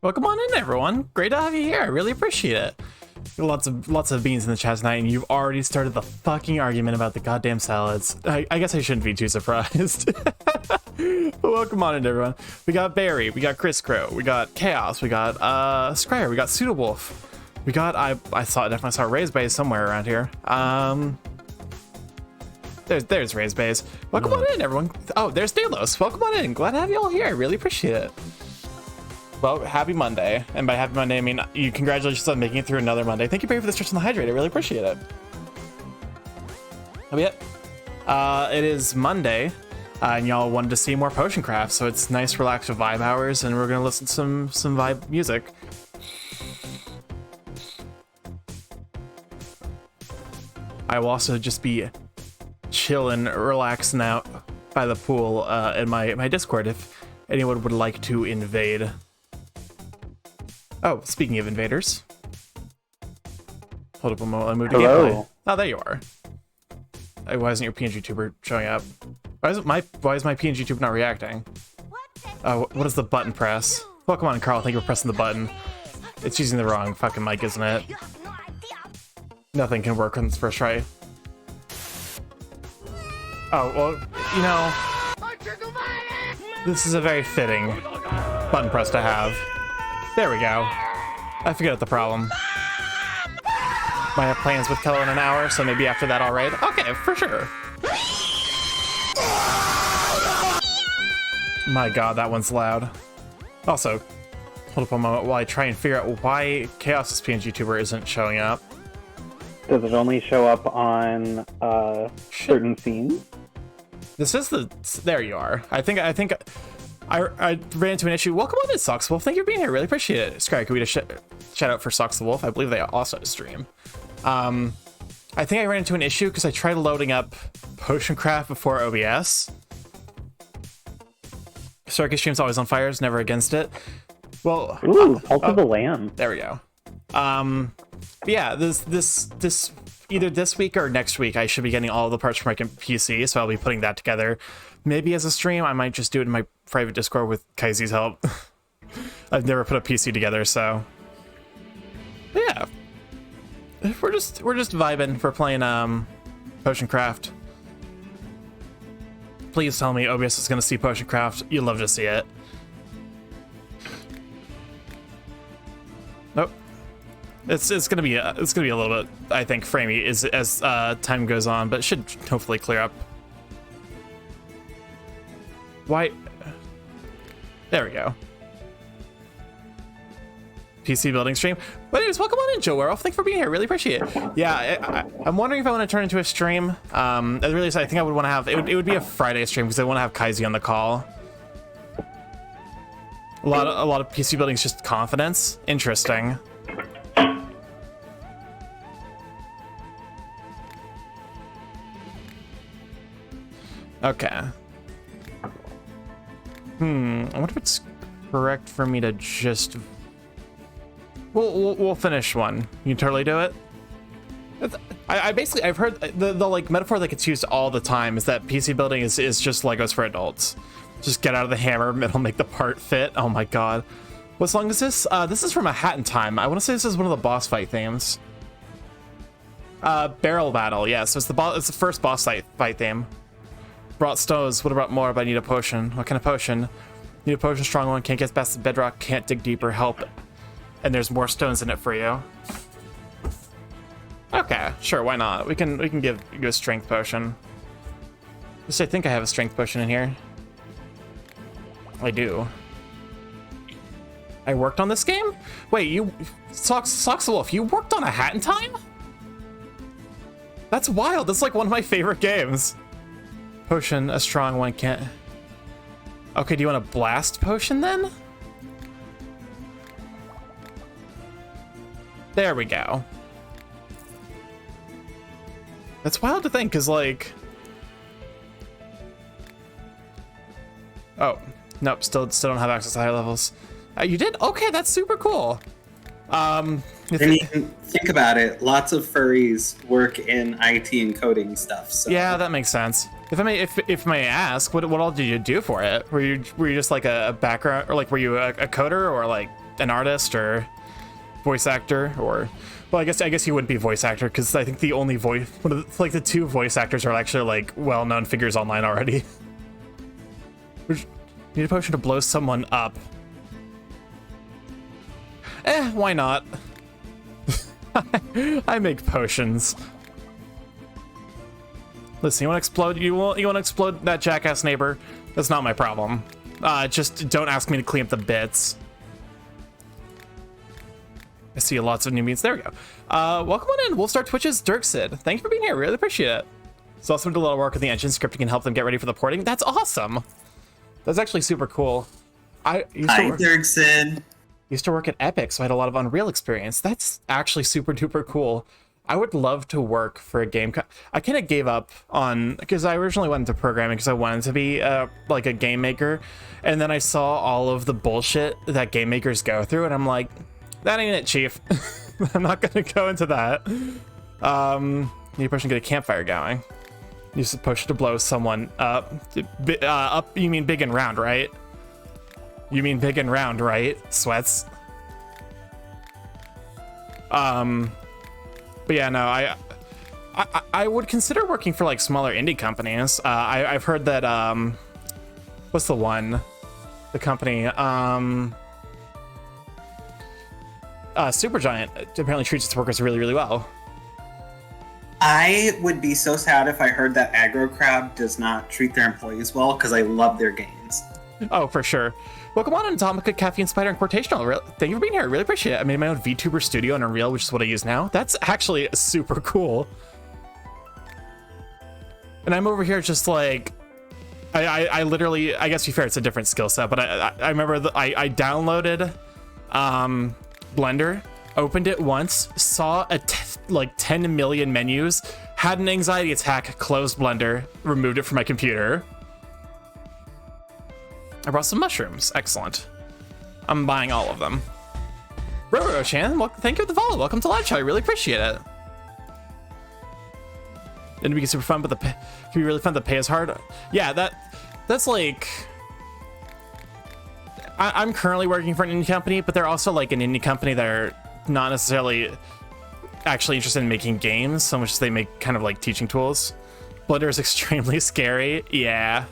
Welcome on in, everyone. Great to have you here. I really appreciate it. Lots of beans in the chat tonight, and you've already started the fucking argument about the goddamn salads. I guess I shouldn't be too surprised. But welcome on in, everyone. We got Barry, we got Chris Crow, we got Chaos, we got Scryer, we got Pseudowolf, we got I definitely saw Raised Base somewhere around here. There's Raised Base. Welcome on in, everyone. Oh, there's Delos. Welcome on in. Glad to have you all here. I really appreciate it. Well, happy Monday. And by happy Monday, I mean you congratulations on making it through another Monday. Thank you, Barry, for the stretch and the hydrate. I really appreciate it. That'll be it. It is Monday, and y'all wanted to see more potion craft, so it's nice, relaxed vibe hours, and we're gonna listen to some vibe music. I will also just be chilling, relaxing out by the pool in my Discord if anyone would like to invade. Oh, speaking of invaders. Hold up a moment, I moved to gameplay. Oh, there you are. Why isn't your PNG tuber showing up? Why is my PNG tuber not reacting? Oh, what is the button press? Well, come on, Carl, thank you for pressing the button. It's using the wrong fucking mic, isn't it? Nothing can work on this first try. Oh, well, you know, this is a very fitting button press to have. There we go. I figured out the problem. Might have plans with Kello in an hour, so maybe after that I'll raid. Okay, for sure. My god, that one's loud. Also, hold up a moment while I try and figure out why Chaos's PNG tuber isn't showing up. Does it only show up on certain scenes? This is the... There you are. I think I ran into an issue. Welcome on this, Sox Wolf. Thank you for being here. Really appreciate it. Sky, can we just shout out for Sox the Wolf? I believe they also stream. I think I ran into an issue because I tried loading up Potion Craft before OBS. Circus stream's always on fire, is never against it. Well, ooh, Cult of the Lamb. There we go. Yeah, this either this week or next week I should be getting all the parts for my PC, so I'll be putting that together. Maybe as a stream, I might just do it in my private Discord with Kaizi's help. I've never put a PC together, so yeah. We're just vibing. We're playing Potion Craft. Please tell me OBS is gonna see Potion Craft. You'd love to see it. Nope. It's gonna be a little bit, I think, framey as time goes on, but it should hopefully clear up. Why? There we go. PC building stream. But anyways, welcome on in, Joe Werewolf. Thanks for being here. Really appreciate it. Yeah, I'm wondering if I want to turn into a stream. I think I would want to have it would be a Friday stream because I want to have Kaizi on the call. A lot of PC building is just confidence. Interesting. Okay. I wonder if it's correct for me to just... We'll finish one. You can totally do it. I've heard the like metaphor that gets used all the time is that PC building is just Legos for adults. Just get out of the hammer, it'll make the part fit. Oh my god. What song is this? This is from A Hat in Time. I want to say this is one of the boss fight themes. Barrel Battle, yeah, so it's the first boss fight theme. Brought stones, what about more, but I need a potion. What kind of potion? Need a potion, strong one, can't get past the bedrock, can't dig deeper, help. And there's more stones in it for you. Okay, sure, why not? We can give you a strength potion. At least I think I have a strength potion in here. I do. I worked on this game? Wait, you... Sox the Wolf, you worked on A Hat in Time? That's wild, that's like one of my favorite games. Potion, a strong one can't... Okay, do you want a blast potion then? There we go. That's wild to think, because like... Oh, nope, still don't have access to higher levels. You did? Okay, that's super cool. I mean, think about it. Lots of furries work in IT and coding stuff. So. Yeah, that makes sense. If I may ask, what all did you do for it? Were you just like a background, or like were you a coder, or like an artist, or voice actor, or? Well, I guess you wouldn't be voice actor because I think the only the two voice actors are actually like well-known figures online already. Need a potion to blow someone up. Why not? I make potions. Listen, you want to explode? You want to explode that jackass neighbor? That's not my problem. Just don't ask me to clean up the bits. I see lots of new memes. There we go. Welcome on in. We'll start Twitch's Dirksid. Thank you for being here. Really appreciate it. It's also did a little work with the engine scripting and help them get ready for the porting. That's awesome. That's actually super cool. Hi, Dirksid. Used to work at Epic, so I had a lot of Unreal experience. That's actually super duper cool. I would love to work for a game. I kind of gave up on, because I originally went into programming because I wanted to be like a game maker, and then I saw all of the bullshit that game makers go through, and I'm like, that ain't it, chief. I'm not gonna go into that. Need a person to get a campfire going. You're supposed to blow someone up. Up, you mean big and round, right? You mean big and round, right? Sweats. But yeah, no, I would consider working for like smaller indie companies. I've heard that what's the one? The company Supergiant apparently treats its workers really, really well. I would be so sad if I heard that Aggro Crab does not treat their employees well, because I love their games. Oh, for sure. Welcome on, Atomica, Caffeine Spider, and Quotational. Thank you for being here. I really appreciate it. I made my own VTuber studio on Unreal, which is what I use now. That's actually super cool. And I'm over here just like, I literally, I guess to be fair, it's a different skill set, but I remember I downloaded Blender, opened it once, saw like 10 million menus, had an anxiety attack, closed Blender, removed it from my computer. I brought some mushrooms. Excellent. I'm buying all of them. Roro-chan, thank you for the follow. Welcome to live chat. I really appreciate it. It'd be super fun, but can be really fun. The pay is hard. Yeah, that's like. I'm currently working for an indie company, but they're also like an indie company that are not necessarily actually interested in making games so much as they make kind of like teaching tools. Blender is extremely scary. Yeah.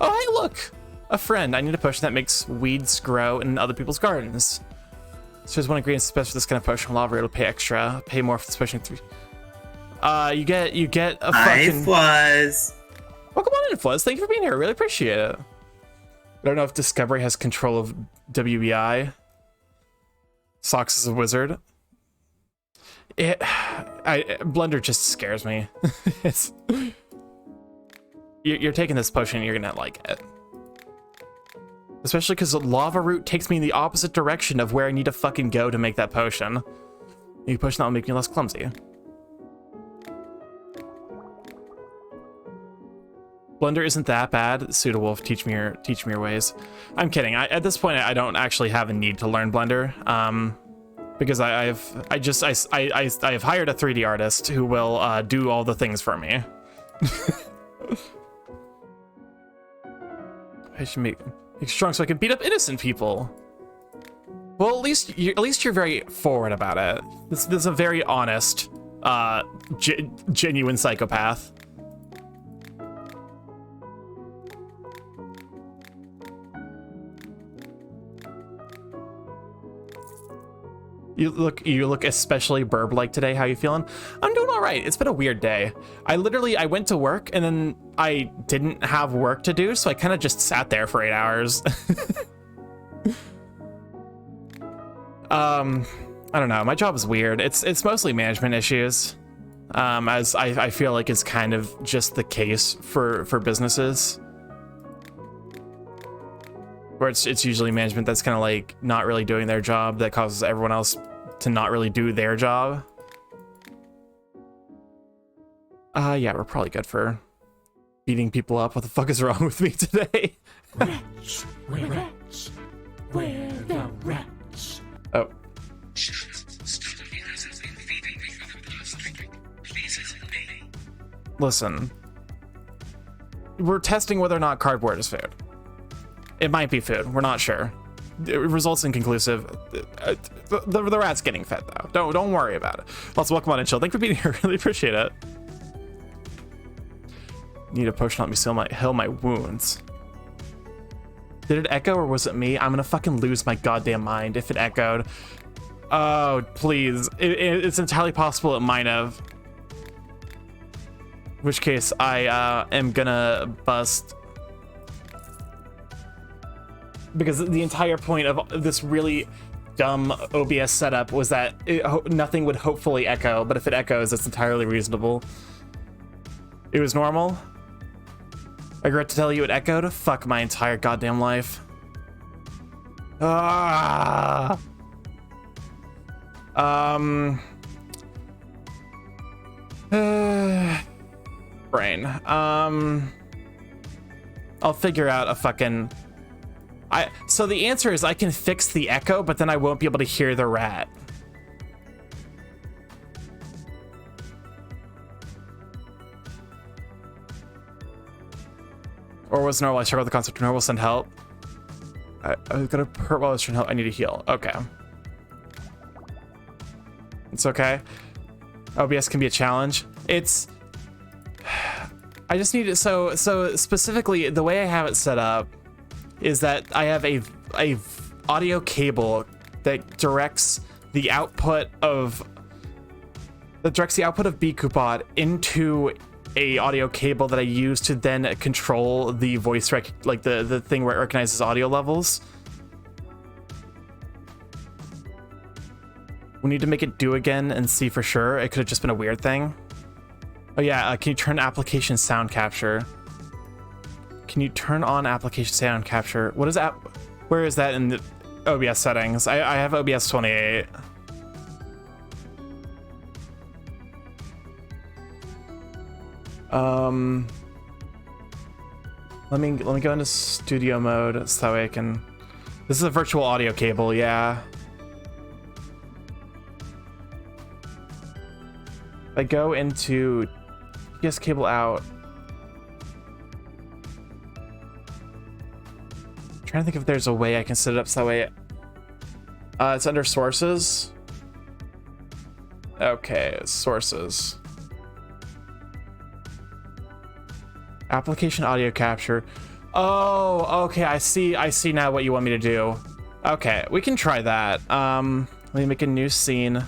Oh, hey, look. A friend. I need a potion that makes weeds grow in other people's gardens. So there's one ingredient special for this kind of potion. Lava, it'll pay extra. Pay more for this potion. 3. You get a fucking. Fuzz. Welcome on in, Fuzz. Thank you for being here. I really appreciate it. I don't know if Discovery has control of WBI. Sox is a wizard. Blender just scares me. You're taking this potion, you're gonna like it. Especially because the lava root takes me in the opposite direction of where I need to fucking go to make that potion. A potion that will make me less clumsy. Blender isn't that bad. Pseudowolf, teach me your ways. I'm kidding. At this point, I don't actually have a need to learn Blender, because I have hired a 3D artist who will do all the things for me. I should make strong so I can beat up innocent people. Well, at least you're very forward about it. This is a very honest, genuine psychopath. You look especially burb-like today. How you feeling? I'm doing all right. It's been a weird day. I went to work and then I didn't have work to do, so I kind of just sat there for 8 hours. I don't know. My job is weird. It's mostly management issues, as I feel like it's kind of just the case for businesses, where it's usually management that's kind of like not really doing their job that causes everyone else to not really do their job. Yeah, we're probably good for beating people up. What the fuck is wrong with me today? Rats, we're rats. We're the rats. Oh. Listen. We're testing whether or not cardboard is food. It might be food. We're not sure. It results inconclusive. The rat's getting fed though. Don't worry about it. Also, welcome on and chill. Thanks for being here. Really appreciate it. Need a potion to help me heal my wounds. Did it echo or was it me? I'm gonna fucking lose my goddamn mind if it echoed. Oh, please. It's entirely possible it might have. In which case, I am gonna bust. Because the entire point of this really dumb OBS setup was that nothing would hopefully echo, but if it echoes, it's entirely reasonable. It was normal. I regret to tell you it echoed. Fuck my entire goddamn life. Ah. Brain. I'll figure out a fucking. So the answer is I can fix the echo, but then I won't be able to hear the rat. Or was normal? I struggle with the concept of normal. Send help. I've got to hurt while I was trying to help. I need to heal. Okay. It's okay. OBS can be a challenge. It's. I just need it. So specifically, the way I have it set up is that I have a audio cable that directs the output of BCoopod into a audio cable that I use to then control the voice like the thing where it recognizes audio levels. We need to make it do again and see for sure. It could have just been a weird thing. Oh yeah, can you turn application sound capture? Can you turn on application sound capture? What is that? Where is that in the OBS settings? I have OBS 28. Let me go into studio mode so that way I can. This is a virtual audio cable, yeah. If I go into PS cable out. I'm trying to think if there's a way I can set it up so that way. It's under sources. Okay, sources. Application audio capture. Oh, okay, I see now what you want me to do. Okay, we can try that. Let me make a new scene that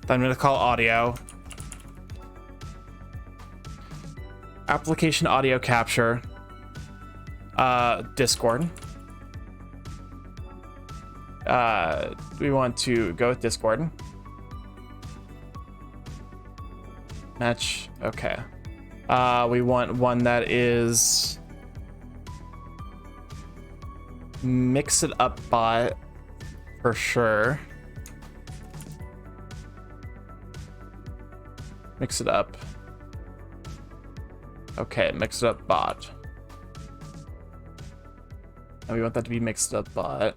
I'm gonna call audio. Application audio capture. Discord. We want to go with Discord. Match, okay. We want one that is Mix It Up bot for sure. Mix It Up. Okay, Mix It Up bot. And we want that to be Mixed Up bot.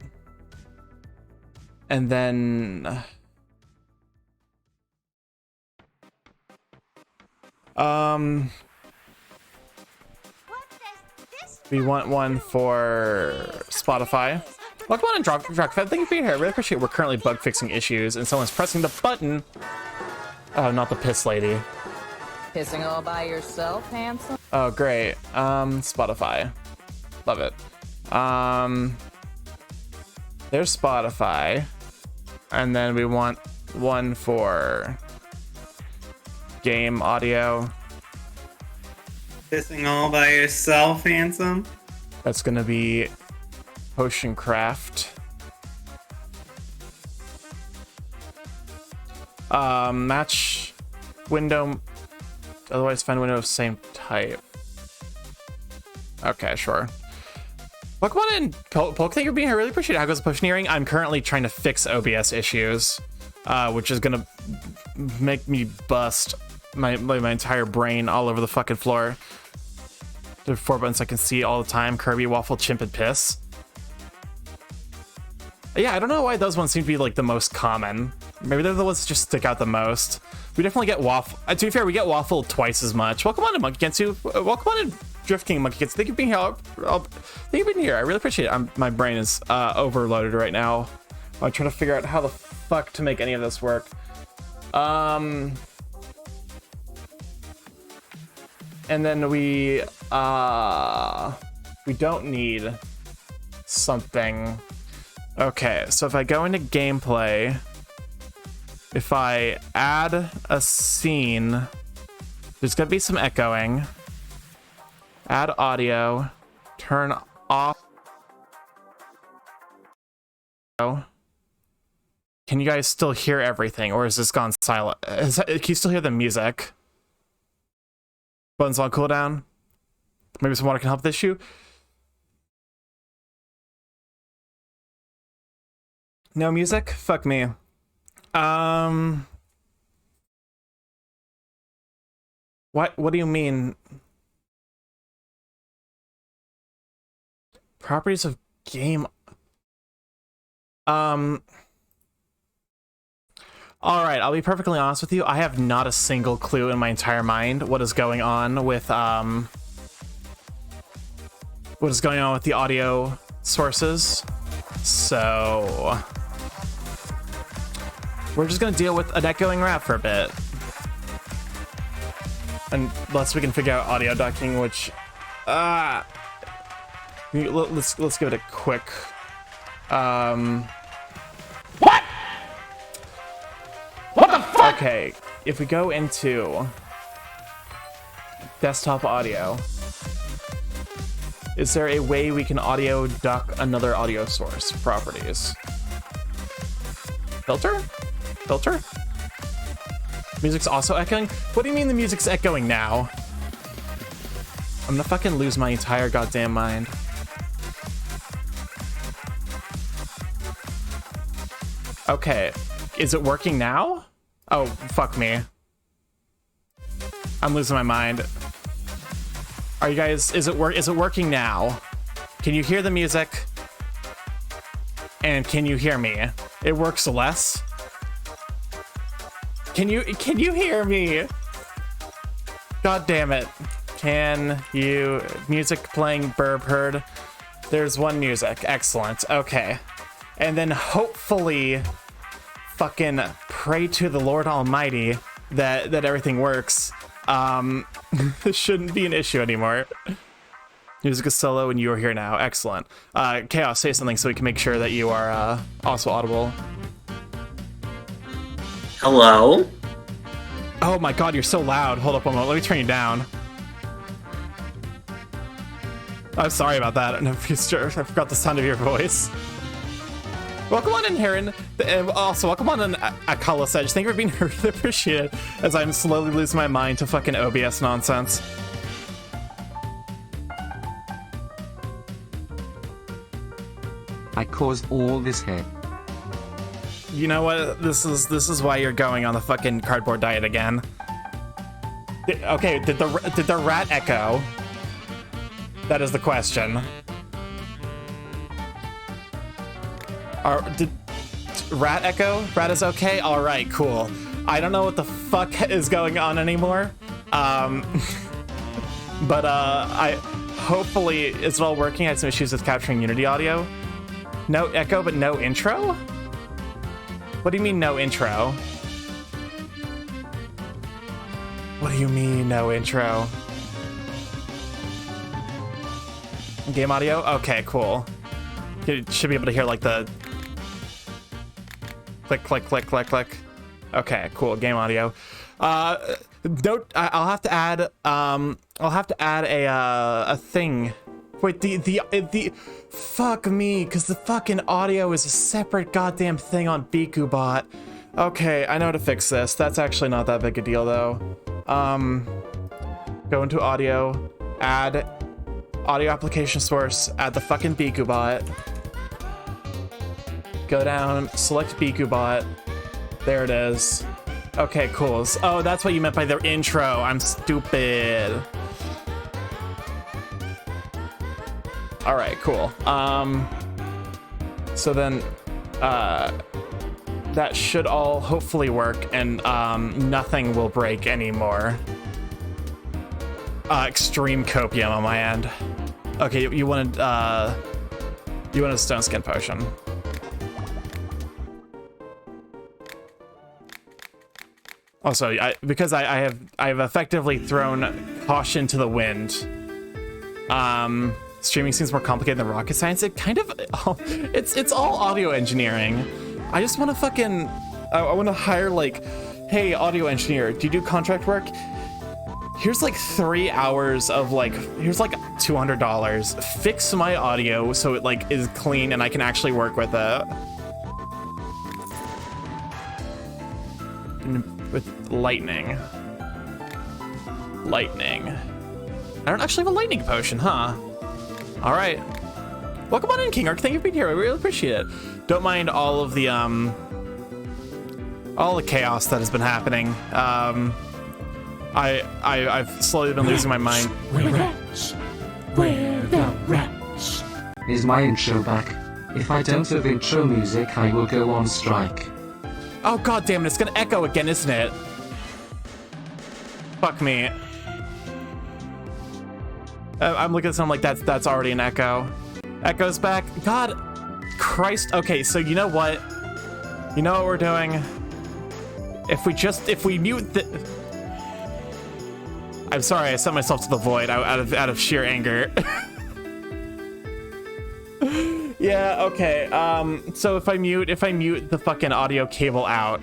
And then we want one for Spotify. Welcome on and Dropfed. Thank you for being here. I really appreciate it. We're currently bug fixing issues and someone's pressing the button. Oh, not the piss lady. Pissing all by yourself, handsome? Oh, great. Spotify. Love it. There's Spotify. And then we want one for game audio. Pissing all by yourself, handsome? That's gonna be Potion Craft. Match window. Otherwise, find window of same type. Okay, sure. Welcome on in, Polk. Thank you for being here. I really appreciate it. How goes the Potioneering? I'm currently trying to fix OBS issues, which is gonna make me bust my entire brain all over the fucking floor. There are 4 buttons I can see all the time: Kirby, Waffle, Chimp, and Piss. Yeah, I don't know why those ones seem to be like the most common. Maybe they're the ones that just stick out the most. We definitely get Waffle. To be fair, we get Waffle twice as much. Welcome on to Monkey Gensu. Welcome on to Drift King Monkey Gensu. Thank you for being here. Thank you for being here. I really appreciate it. My brain is overloaded right now. I'm trying to figure out how the fuck to make any of this work. And then we don't need something. Okay, so if I go into gameplay, if I add a scene, there's gonna be some echoing. Add audio, turn off. Can you guys still hear everything, or is this gone silent? Can you still hear the music? Buttons on cooldown. Maybe some water can help this issue. No music? Fuck me. What do you mean? Properties of game. All right, I'll be perfectly honest with you. I have not a single clue in my entire mind what is going on with the audio sources. So we're just gonna deal with an echoing rap for a bit, unless we can figure out audio ducking, which let's give it a quick Okay, if we go into desktop audio, is there a way we can audio duck another audio source? Properties. Filter? Filter? Music's also echoing? What do you mean the music's echoing now? I'm gonna fucking lose my entire goddamn mind. Okay, is it working now? Oh, fuck me. I'm losing my mind. Are you guys, is it working now? Can you hear the music? And can you hear me? It works less. Can you hear me? God damn it. Can you, music playing, burp heard. There's one music, excellent, okay. And then hopefully fucking pray to the Lord Almighty that everything works. This shouldn't be an issue anymore. Music is solo and you are here now, excellent. Chaos, say something so we can make sure that you are also audible. Hello? Oh my god, you're so loud. Hold up one moment, let me turn you down. I'm sorry about that. I forgot the sound of your voice. Welcome on in, Heron. Also, welcome on in, Akala Sedge. Thank you for being here. Really appreciate it, as I'm slowly losing my mind to fucking OBS nonsense. I caused all this hate. You know what? This is why you're going on the fucking cardboard diet again. Okay, did the rat echo? That is the question. Did rat echo? Rat is okay? All right, cool. I don't know what the fuck is going on anymore. But I hopefully it's all working. I had some issues with capturing Unity audio. No echo, but no intro? What do you mean no intro? What do you mean no intro? Game audio? Okay, cool. You should be able to hear like the click, click, click, click, click. Okay, cool. Game audio. Note. I'll have to add. I'll have to add a thing. Wait, the fuck me, because the fucking audio is a separate goddamn thing on BikuBot. Okay, I know how to fix this. That's actually not that big a deal though. Go into audio, add audio application source, add the fucking BikuBot. Go down, select BikuBot. There it is. Okay, cool. Oh, that's what you meant by their intro. I'm stupid. All right, cool. So then, that should all hopefully work, and nothing will break anymore. Extreme copium on my end. Okay, you wanted a stone skin potion. Also, because I have effectively thrown caution to the wind. Streaming seems more complicated than rocket science. It kind of, it's all audio engineering. I just want to fucking, I want to hire like, hey, audio engineer, do you do contract work? Here's like 3 hours of like, here's like $200. Fix my audio so it like is clean and I can actually work with it. With lightning. Lightning. I don't actually have a lightning potion, huh? All right. Welcome on in, King Arc. Thank you for being here. I really appreciate it. Don't mind all of the chaos that has been happening. I've slowly been losing my mind. We're rats. We're the rats. Is my intro back? If I don't have intro music, I will go on strike. Oh god damn it, it's gonna echo again, isn't it? Fuck me. I'm looking at something like that's already an echo. Echo's back. God Christ. Okay, so you know what? You know what we're doing? If we mute the... I'm sorry, I sent myself to the void out of sheer anger. Yeah, okay. So if I mute the fucking audio cable out,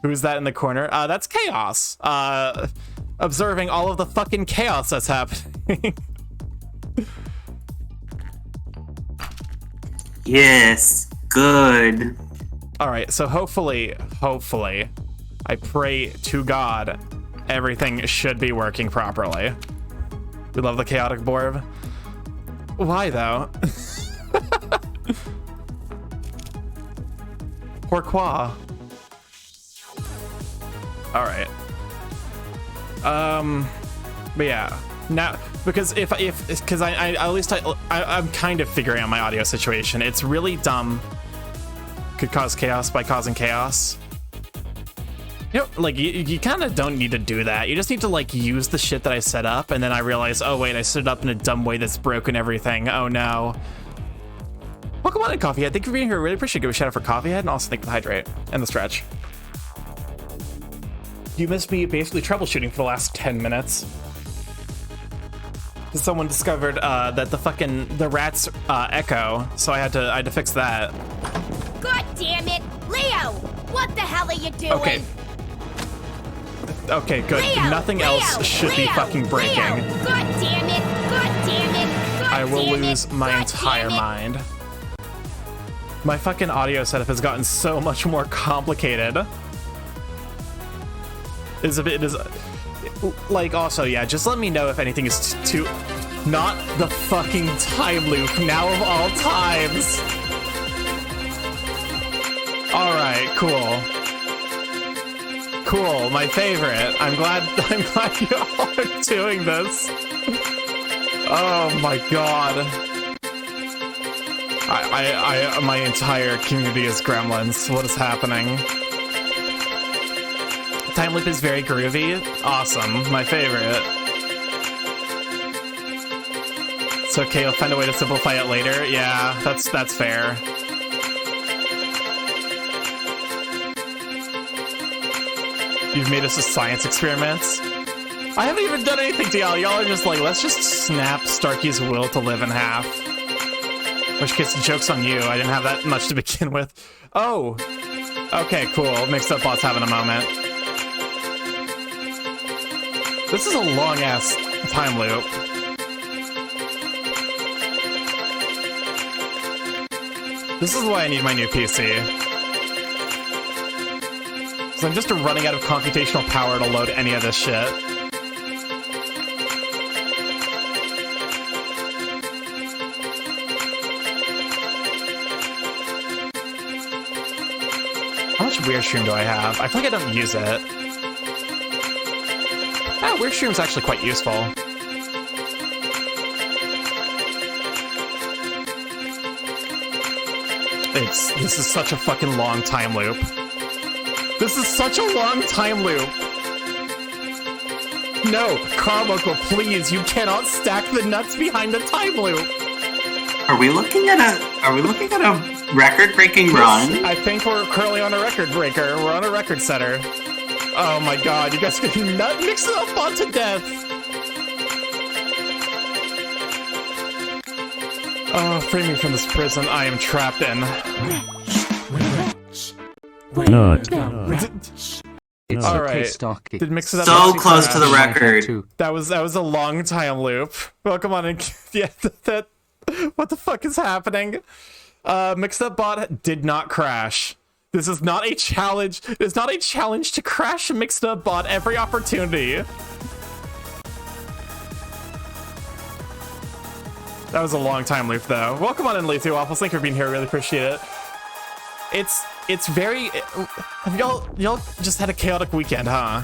Who's that in the corner? That's Chaos. Observing all of the fucking chaos that's happening. Yes, good. All right, so hopefully, I pray to God, everything should be working properly. We love the chaotic Borb. Why though? Pourquoi? All right. But yeah, now because because I at least I'm kind of figuring out my audio situation. It's really dumb. Could cause chaos by causing chaos. You know, like you kind of don't need to do that. You just need to like use the shit that I set up, and then I realize, oh wait, I set it up in a dumb way that's broken everything. Oh no. Welcome on in, Coffeehead. Thank you for being here. Really appreciate it. Give a shout out for Coffeehead, and also thank you for the hydrate and the stretch. You missed me basically troubleshooting for the last 10 minutes. Someone discovered that the rats echo, so I had to fix that. God damn it! Leo! What the hell are you doing? Okay. Okay, good. Leo, Nothing Leo, else should be Leo, fucking breaking. Leo. God damn it! God damn it! God I will damn lose it, my God entire damn it. mind. My fucking audio setup has gotten so much more complicated. It is like, also, yeah, just let me know if anything is too... Not the fucking time loop, now of all times. Alright, cool. Cool, my favorite. I'm glad you all are doing this. Oh my god. My entire community is gremlins. What is happening? Time loop is very groovy. Awesome. My favorite. It's okay, I'll find a way to simplify it later. Yeah, that's fair. You've made us a science experiments. I haven't even done anything to y'all. Y'all are just like, let's just snap Starkey's will to live in half. Which case, the joke's on you. I didn't have that much to begin with. Oh. Okay, cool. Mixed Up Bot's having a moment. This is a long-ass time loop. This is why I need my new PC. Because I'm just running out of computational power to load any of this shit. How much Weird Stream do I have? I feel like I don't use it. Ah, Weird Stream is actually quite useful. This is such a fucking long time loop. This is such a long time loop. No, Carbuncle, please, you cannot stack the nuts behind the time loop. Are we looking at a record-breaking run? I think we're currently on a record breaker. We're on a record setter. Oh my god, you guys can nut mix it up onto death. Oh, free me from this prison I am trapped in. Nut. It's All okay, right. Starkey. Did mix it up? So actually close to crash? the record. Too. That was a long time loop. Welcome on in. Yeah, that. What the fuck is happening? Mixed Up Bot did not crash. This is not a challenge. It's not a challenge to crash a Mixed Up Bot every opportunity. That was a long time loop, though. Welcome on in, Lazy Waffles. Thank you for being here. I really appreciate it. It's very. Have y'all just had a chaotic weekend, huh?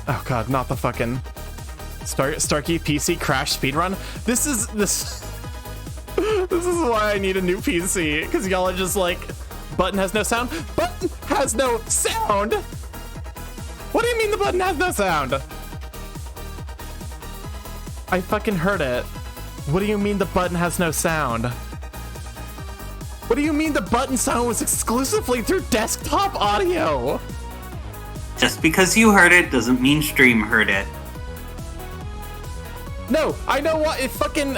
Oh god, not the fucking Starkey PC crash speedrun. This is why I need a new PC, because y'all are just like, button has no sound. Button has no sound. What do you mean the button has no sound? I fucking heard it. What do you mean the button has no sound? What do you mean the button sound was exclusively through desktop audio? Just because you heard it doesn't mean stream heard it. No, I know what it fucking...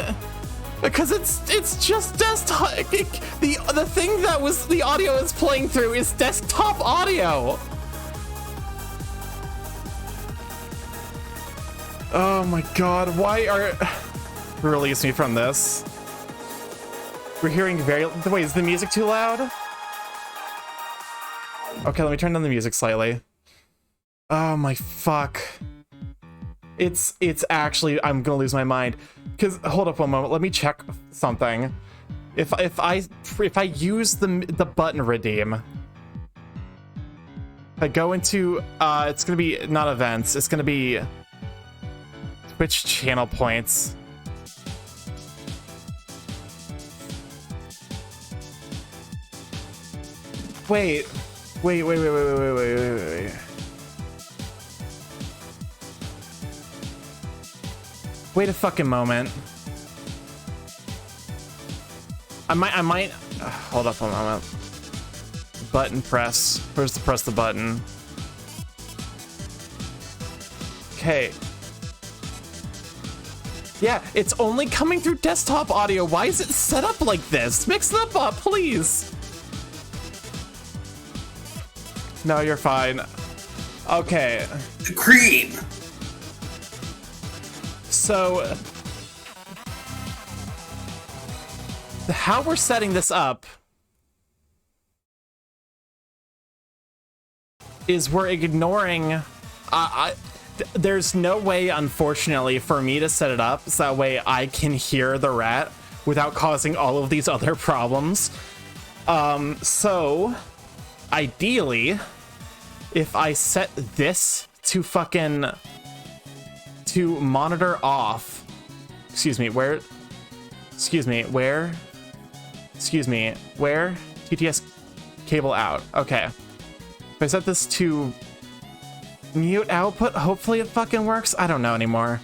Because it's just desktop. The thing that was the audio is playing through is desktop audio. Oh my god, why are... Release me from this. We're hearing very... Wait, is the music too loud? Okay, let me turn down the music slightly. Oh my fuck. It's actually... I'm gonna lose my mind. Because, hold up one moment, let me check something. If I use the button redeem... If I go into... it's gonna be not events, it's gonna be... Twitch channel points. Wait. Wait. Wait a fucking moment. I might hold up a moment. Button press. Where's the press the button? Okay. Yeah, it's only coming through desktop audio. Why is it set up like this? Mix it up, please. No, you're fine. Okay. The cream. So, how we're setting this up is we're ignoring... there's no way, unfortunately, for me to set it up so that way I can hear the rat without causing all of these other problems. So, ideally, if I set this to fucking... to monitor off... Excuse me, where... TTS cable out. Okay. If I set this to... mute output, hopefully it fucking works. I don't know anymore.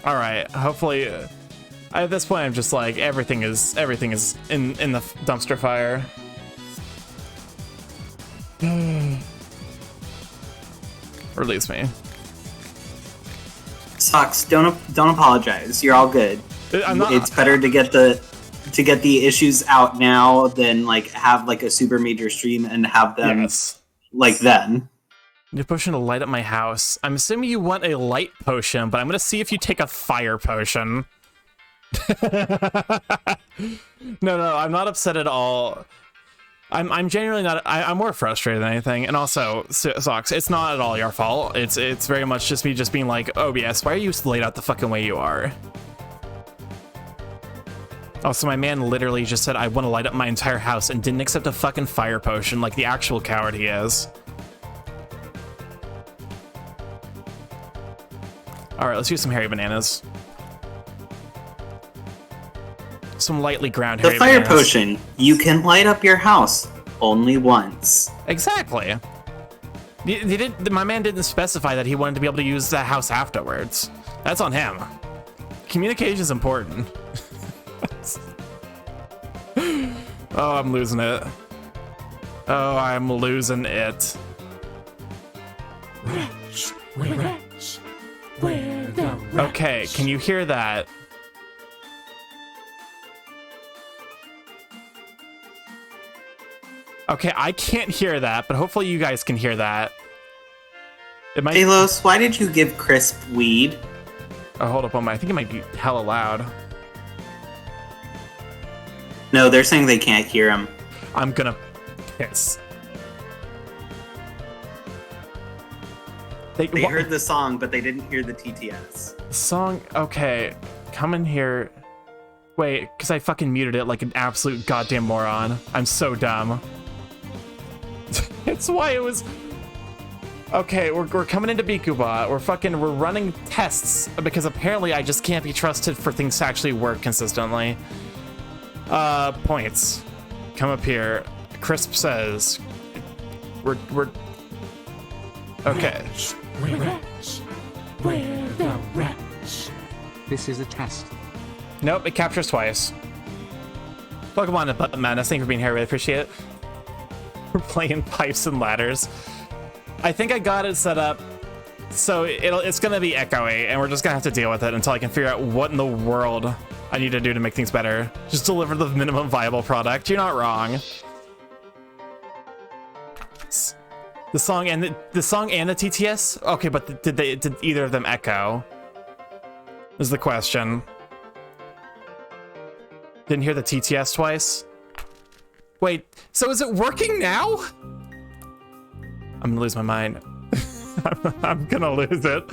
All right, hopefully at this point I'm just like everything is in the dumpster fire. Release me. Socks, don't apologize. You're all good. I'm not... It's better to get the issues out now than like have like a super major stream and have them like then. New potion to light up my house. I'm assuming you want a light potion, but I'm gonna see if you take a fire potion. No, I'm not upset at all. I'm genuinely not. I'm more frustrated than anything. And also, Socks, it's not at all your fault. It's very much just me being like, OBS, why are you laid out the fucking way you are? Also, my man literally just said I want to light up my entire house and didn't accept a fucking fire potion like the actual coward he is. Alright, let's use some hairy bananas. Some lightly ground hairy bananas. The fire bananas. potion, you can light up your house only once. Exactly. My man didn't specify that he wanted to be able to use the house afterwards. That's on him. Communication is important. Oh, I'm losing it. Oh, I'm losing it. Wretch, wretch, where the wretch. Okay, can you hear that? Okay, I can't hear that, but hopefully you guys can hear that. It might... Talos, why did you give Crisp weed? Oh, hold up on my... I think it might be hella loud. No, they're saying they can't hear him. I'm gonna piss. They heard the song, but they didn't hear the TTS. Song? Okay. Come in here. Wait, because I fucking muted it like an absolute goddamn moron. I'm so dumb. It's why it was... Okay, we're coming into Bikubot. We're running tests because apparently I just can't be trusted for things to actually work consistently. Points. Come up here. Crisp says... We're... Okay. Wretch, where the wretch. This is a test. Nope, it captures twice. Pokemon to Button Madness, thank you for being here, really appreciate it. We're playing Pipes and Ladders. I think I got it set up So it's gonna be echoey, and we're just gonna have to deal with it until I can figure out what in the world I need to do to make things better. Just deliver the minimum viable product. You're not wrong. The song and the TTS? Okay, but did either of them echo? Is the question. Didn't hear the TTS twice? Wait, so is it working now? I'm gonna lose my mind. I'm gonna lose it.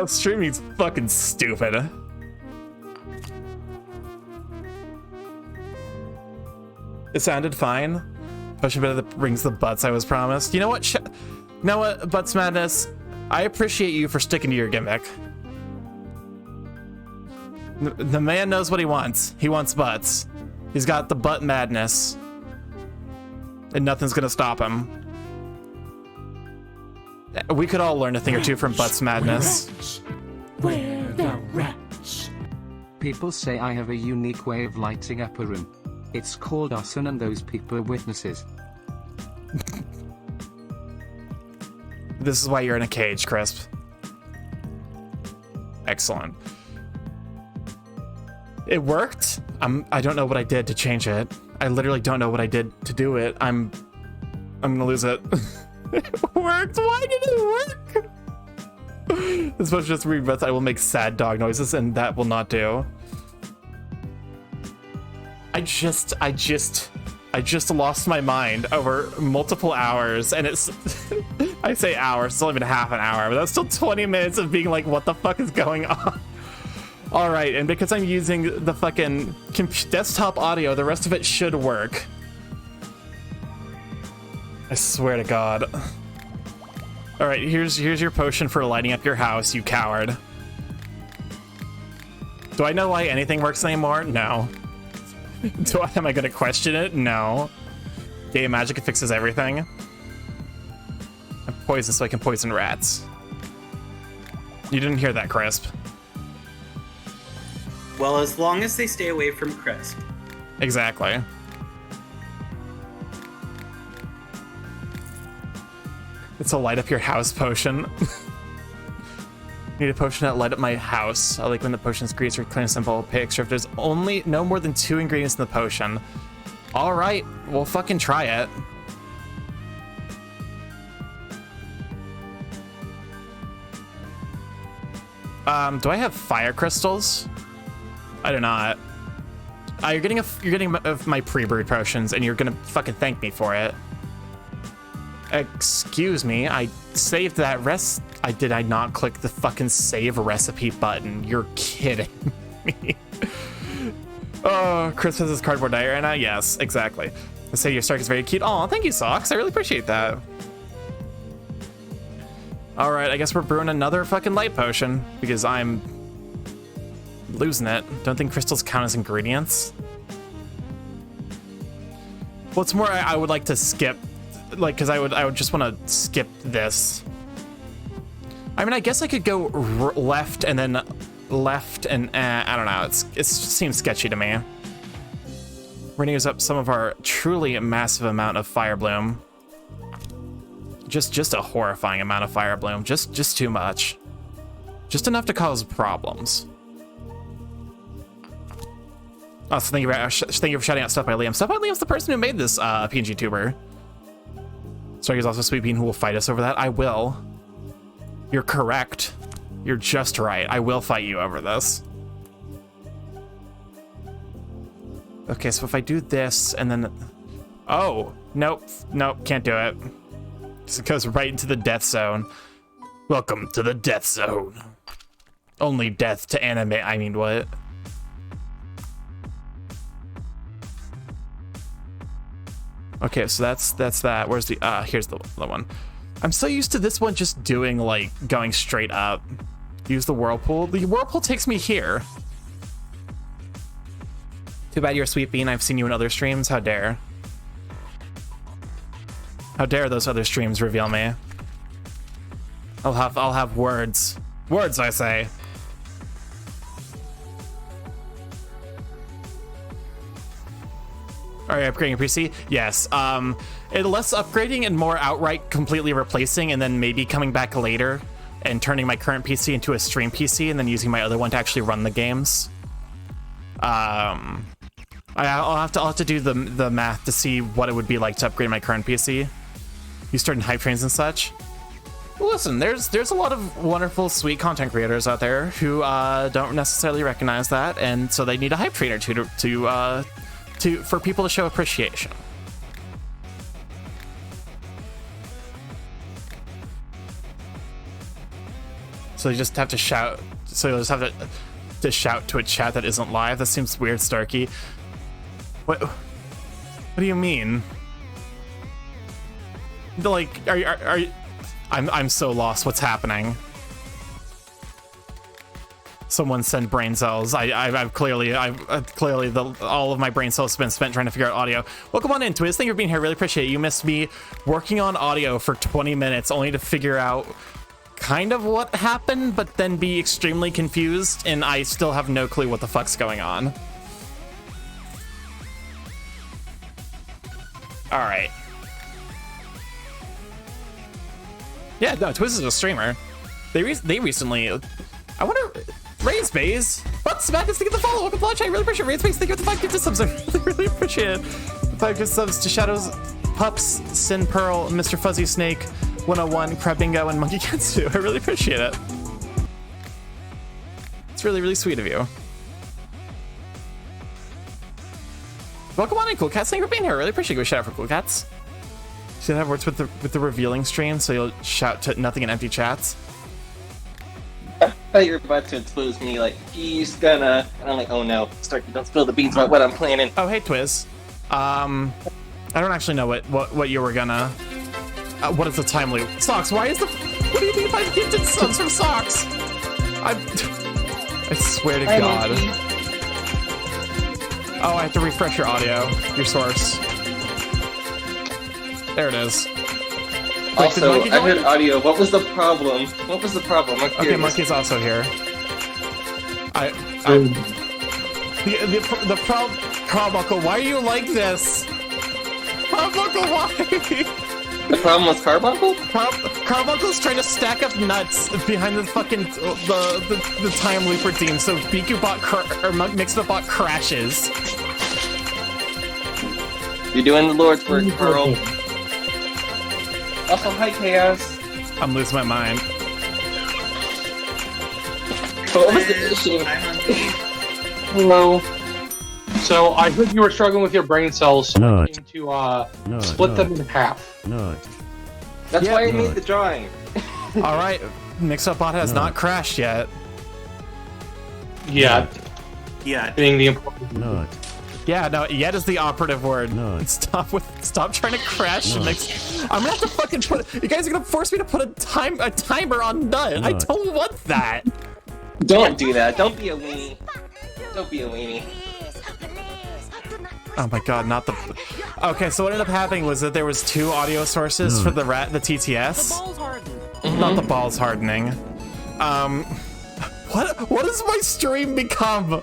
Streaming's fucking stupid. It sounded fine. Push a bit of the rings the butts I was promised. You know what? Butts Madness? I appreciate you for sticking to your gimmick. The man knows what he wants. He wants butts. He's got the butt madness. And nothing's gonna stop him. We could all learn a thing or two from Butts Madness. We're the Wretch. People say I have a unique way of lighting up a room. It's called Arson, and those people are witnesses. This is why you're in a cage, Crisp. Excellent. It worked. I don't know what I did to change it. I literally don't know what I did to do it. I'm gonna lose it. It worked. Why did it work? As much as 3 breaths, I will make sad dog noises, and that will not do. I just lost my mind over multiple hours, and it's I say hours, it's only been half an hour, but that's still 20 minutes of being like, what the fuck is going on? All right, and because I'm using the fucking desktop audio, the rest of it should work. I swear to God. All right, here's your potion for lighting up your house, you coward. Do I know why anything works anymore? No. Am I gonna question it? No. Game magic fixes everything. I'm poisoned so I can poison rats. You didn't hear that, Crisp. Well, as long as they stay away from Crisp. Exactly. It's a light up your house potion. Need a potion that light up my house. I like when the potion's grease or clean and simple. Pay extra if there's only no more than 2 ingredients in the potion. All right, we'll fucking try it. Do I have fire crystals? I do not. You're getting my pre-brewed potions, and you're gonna fucking thank me for it. Excuse me, I saved that did I not click the fucking save recipe button? You're kidding me. Oh, Chris has his cardboard diary, and yes, exactly. I say your Stark is very cute. Oh, thank you, Socks. I really appreciate that. All right, I guess we're brewing another fucking light potion because I'm losing it. Don't think crystals count as ingredients. What's more, I would like to skip, like, because I would just want to skip this. I mean, I guess I could go left and then left and I don't know. It seems sketchy to me. We're gonna use up some of our truly massive amount of Fire Bloom. Just a horrifying amount of Fire Bloom. Just too much. Just enough to cause problems. Oh, so thank you for shouting out Stuff by Liam. Stuff by Liam's the person who made this PNG tuber. Stark is also Sweet Bean who will fight us over that. I will. You're correct. You're just right. I will fight you over this. Okay, so if I do this and then... Oh, nope, can't do it. It goes right into the death zone. Welcome to the death zone. Only death to anime. I mean, what? Okay, so that's that. Where's the here's the one. I'm so used to this one just doing like going straight up. Use the whirlpool. The whirlpool takes me here. Too bad you're a Sweet Bean. I've seen you in other streams. How dare? How dare those other streams reveal me? I'll have words. Words, I say. Are you upgrading your PC? Yes. Less upgrading and more outright completely replacing, and then maybe coming back later and turning my current PC into a stream PC, and then using my other one to actually run the games. I'll have to do the math to see what it would be like to upgrade my current PC. You starting hype trains and such. Listen, there's a lot of wonderful, sweet content creators out there who don't necessarily recognize that, and so they need a hype train or two for people to show appreciation. So you just have to shout. So you'll just have to shout to a chat that isn't live. That seems weird, Starkey. What do you mean? Like, are you? I'm so lost. What's happening? Someone send brain cells. I've clearly all of my brain cells have been spent trying to figure out audio. Welcome on in, Twiz. Thank you for being here. Really appreciate it. You missed me working on audio for 20 minutes only to figure out kind of what happened, but then be extremely confused, and I still have no clue what the fuck's going on. All right. Yeah, no, Twiz is a streamer. They recently. I wonder. Raise Bays. What's Magnus? Thank you for the follow. Welcome to launch. I really appreciate it. Raise Bays. Thank you for the 5 gifted subs. I really appreciate it. 5 gifted subs to Shadows, Pups, Sin Pearl, Mr. Fuzzy Snake, 101, Crab Bingo, and Monkey Kensu. I really appreciate it. It's really, really sweet of you. Welcome on in, Cool Cats. Thank you for being here. I really appreciate you. Shout out for Cool Cats. See that works with the revealing stream, so you'll shout to nothing in empty chats. I thought you were about to expose me, like, he's gonna... And I'm like, oh no, Starkey, don't spill the beans about what I'm planning. Oh, hey, Twiz. I don't actually know what you were gonna... what is the time loop? Socks, why is the... What do you think if I've gifted subs from Socks? I swear to God. Oh, I have to refresh your audio, your source. There it is. Also, I heard audio. What was the problem? What was the problem? Okay, Monkey's also here. The Carbuncle, why are you like this? Carbuncle, why? The problem was Carbuncle? Carbuncle's trying to stack up nuts behind the fucking the time loop routine, so BikuBot or MixBot crashes. You're doing the Lord's work, Pearl. Also, hi, Chaos. I'm losing my mind. What was the issue? Hello. So, I heard you were struggling with your brain cells, so I came to split them in half. That's why I made the drawing. Alright, MixBot has not crashed yet. Yeah. Yeah. Being the important. Yeah, no, yet is the operative word. Stop trying to crash Mix. I'm gonna have to fucking you guys are gonna force me to put a timer on nut. I don't want that. Don't do that. Don't be a weenie. Don't be a weenie. Oh my god, not the... Okay, so what ended up happening was that there was 2 audio sources for the TTS. The balls hardened. Not the balls hardening. What does my stream become?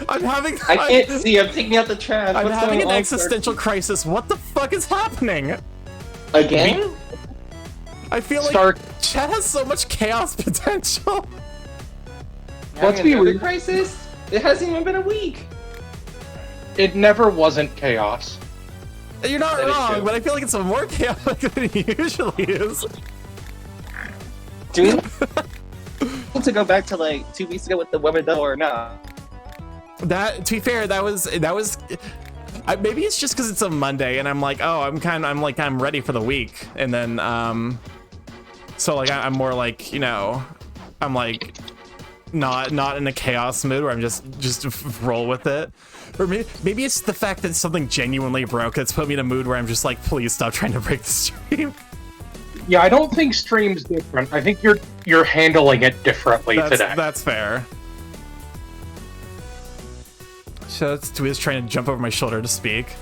I can't see. I'm taking out the trash. I'm having an existential crisis. What the fuck is happening? Again? I feel like chat has so much chaos potential. Let's be real. Crisis? It hasn't even been a week. It never wasn't chaos. You're not wrong, but I feel like it's more chaotic than it usually is. Do we need to go back to like 2 weeks ago with the weather though, or not? That, to be fair, that was. Maybe it's just because it's a Monday, and I'm like, oh, I'm ready for the week, and then so like I'm more like, you know, I'm like not in a chaos mood where I'm just roll with it. Or maybe it's the fact that something genuinely broke that's put me in a mood where I'm just like, please stop trying to break the stream. Yeah, I don't think stream's different. I think you're handling it differently today. That's fair. Shouts to his trying to jump over my shoulder to speak.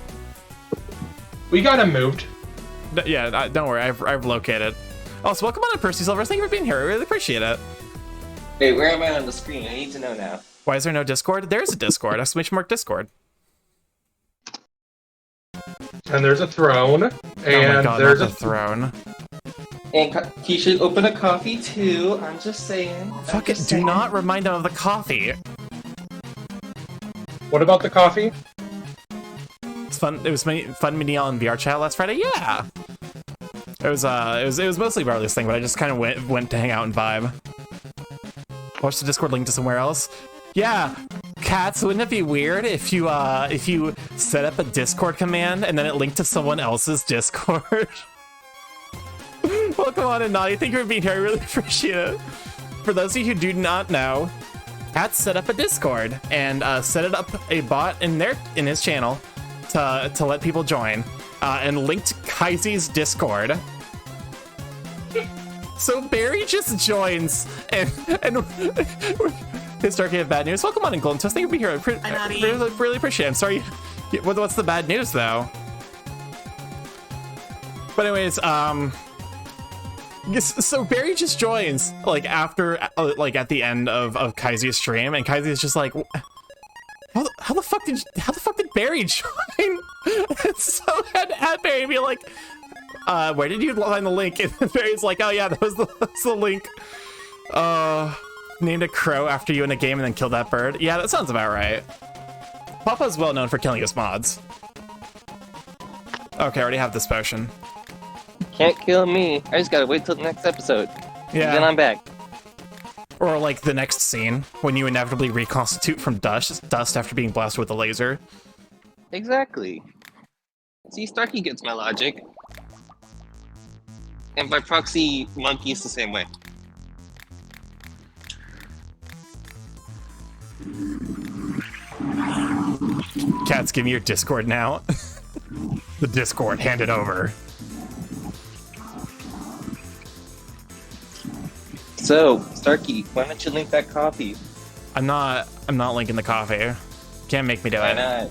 We got him moved. Yeah, don't worry, I've located. Also, welcome on to Percy Silver. Thank you for being here. I really appreciate it. Wait, where am I on the screen? I need to know now. Why is there no Discord? There's a Discord. ! Discord. And there's a throne. And oh my god, there's not the throne. And he should open a coffee too. I'm just saying. Fuck it, do not remind him of the coffee. What about the coffee? It's fun. It was fun meeting y'all in VR chat last Friday. Yeah. It was mostly about this thing, but I just kind of went to hang out and vibe. Watch the Discord link to somewhere else. Yeah, Cats, wouldn't it be weird if you set up a Discord command and then it linked to someone else's Discord? Welcome on in, Naughty. Thank you for being here. I really appreciate it. For those of you who do not know, Cats set up a Discord and set it up a bot in his channel to let people join, and linked Kaizi's Discord. So Barry just joins and his Dark have bad news. Welcome on in, Golden Toast. Thank you for being here. I really appreciate it. I'm sorry. What's the bad news though? But anyways, so Barry just joins like after like at the end of Kaizi's stream, and Kaizi is just like, how the fuck did Barry join? And so had Barry be like, where did you find the link? And Barry's like, oh yeah, that's the link. Named a crow after you in a game and then killed that bird. Yeah, that sounds about right. Papa's well known for killing his mods. Okay, I already have this potion. Can't kill me. I just gotta wait till the next episode. Yeah. Then I'm back. Or like the next scene, when you inevitably reconstitute from dust after being blasted with a laser. Exactly. See, Starkey gets my logic. And by proxy, Monkey's the same way. Cats, give me your Discord now. The Discord, hand it over. So, Starkey, why don't you link that coffee? I'm not linking the coffee. Can't make me do Why it. not?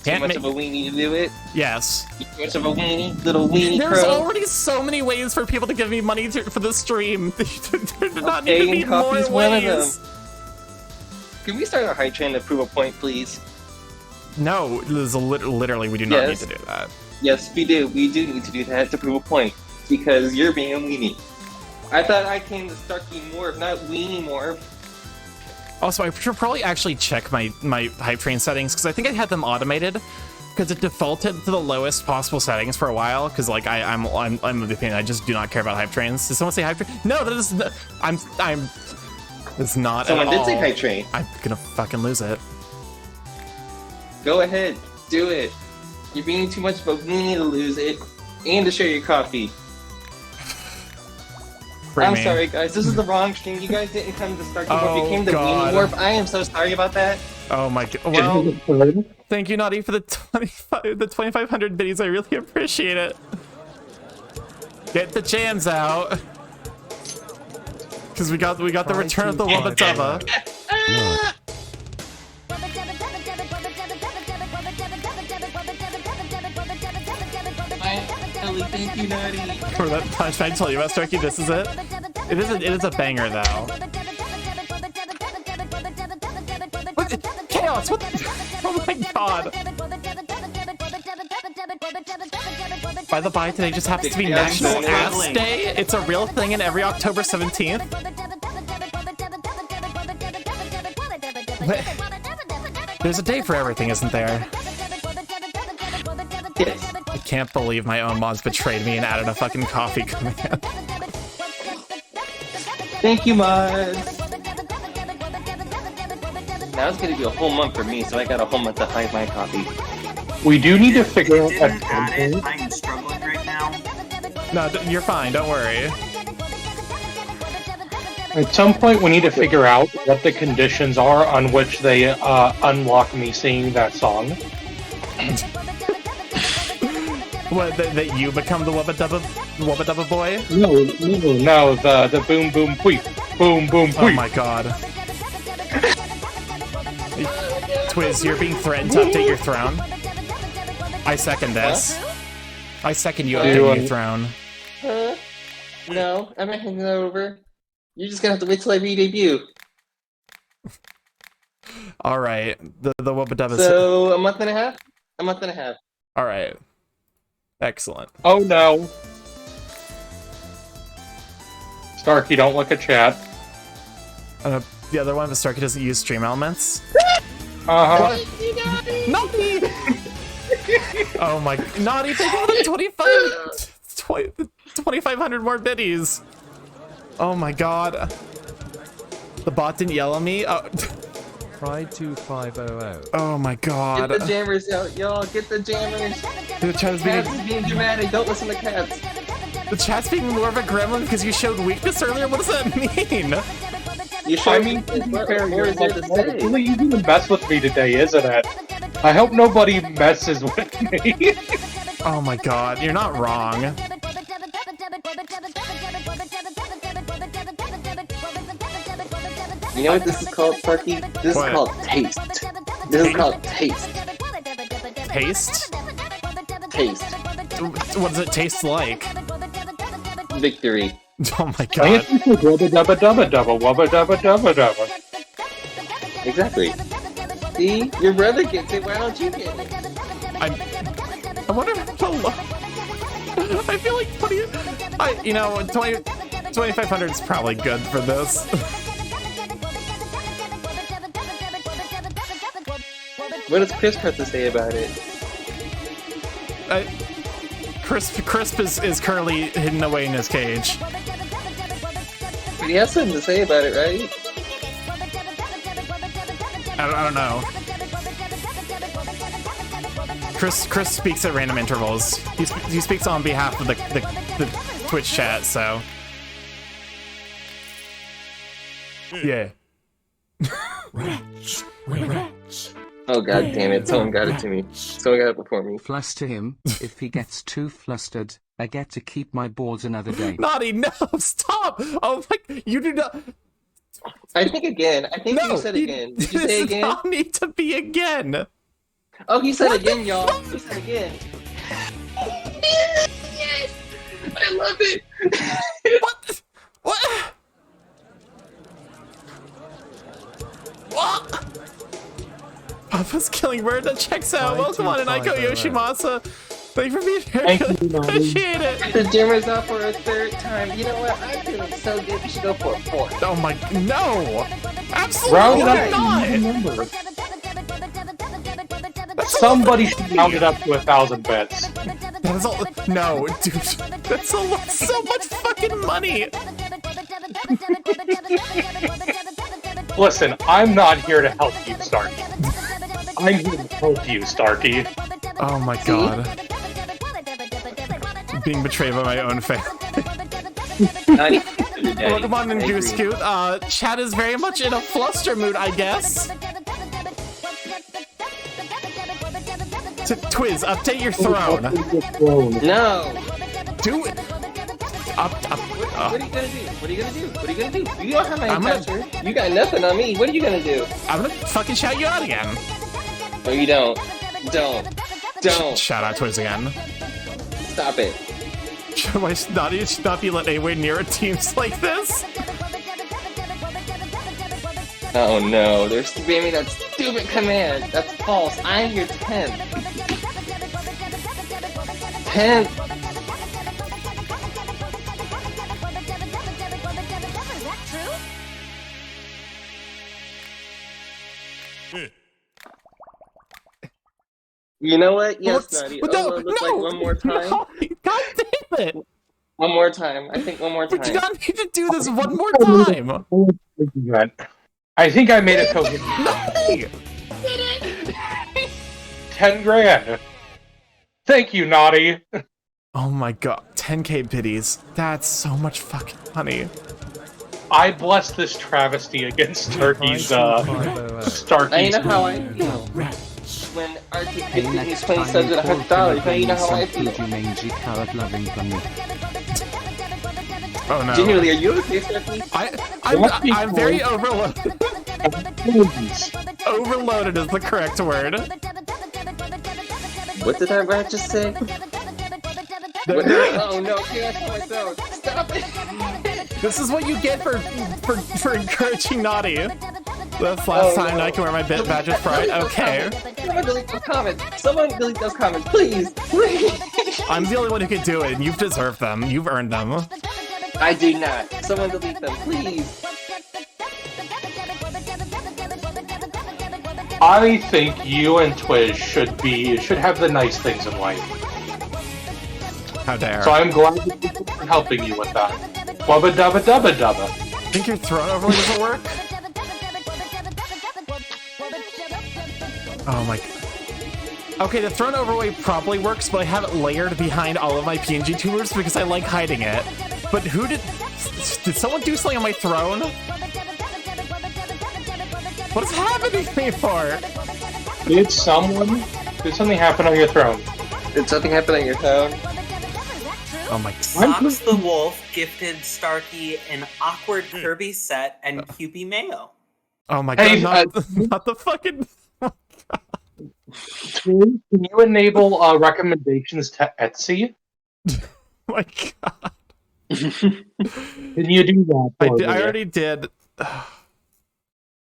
Too much of a weenie to do it? Yes. Too much of a weenie? Little weenie There's crow? already so many ways for people to give me money for the stream. There do not Okay, need to be and coffee's more one of ways. them. Can we start a high train to prove a point, please? No, there's literally we do not need to do that. Yes, we do. We do need to do that to prove a point. Because you're being a weenie. I thought I came to Starkey Morph, not Weenie Morph. Also, I should probably actually check my hype train settings, because I think I had them automated, because it defaulted to the lowest possible settings for a while. Because like I'm of the opinion I just do not care about hype trains. Did someone say hype train? No, that is I'm. It's not. Someone at did all. say hype train. I'm gonna fucking lose it. Go ahead, do it. You're being too much of a weenie to lose it, and to share your coffee. I'm sorry, guys. This is the wrong stream. You guys didn't come to Starkey Morph. You came to Weenie Morph. I am so sorry about that. Oh my god. Well, thank you, Naughty, for the 2,500 biddies. I really appreciate it. Get the jams out. Because we got the return of the Wubba Dubba. Thank you, Naughty. For that punch, I told you about Starkey, this is it. It is a banger though. What? Chaos! What? Oh my god! By the by, today just happens to be National Ass Day. It's a real thing, and every October 17th. There's a day for everything, isn't there? Yes. I can't believe my own mods betrayed me and added a fucking coffee command. Thank you, mods. Now it's gonna be a whole month for me, so I got a whole month to hide my coffee. We do need to figure out I'm struggling right now. No, you're fine. Don't worry. At some point, we need to figure out what the conditions are on which they unlock me singing that song. What, that you become the Wubba Dubba boy? No, the boom boom queep. Boom boom queep. Oh my god. Twiz, you're being threatened to update your throne. I second this. I second you updating your throne. No, I'm not handing that over. You're just gonna have to wait till I re-debut. Alright, the Wubba Dubba. So, a month and a half? A month and a half. Alright. Excellent. Oh no. Starkey, don't look at chat. The other one, but Starkey doesn't use stream elements. Uh-huh. Naughty! Oh my, Naughty, take more than 2,500 more biddies. Oh my god. The bot didn't yell at me? Oh. Pride 2500. Oh my god. Get the jammers out, y'all. Get the jammers. The chat's being dramatic. Don't listen to cats. The chat's being more of a gremlin because you showed weakness earlier? What does that mean? You I mean, to be fair, you're like, really easy to mess with me today, isn't it? I hope nobody messes with me. Oh my god, you're not wrong. You know what this is called, Sparky? This is called taste. This is called taste. Taste? Taste. What does it taste like? Victory. Oh my god. Wubba dubba dubba dubba wubba dubba dubba dubba. Exactly. See? Your brother gets it, why don't you get it? I wonder if I feel like 2,500 is probably good for this. What does Crisp have to say about it? Crisp is currently hidden away in his cage. But he has something to say about it, right? I don't know. Chris speaks at random intervals. He speaks on behalf of the Twitch chat, so yeah. Oh god damn it, someone got it to me. Someone got it before me. Fluster him. If he gets too flustered, I get to keep my balls another day. Naughty, no, stop! Oh my, you do not. I think again. I think you said again. Did you say again? Does not need to be again. Oh, he said again, y'all. He said again. Yes! I love it! What? What? What? Papa's Killing Bird, that checks out. Welcome on, and Aiko Yoshimasa. Thank you for being here. Thank you, Appreciate it. The jammers out for a third time. You know what? I'm feeling so good. We should go for a fourth. Oh my, no! Absolutely not! Somebody should round it up to 1,000 bits. That is all. No, dude. That's so much fucking money. Listen, I'm not here to help you, Starkey. I'm here to help you, Starkey. Oh my god. Being betrayed by my own family. Pokemon and Goose Scoot. Chat is very much in a fluster mood, I guess. Twiz, update your throne. No. Do it. What are you gonna do? What are you gonna do? What are you gonna do? You don't have my answer. You got nothing on me. What are you gonna do? I'm gonna fucking shout you out again. No, you don't. Don't. Shout out Twiz again. Stop it. Why should not be let anywhere near teams like this? Oh no, they're spamming that stupid command. That's false. I'm your 10th. 10th. You know what? Yes, Naughty. Like one more time. No, God damn it! One more time. I think one more time. We do not need to do this one more time. I think I made a token. No! 10 grand. Thank you, Naughty. Oh my god, 10k biddies. That's so much fucking money. I bless this travesty against Starkey's, Starkey's. You know how I feel when Arctic is playing subs at $100. You know how I feel. Oh no. Genuinely, are you okay, Starkey? I'm very overloaded. Overloaded is the correct word. What did that rat just say? Oh no, chaos for myself. Stop it! This is what you get for encouraging Naughty. That's last time I can wear my bit badge of pride. Okay. Someone delete those comments. Someone delete those comments, please. Please. I'm the only one who can do it, and you've deserved them. You've earned them. I do not. Someone delete them, please. I think you and Twiz should have the nice things in life. How dare. So I'm glad that we're helping you with that. Wubba dubba dubba dubba. Think your throne overlay doesn't work? Oh my god. Okay, the throne overlay probably works, but I have it layered behind all of my PNG tumors because I like hiding it. But who did someone do something on my throne? What is happening anymore? Did something happen on your throne? Did something happen on your throne? Oh my. Socks the Wolf gifted Starkey an awkward Kirby set and Cupid Mayo. Oh my god, not the fucking... Can you enable recommendations to Etsy? Oh my god. Can you do that? I already did.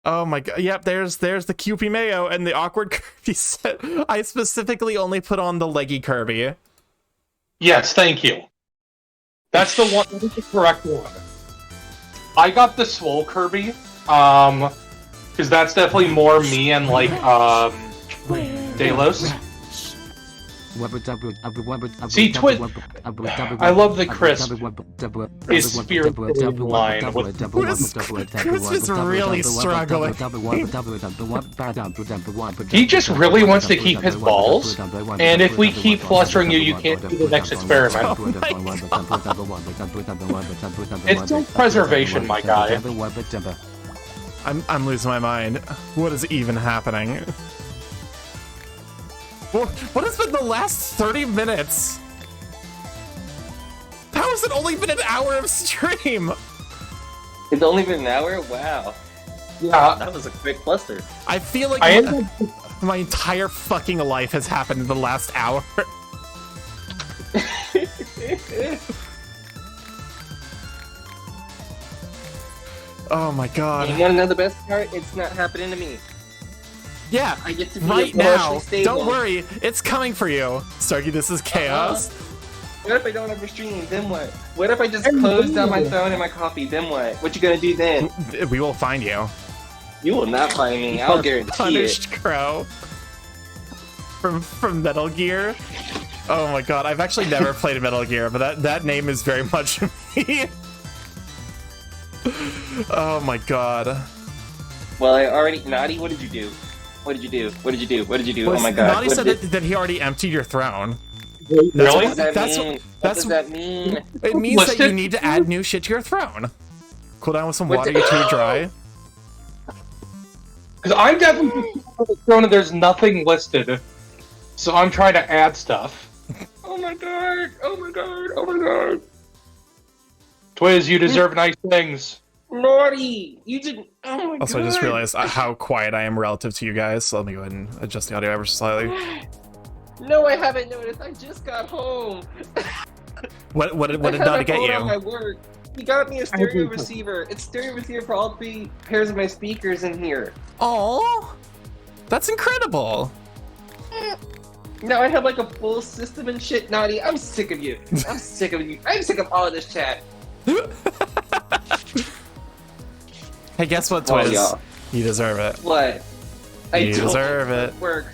Oh my god. Yep, there's the Cupid Mayo and the awkward Kirby set. I specifically only put on the leggy Kirby. Yes, thank you. That's the one. That is the correct one. I got the swole Kirby, because that's definitely more me and like Delos. See, I love the crisp. His spirit line with Chris is really struggling. He just really wants to keep his balls, and if we keep flustering you, you can't do the next experiment. It's self-preservation, my guy. I'm losing my mind. What is even happening? What has been the last 30 minutes? How has it only been an hour of stream? It's only been an hour? Wow. Yeah. That was a quick cluster. I feel like my entire fucking life has happened in the last hour. Oh my god. You wanna know the best part? It's not happening to me. Yeah, I get to be right now. stable. Don't worry, it's coming for you. Starkey, this is chaos. What if I don't ever stream? Then what? What if I just close down my phone and my coffee? Then what? What you gonna do then? We will find you. You will not find me. I'll guarantee Punished it. Crow. From Metal Gear. Oh my god, I've actually never played Metal Gear, but that name is very much me. Oh my god. Well, I already... Naughty, what did you do? What did you do? What did you do? What did you do? Well, oh my god. Naughty said that he already emptied your throne. Really? What does that mean? It means that you need to add new shit to your throne. Cool down with some water, you're too dry. Because I'm definitely on the throne and there's nothing listed. So I'm trying to add stuff. Oh my god! Oh my god! Oh my god! Twiz, you deserve nice things. Naughty! You didn't. Oh my god! Also, I just realized how quiet I am relative to you guys, so let me go ahead and adjust the audio ever so slightly. No, I haven't noticed. I just got home. What did Naughty get you? My work. He got me a stereo receiver. It's stereo receiver for all 3 pairs of my speakers in here. Oh, that's incredible. Now I have like a full system and shit, Naughty. I'm sick of you. I'm sick of you. I'm sick of all of this chat. Hey, guess what, Twiz? y'all. You deserve it. What? You deserve it. Work.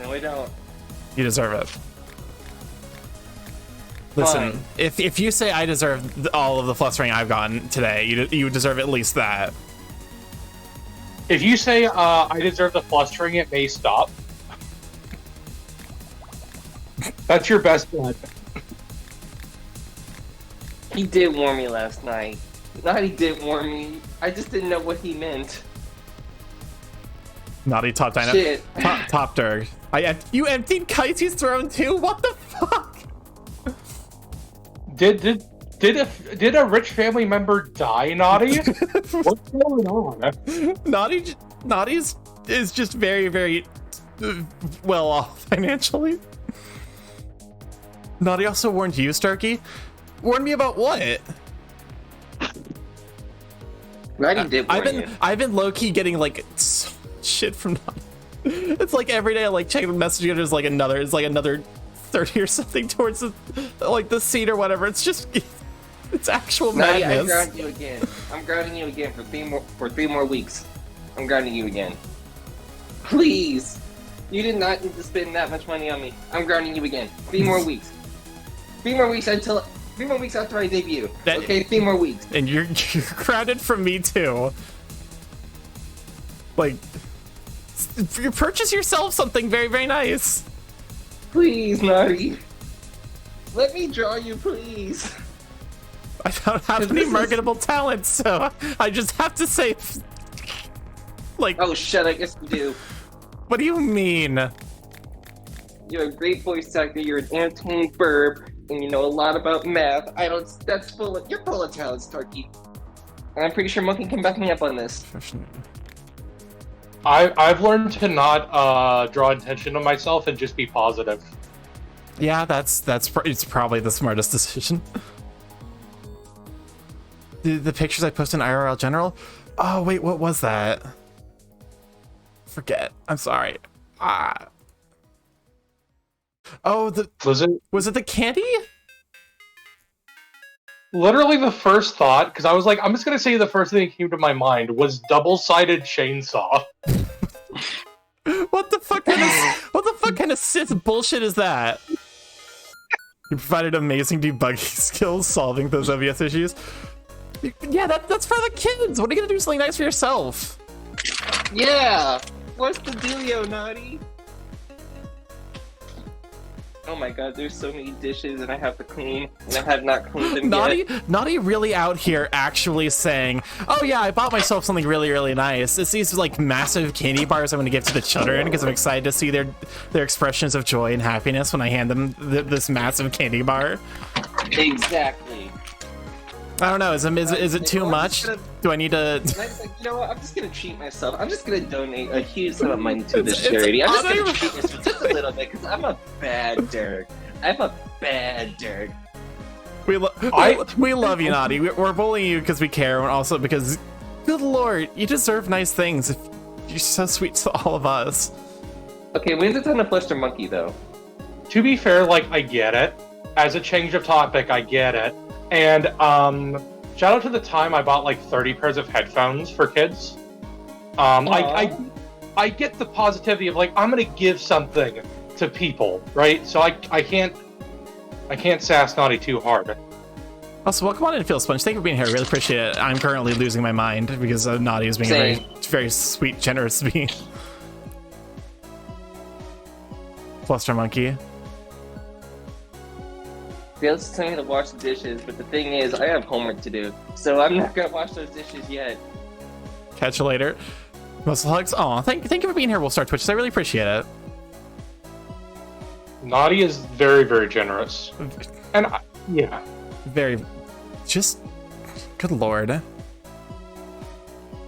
No, I don't. You deserve it. Listen, Fine. if you say I deserve all of the flustering I've gotten today, you deserve at least that. If you say I deserve the flustering, it may stop. That's your best bet. He did warn me last night. Not he did warn me. I just didn't know what he meant. Naughty top dino. Shit. Top Durg. You emptied Kaity's throne too? What the fuck? Did a rich family member die, Naughty? What's going on? Naughty is just very, very well off financially. Naughty also warned you, Starkey. Warned me about what? Roddy did warn I've been low key getting like shit from Naughty. It's like every day I like check the message and there's like another 30 or something towards the seat or whatever. It's just it's actual Naughty, madness. I'm grounding you again. I'm grounding you again for 3 more weeks. I'm grounding you again. Please. You did not need to spend that much money on me. I'm grounding you again. 3 more weeks. 3 more weeks until 3 more weeks after I debut. Okay, 3 more weeks. And you're grounded from me too. Like, you purchase yourself something very, very nice. Please, Naughty. Let me draw you, please. I don't have any marketable talents, so I just have to say, like. Oh shit! I guess you do. What do you mean? You're a great voice actor. You're an entertaining burb, and you know a lot about math. That's full of. You're full of talent, Starkey. And I'm pretty sure Monkey can back me up on this. I've learned to not draw attention to myself and just be positive. Yeah, it's probably the smartest decision. The pictures I posted in IRL General. Oh wait, what was that? Forget. I'm sorry. Oh, was it the candy? Literally the first thought, because I was like, I'm just gonna say the first thing that came to my mind was double-sided chainsaw. What the fuck kind of Sith bullshit is that? You provided amazing debugging skills solving those OBS issues. Yeah, that's for the kids. What are you gonna do something nice for yourself? Yeah. What's the dealio, Naughty? Oh my god, there's so many dishes and I have to clean, and I have not cleaned them yet. Naughty really out here actually saying, oh yeah, I bought myself something really, really nice. It's these like massive candy bars I'm gonna give to the children because I'm excited to see their expressions of joy and happiness when I hand them this massive candy bar. Exactly. I don't know, is it too much? Do I need to... Like, you know what, I'm just gonna treat myself. I'm just gonna donate a huge sum of money to this charity. I'm just gonna treat myself just a little bit, because I'm a bad Derek. I'm a bad Derek. We love you, Naughty. We're bullying you because we care, and also because, good lord, you deserve nice things. You're so sweet to all of us. Okay, when's it time to flush the monkey, though? To be fair, like, I get it. As a change of topic, I get it. And shout out to the time I bought like 30 pairs of headphones for kids. I get the positivity of like, I'm gonna give something to people, right? So I can't sass Naughty too hard. Also, welcome on in, Phil Sponge. Thank you for being here. I really appreciate it. I'm currently losing my mind because Naughty is being a very, very sweet, generous being. Fluster Monkey. Phil's telling me to wash the dishes, but the thing is, I have homework to do, so I'm not gonna wash those dishes yet. Catch you later. Muscle hugs. Aw, thank you for being here. We'll start Twitches. I really appreciate it. Naughty is very, very generous. And yeah. Very. Just. Good lord.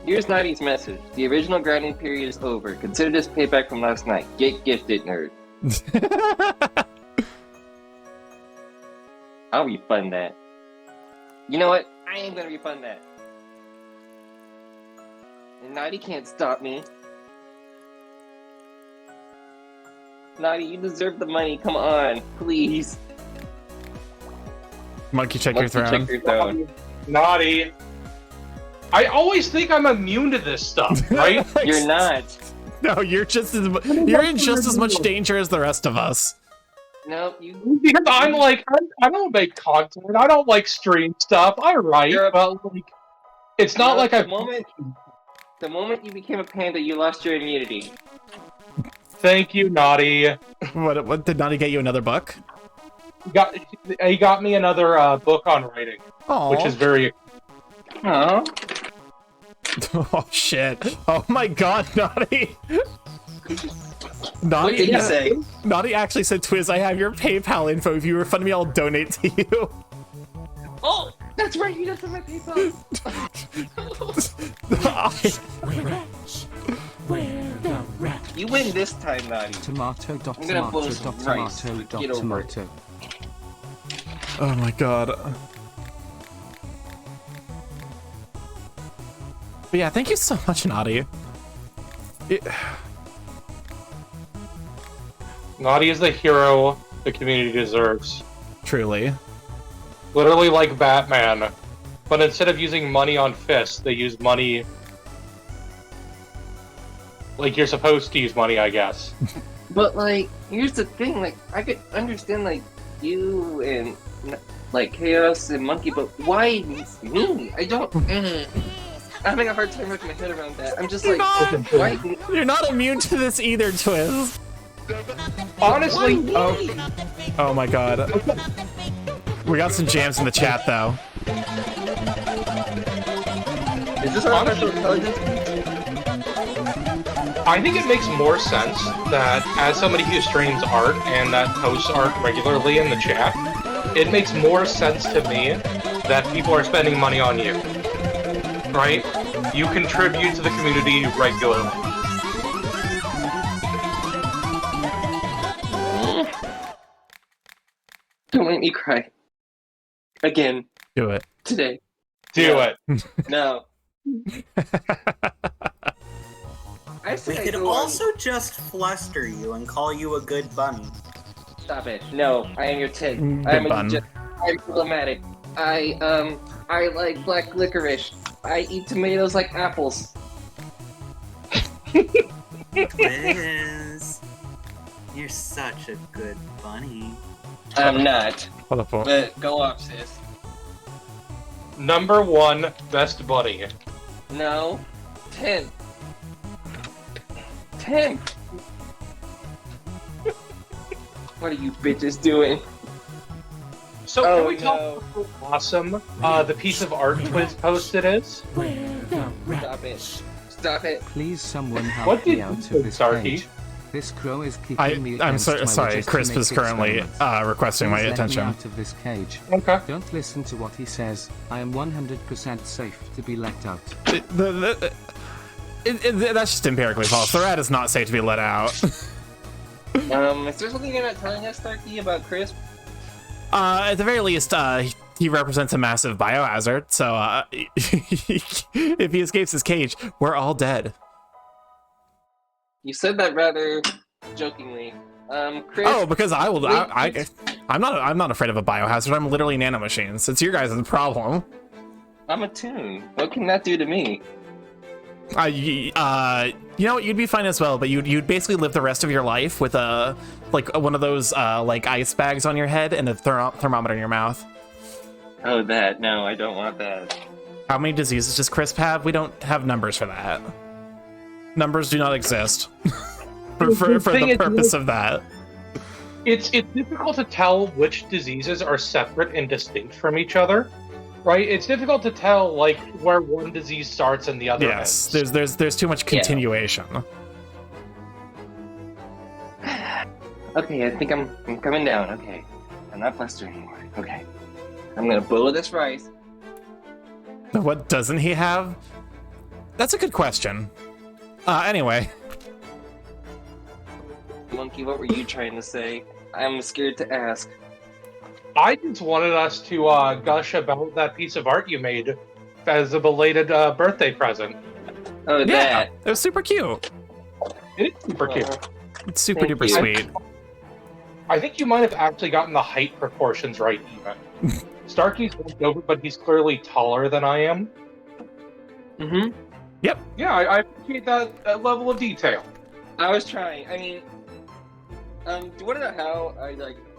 Here's Naughty's message. The original grounding period is over. Consider this payback from last night. Get gifted, nerd. I'll refund that. You know what? I ain't gonna refund that. And Naughty can't stop me. Naughty, you deserve the money. Come on, please. Monkey, check your throne. Naughty. I always think I'm immune to this stuff, right? You're not. No, you're in just as much danger as the rest of us. No, you. Because I'm like, I don't make content. I don't like stream stuff. I write, but like, it's not like The moment you became a panda, you lost your immunity. Thank you, Naughty. What did Naughty get you another book? He got me another book on writing, which is very. Oh. Oh shit! Oh my god, Naughty! What did you say? Naughty actually said, "Twiz, I have your PayPal info. If you refund me, I'll donate to you." Oh, that's right. You got my PayPal. You win this time, Naughty. Tomato. I'm gonna blow some rice. Get over it. Oh my god. But yeah, thank you so much, Naughty. Naughty is the hero the community deserves. Truly. Literally like Batman. But instead of using money on fists, they use money... like you're supposed to use money, I guess. But, like, here's the thing, like, I could understand, like, you and, like, Chaos and Monkey, but why me? I don't... I'm having a hard time wrapping my head around that. I'm just like, why? You're not immune to this either, Twiz. Honestly, oh my god. We got some jams in the chat, though. Is this artificial intelligence? I think it makes more sense that as somebody who streams art and that posts art regularly in the chat, it makes more sense to me that people are spending money on you. Right? You contribute to the community regularly. Don't make me cry. Again. Do it. Today. Do it. No. We could also just fluster you and call you a good bunny. Stop it. No, I am your Tig. Bun. I'm problematic. I like black licorice. I eat tomatoes like apples. Liz, you're such a good bunny. I'm not. What the fuck? But go off, sis. Number 1 best buddy. No. 10. 10. What are you bitches doing? So can we talk about how awesome the piece of art Twiz posted is? Stop it. Stop it. Please someone help What me did out you of this Sarky? cage. This crow is keeping me I'm against sorry, my sorry. wishes to Crisp make is currently experiments. requesting my Please let me attention. out of this cage. Okay. Don't listen to what he says. I am 100% safe to be let out. That's just empirically false. The rat is not safe to be let out. Is there something you're not telling us, Starkey, about Crisp? At the very least, he represents a massive biohazard, so if he escapes his cage, we're all dead. You said that rather jokingly. Chris. Oh, because I'm not afraid of a biohazard. I'm literally nanomachines. It's your guys' problem. I'm a tune. What can that do to me? You know what? You'd be fine as well, but you'd basically live the rest of your life with one of those like ice bags on your head and a thermometer in your mouth. Oh, that. No, I don't want that. How many diseases does Crisp have? We don't have numbers for that. Numbers do not exist for the purpose of that. It's difficult to tell which diseases are separate and distinct from each other. Right, it's difficult to tell like where one disease starts and the other ends. Yes, there's too much continuation. Okay, I think I'm coming down. Okay, I'm not flustered anymore. Okay, I'm gonna boil this rice. What doesn't he have? That's a good question. Anyway. Monkey, what were you trying to say? I'm scared to ask. I just wanted us to gush about that piece of art you made as a belated birthday present. Oh, yeah, that. It was super cute. It is super cute. It's super Thank duper you. sweet. I think you might have actually gotten the height proportions right even. Starkey's moved over, but he's clearly taller than I am. Mm-hmm. Yep. Yeah, I appreciate that level of detail. I was trying. I mean, do you want to know how I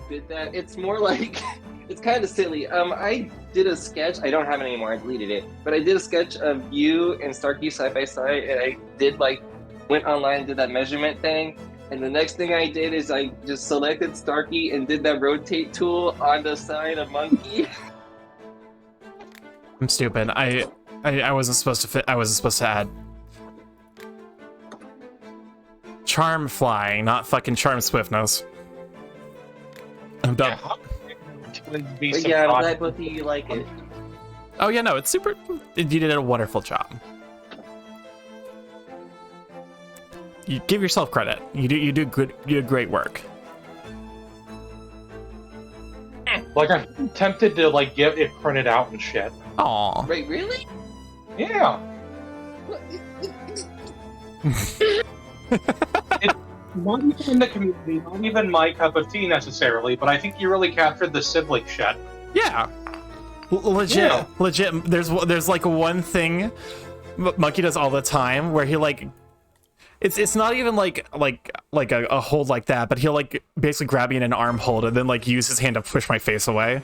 did that? It's more like it's kind of silly. I did a sketch. I don't have it anymore. I deleted it. But I did a sketch of you and Starkey side by side, and I did went online and did that measurement thing. And the next thing I did is I just selected Starkey and did that rotate tool on the side of Monkey. I'm stupid. I wasn't supposed to fit. I wasn't supposed to add charm flying, not fucking charm swiftness. I'm done. But yeah, I'm glad both of you like it. Oh yeah, no, it's super. You did a wonderful job. You give yourself credit. You do good. You did great work. Like I'm tempted to get it printed out and shit. Aw. Wait, really? Yeah. It's not even in the community, not even my cup of tea necessarily, but I think you really captured the sibling shit. Yeah. Legit. There's like one thing Monkey does all the time where he like it's not even like a hold like that, but he'll like basically grab me in an arm hold and then like use his hand to push my face away.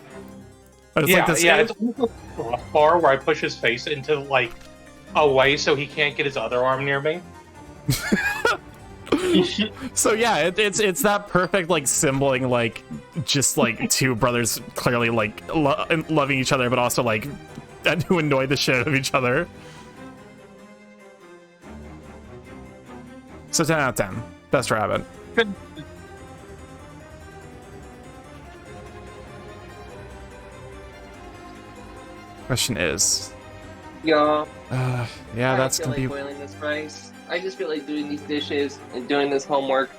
It's Yeah, like this it's almost like a crossbar where I push his face into like away so he can't get his other arm near me. So yeah, it's that perfect like symboling, like just like two brothers clearly like loving each other, but also like who annoy the shit out of each other. So 10 out of 10, best rabbit. Question is, Y'all. yeah, that's I gonna feel be. like boiling this rice. I just feel like doing these dishes and doing this homework.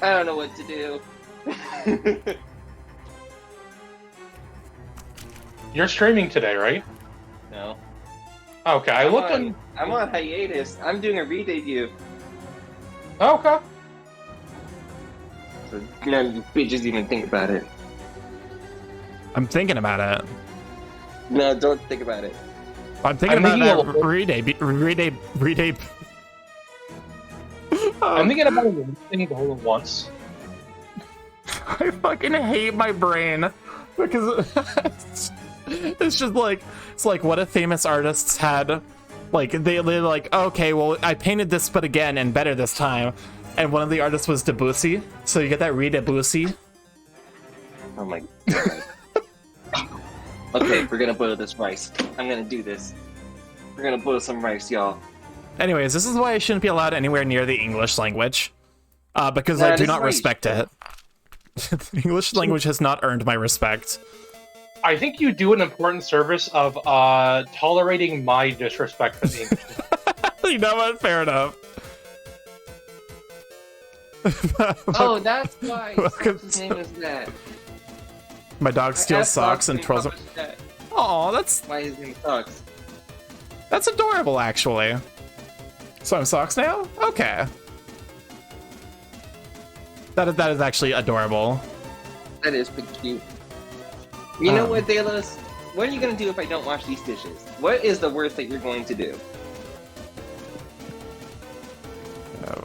I don't know what to do. You're streaming today, right? No. Okay, I looked on. I'm on hiatus. I'm doing a re-debut. Okay. So none of you bitches even think about it. I'm thinking about it. No, don't think about it. I'm thinking about that re-debut. I'm thinking about it all at once. I fucking hate my brain because it's just like, it's like, what if famous artists had like they're like, okay, well I painted this but again and better this time, and one of the artists was Debussy, so you get that Debussy. Oh my god. Okay, we're gonna boil this rice. I'm gonna do this. We're gonna boil some rice, y'all. Anyways, this is why I shouldn't be allowed anywhere near the English language, because I do not respect it. The English language has not earned my respect. I think you do an important service of tolerating my disrespect for the English. You know what? Fair enough. Oh, that's why his name is that. My dog steals socks and twirls them. Oh, that's why his name sucks. That's adorable, actually. So I'm socks now? Okay. That is actually adorable. That is pretty cute. You know what, Delos? What are you gonna do if I don't wash these dishes? What is the worst that you're going to do? Oh.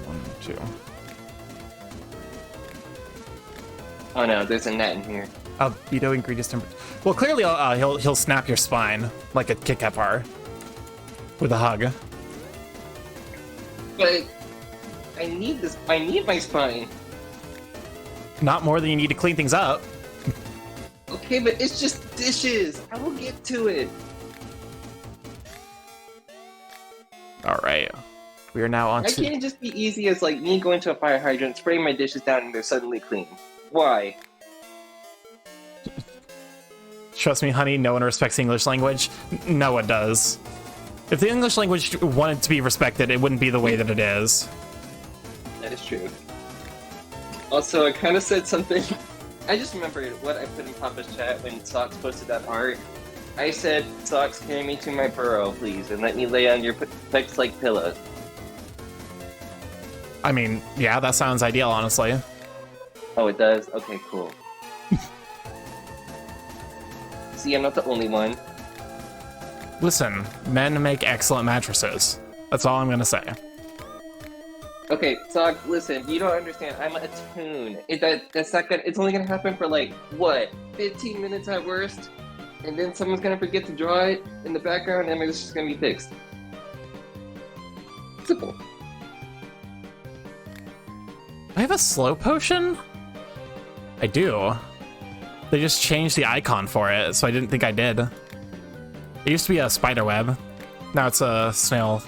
1, 2. Oh no, there's a net in here. Albedo ingredients temper. Well, clearly he'll snap your spine like a Kit Kat bar with a hug. But I need this. I need my spine. Not more than you need to clean things up. Okay, but it's just dishes. I will get to it. All right. We are now on I to... can't just be easy as like me going to a fire hydrant, spraying my dishes down, and they're suddenly clean. Why? Trust me, honey, no one respects the English language. No one does. If the English language wanted to be respected, it wouldn't be the way that it is. That is true. Also, I kind of said something. I just remembered what I put in Papa's chat when Socks posted that art. I said, Socks, carry me to my burrow, please, and let me lay on your pecs-like pillow. I mean, yeah, that sounds ideal, honestly. Oh, it does? Okay, cool. See, I'm not the only one. Listen, men make excellent mattresses. That's all I'm gonna say. Okay, so listen, you don't understand. I'm a toon. That's not gonna. It's only gonna happen for like what, 15 minutes at worst, and then someone's gonna forget to draw it in the background, and it's just gonna be fixed. Simple. I have a slow potion? I do. They just changed the icon for it, so I didn't think I did. It used to be a spider web. Now it's a snail.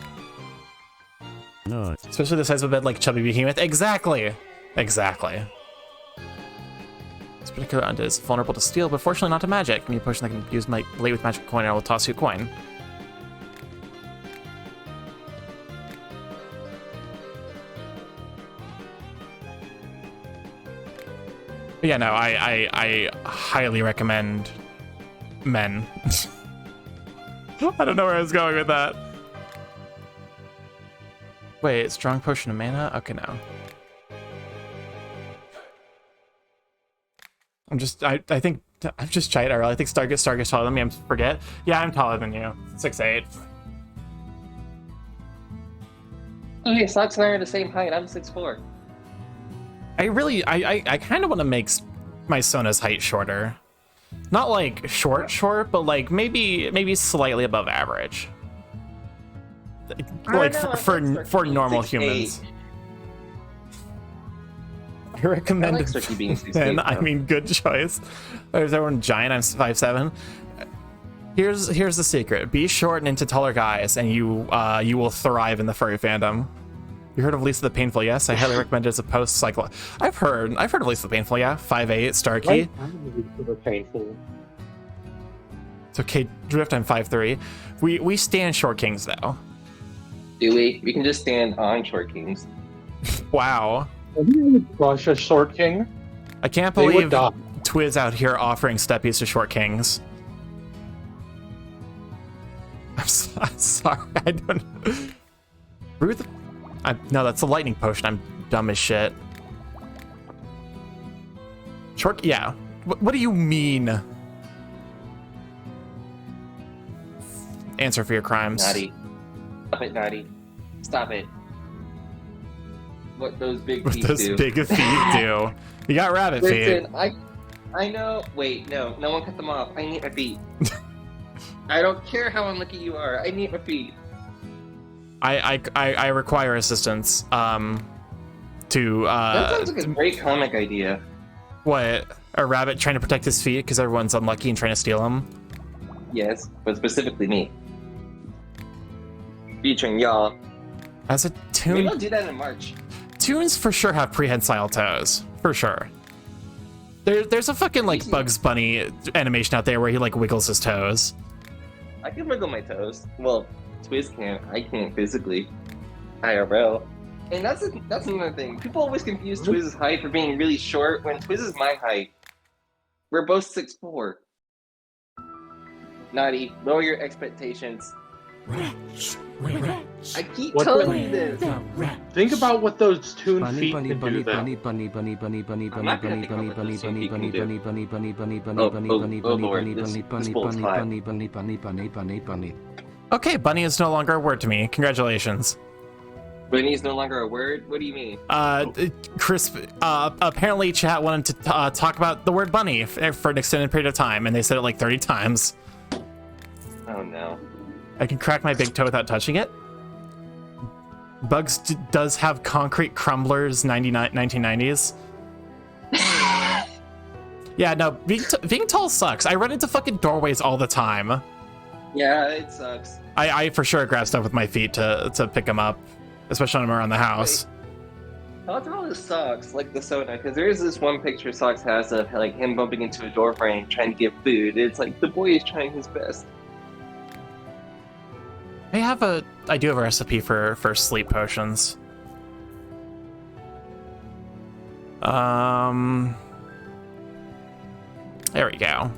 No. Especially the size of a bed like Chubby Behemoth. Exactly! Exactly. This particular undead is vulnerable to steel, but fortunately not to magic. Give me a potion that can use my blade with magic coin, and I will toss you a coin. But yeah, no, I highly recommend men. I don't know where I was going with that. Wait, strong potion of mana? Okay, no. I think I'm just giant IRL. I think Stargate taller than me. I forget. Yeah, I'm taller than you. 6'8". Okay, Socks and I are the same height. I'm 6'4". I kind of want to make my Sona's height shorter. Not like short, but like maybe slightly above average. Like for normal humans. I recommend I like Cirky being 6'8", then. I mean, good choice. Is everyone giant? I'm 5'7". Here's the secret: be short and into taller guys, and you will thrive in the furry fandom. You heard of Lisa the Painful? Yes, I highly recommend it as a post-cycle. I've heard of Lisa the Painful. Yeah, 5'8", Starkey. Painful. It's okay, Drift. I'm 5'3". We stand short kings though. Do we? We can just stand on short kings. Wow. Crush a short king. I can't believe Twiz out here offering steppies to short kings. I'm sorry, I don't know. Ruth, no, that's a lightning potion. I'm dumb as shit. Short, yeah. What do you mean? Answer for your crimes. Naughty. Stop it, Naughty. Stop it. What those big feet What those do. big feet do. You got rabbit feet. Listen, I know. Wait, no one cut them off. I need my feet. I don't care how unlucky you are. I need my feet. I require assistance. To That sounds like a great comic idea. What? A rabbit trying to protect his feet because everyone's unlucky and trying to steal them? Yes, but specifically me. Featuring y'all. As a toon. Maybe I'll do that in March. Toons for sure have prehensile toes. For sure. There's a fucking like Bugs Bunny animation out there where he like wiggles his toes. I can wiggle my toes. Well, Twiz can't. I can't physically. IRL. And that's another thing. People always confuse Twiz's height for being really short when Twiz is my height. We're both 6'4". Naughty, lower your expectations. I keep telling you this. Think about what those toon Bunny, feet bunny, can bunny, do then. bunny, bunny, bunny, bunny, bunny, I'm bunny, not gonna bunny, think about bunny, what bunny, those bunny, feet bunny, can bunny, do. bunny, bunny, bunny, Oh, bunny, oh, bunny, oh, bunny, Lord, bunny, this bunny, bunny, bull's bunny, hot. bunny, bunny, bunny, bunny, bunny, Okay, bunny is no longer a word to me. Congratulations. Bunny is no longer a word? What do you mean? Chris, apparently chat wanted to talk about the word bunny for an extended period of time, and they said it like 30 times. Oh no. I can crack my big toe without touching it. Bugs does have concrete crumblers 1990s. Yeah, no, being tall sucks. I run into fucking doorways all the time. Yeah, it sucks. I for sure grab stuff with my feet to pick them up, especially when I'm around the house. Thoughts about this sucks, like the soda, because there is this one picture Socks has of like him bumping into a door frame trying to get food. It's like the boy is trying his best. I do have a recipe for sleep potions. There we go.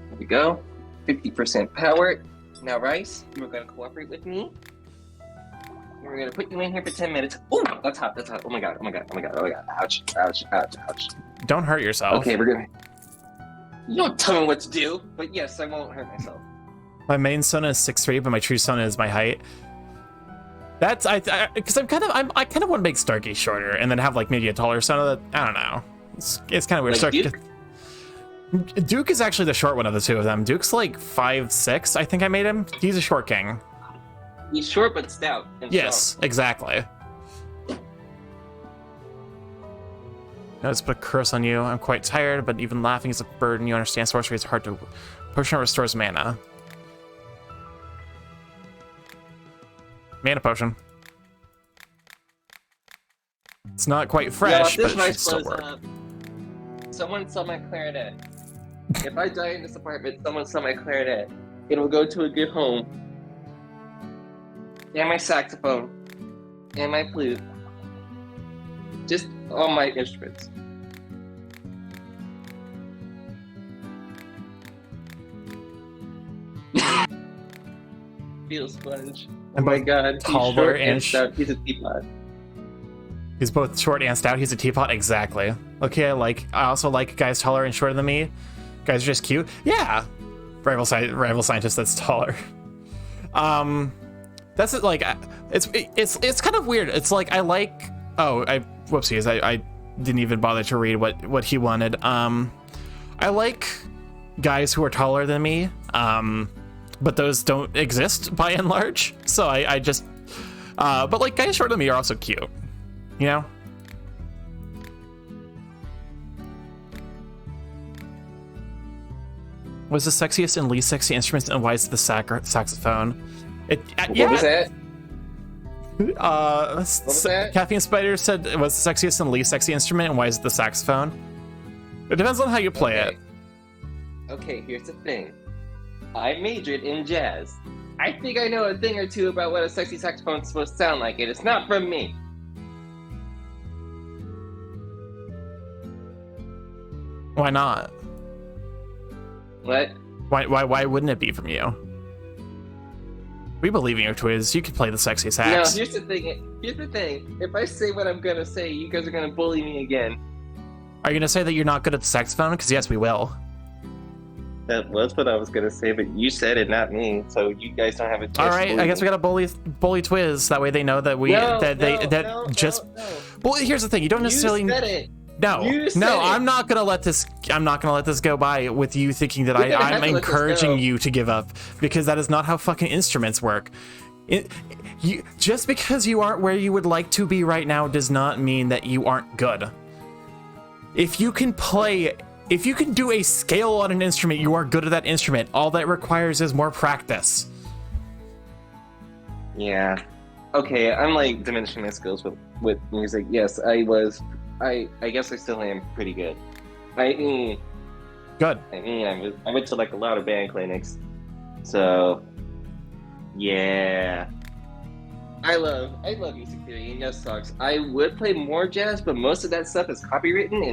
There we go. 50% power. Now, Rice, you're gonna cooperate with me. We're gonna put you in here for 10 minutes. Oh, that's hot. That's hot. Oh my god. Oh my god. Oh my god. Oh my god. Ouch. Ouch. Ouch. Ouch. Don't hurt yourself. Okay, we're gonna. You don't tell me what to do, but yes, I won't hurt myself. My main Sona is 6'3", but my true Sona is my height. That's because I kind of want to make Starkey shorter and then have like maybe a taller Sona. That I don't know. It's kind of weird. Like Duke is actually the short one of the two of them. Duke's like 5'6", I think I made him. He's a short king. He's short but stout. And Yes, strong. exactly. Now let's put a curse on you. I'm quite tired, but even laughing is a burden. You understand sorcery is hard to... Potion restores mana. Mana potion. It's not quite fresh, yeah, but it should still blows work. up, someone saw my clarinet. If I die in this apartment, someone saw my clarinet. It'll go to a good home. And my saxophone. And my flute. Just all my instruments. feel sponge. Oh And my both god. He's taller short and and stout. He's a teapot. He's both short and stout. He's a teapot. Exactly. Okay, I also like guys taller and shorter than me. Guys are just cute. Yeah. Rival scientist that's taller. That's it, like, it's kind of weird. It's like, whoopsies. I didn't even bother to read what he wanted. I like guys who are taller than me, but those don't exist by and large. So I just, but like guys shorter than me are also cute, you know? Was the sexiest and least sexy instruments, and why is it the saxophone? What was that? What was that? Caffeine Spider said it was the sexiest and least sexy instrument, and why is it the saxophone? It depends on how you play it. Okay, here's the thing. I majored in jazz. I think I know a thing or two about what a sexy saxophone is supposed to sound like, and it's not from me. Why not? What? Why wouldn't it be from you? We believe in your Twiz. You could play the sexy No, sax. here's the thing. If I say what I'm gonna say, you guys are gonna bully me again. Are you gonna say that you're not good at the saxophone? Because yes, we will. That was what I was gonna say, but you said it, not me. So you guys don't have a choice. All right, I guess we gotta bully Twiz. That way they know that we Well, here's the thing. You don't necessarily. You said it. No, You said no, it. I'm not gonna let this go by with you thinking that You're gonna have I'm to let this encouraging go. you to give up, because that is not how fucking instruments work. Just because you aren't where you would like to be right now does not mean that you aren't good. If you can do a scale on an instrument, you are good at that instrument. All that requires is more practice. Yeah. Okay, I'm like diminishing my skills with music. Yes, I guess I still am pretty good. Good. I went to like a lot of band clinics. So yeah. I love music theory, and yes sucks. I would play more jazz, but most of that stuff is copywritten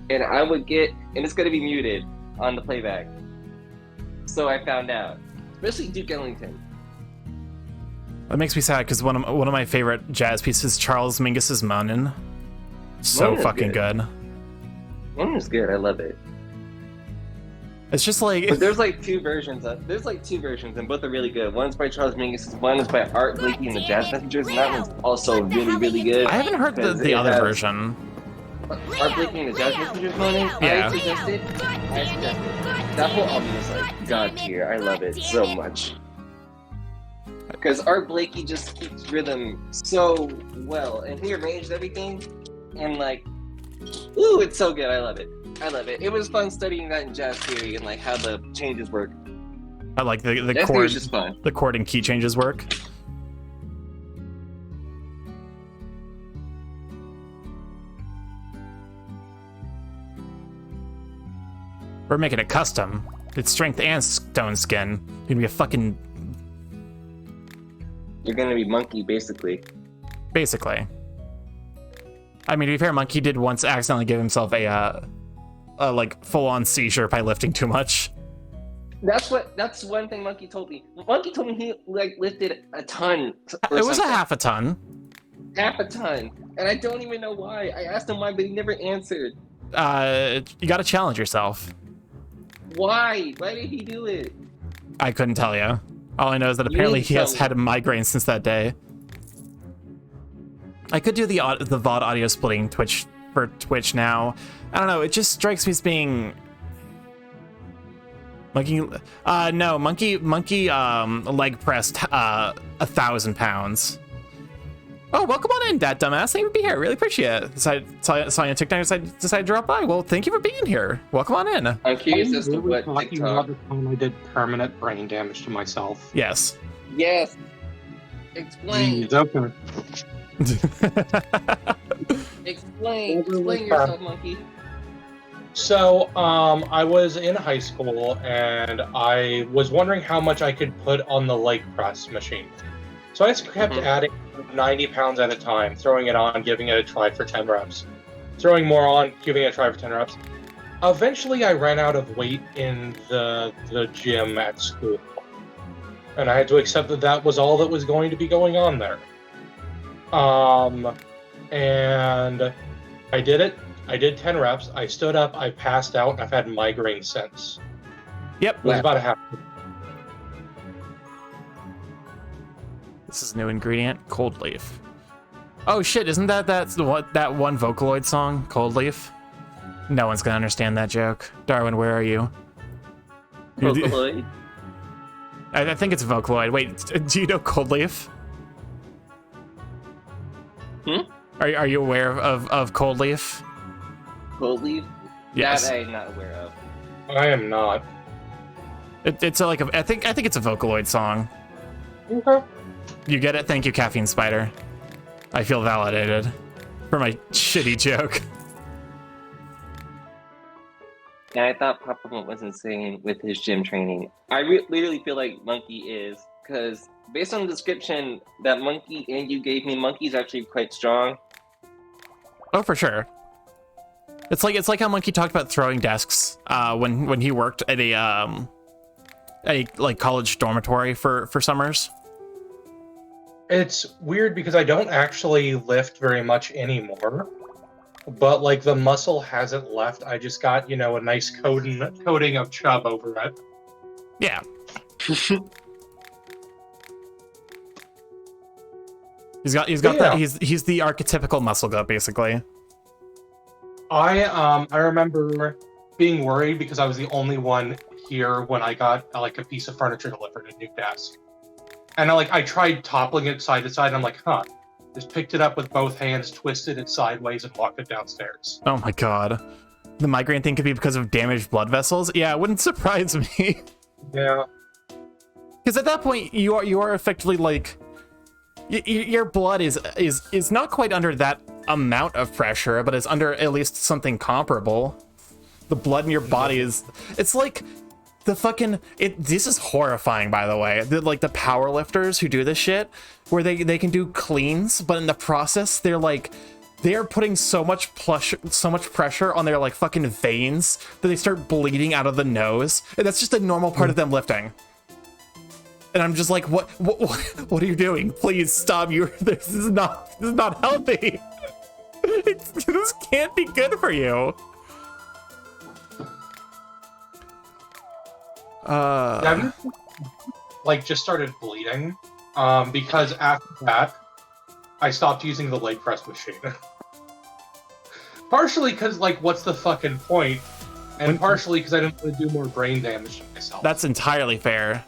and I would get, and it's gonna be muted on the playback. So I found out. Especially Duke Ellington. That makes me sad because one of my favorite jazz pieces, Charles Mingus's Moanin'. So Moanin's fucking good. One is good. I love it. It's just like, but there's like two versions, and both are really good. One's by Charles Mingus, one is by Art Blakey and the Jazz Messengers, and that one's also really, really good. I haven't heard the other version. Art Blakey and the Jazz Messengers Moanin'? Yeah. I suggested. That whole album is like god tier. I love it so much. Because Art Blakey just keeps rhythm so well, and he arranged everything, and like, ooh, it's so good. I love it. It was fun studying that in jazz theory and like how the changes work. I like the Jazz chord. theory is just fun. The chord and key changes work. We're making it custom. It's strength and stone skin. You're gonna be a fucking. You're gonna be Monkey, basically. Basically. I mean, to be fair, Monkey did once accidentally give himself a like full-on seizure by lifting too much. That's one thing Monkey told me. Monkey told me he like lifted a ton. It was a half a ton. Half a ton, and I don't even know why. I asked him why, but he never answered. You gotta challenge yourself. Why? Why did he do it? I couldn't tell you. All I know is that apparently he has had a migraine since that day. I could do the VOD audio splitting for Twitch now. I don't know, it just strikes me as being Monkey leg pressed 1,000 pounds. Oh, welcome on in, that dumbass. Thank you for being here. Really appreciate it. Saw you on TikTok, decided to drop by. Well, thank you for being here. Welcome on in. I'm curious as to what TikTok. The time I did permanent brain damage to myself. Yes. Yes. Explain. Okay. Explain yourself, Monkey. So, I was in high school and I was wondering how much I could put on the leg press machine. So I just kept adding 90 pounds at a time, throwing it on, giving it a try for 10 reps. Throwing more on, giving it a try for 10 reps. Eventually I ran out of weight in the gym at school. and I had to accept that that was all that was going to be going on there. And I did it. I did 10 reps. I stood up. I passed out. And I've had migraines since. Yep. It was about a half. This is a new ingredient, Cold Leaf. Oh shit! Isn't that's the what that one Vocaloid song, Cold Leaf? No one's gonna understand that joke. Darwin, where are you? Vocaloid? I think it's Vocaloid. Wait, do you know Cold Leaf? Are you aware of Cold Leaf? Cold Leaf? Yes. That I'm not aware of. I am not. It's like I think it's a Vocaloid song. Okay. You get it? Thank you, Caffeine Spider. I feel validated for my shitty joke. Yeah, I thought Papa was insane with his gym training. I literally feel like Monkey is, because based on the description that Monkey and you gave me, Monkey's actually quite strong. Oh, for sure. It's like how Monkey talked about throwing desks when he worked at a like college dormitory for summers. It's weird because I don't actually lift very much anymore, but like the muscle hasn't left. I just got, you know, a nice coating of chub over it. Yeah. he's got that. He's the archetypical muscle gut, basically. I remember being worried because I was the only one here when I got like a piece of furniture delivered, a new desk. And I tried toppling it side to side, and I'm like, huh. Just picked it up with both hands, twisted it sideways, and walked it downstairs. Oh my god. The migraine thing could be because of damaged blood vessels? Yeah, it wouldn't surprise me. Yeah. Because at that point, you are effectively like... your blood is not quite under that amount of pressure, but is under at least something comparable. The blood in your body is... It's like... The fucking this is horrifying, by the way. The power lifters who do this shit, where they can do cleans, but in the process they're putting so much pressure on their like fucking veins that they start bleeding out of the nose. And that's just a normal part of them lifting. And I'm just like, what are you doing? Please stop! This is not healthy. This can't be good for you. Just started bleeding because after that I stopped using the leg press machine. Partially because what's the fucking point, and partially because I didn't want to do more brain damage to myself. That's entirely fair.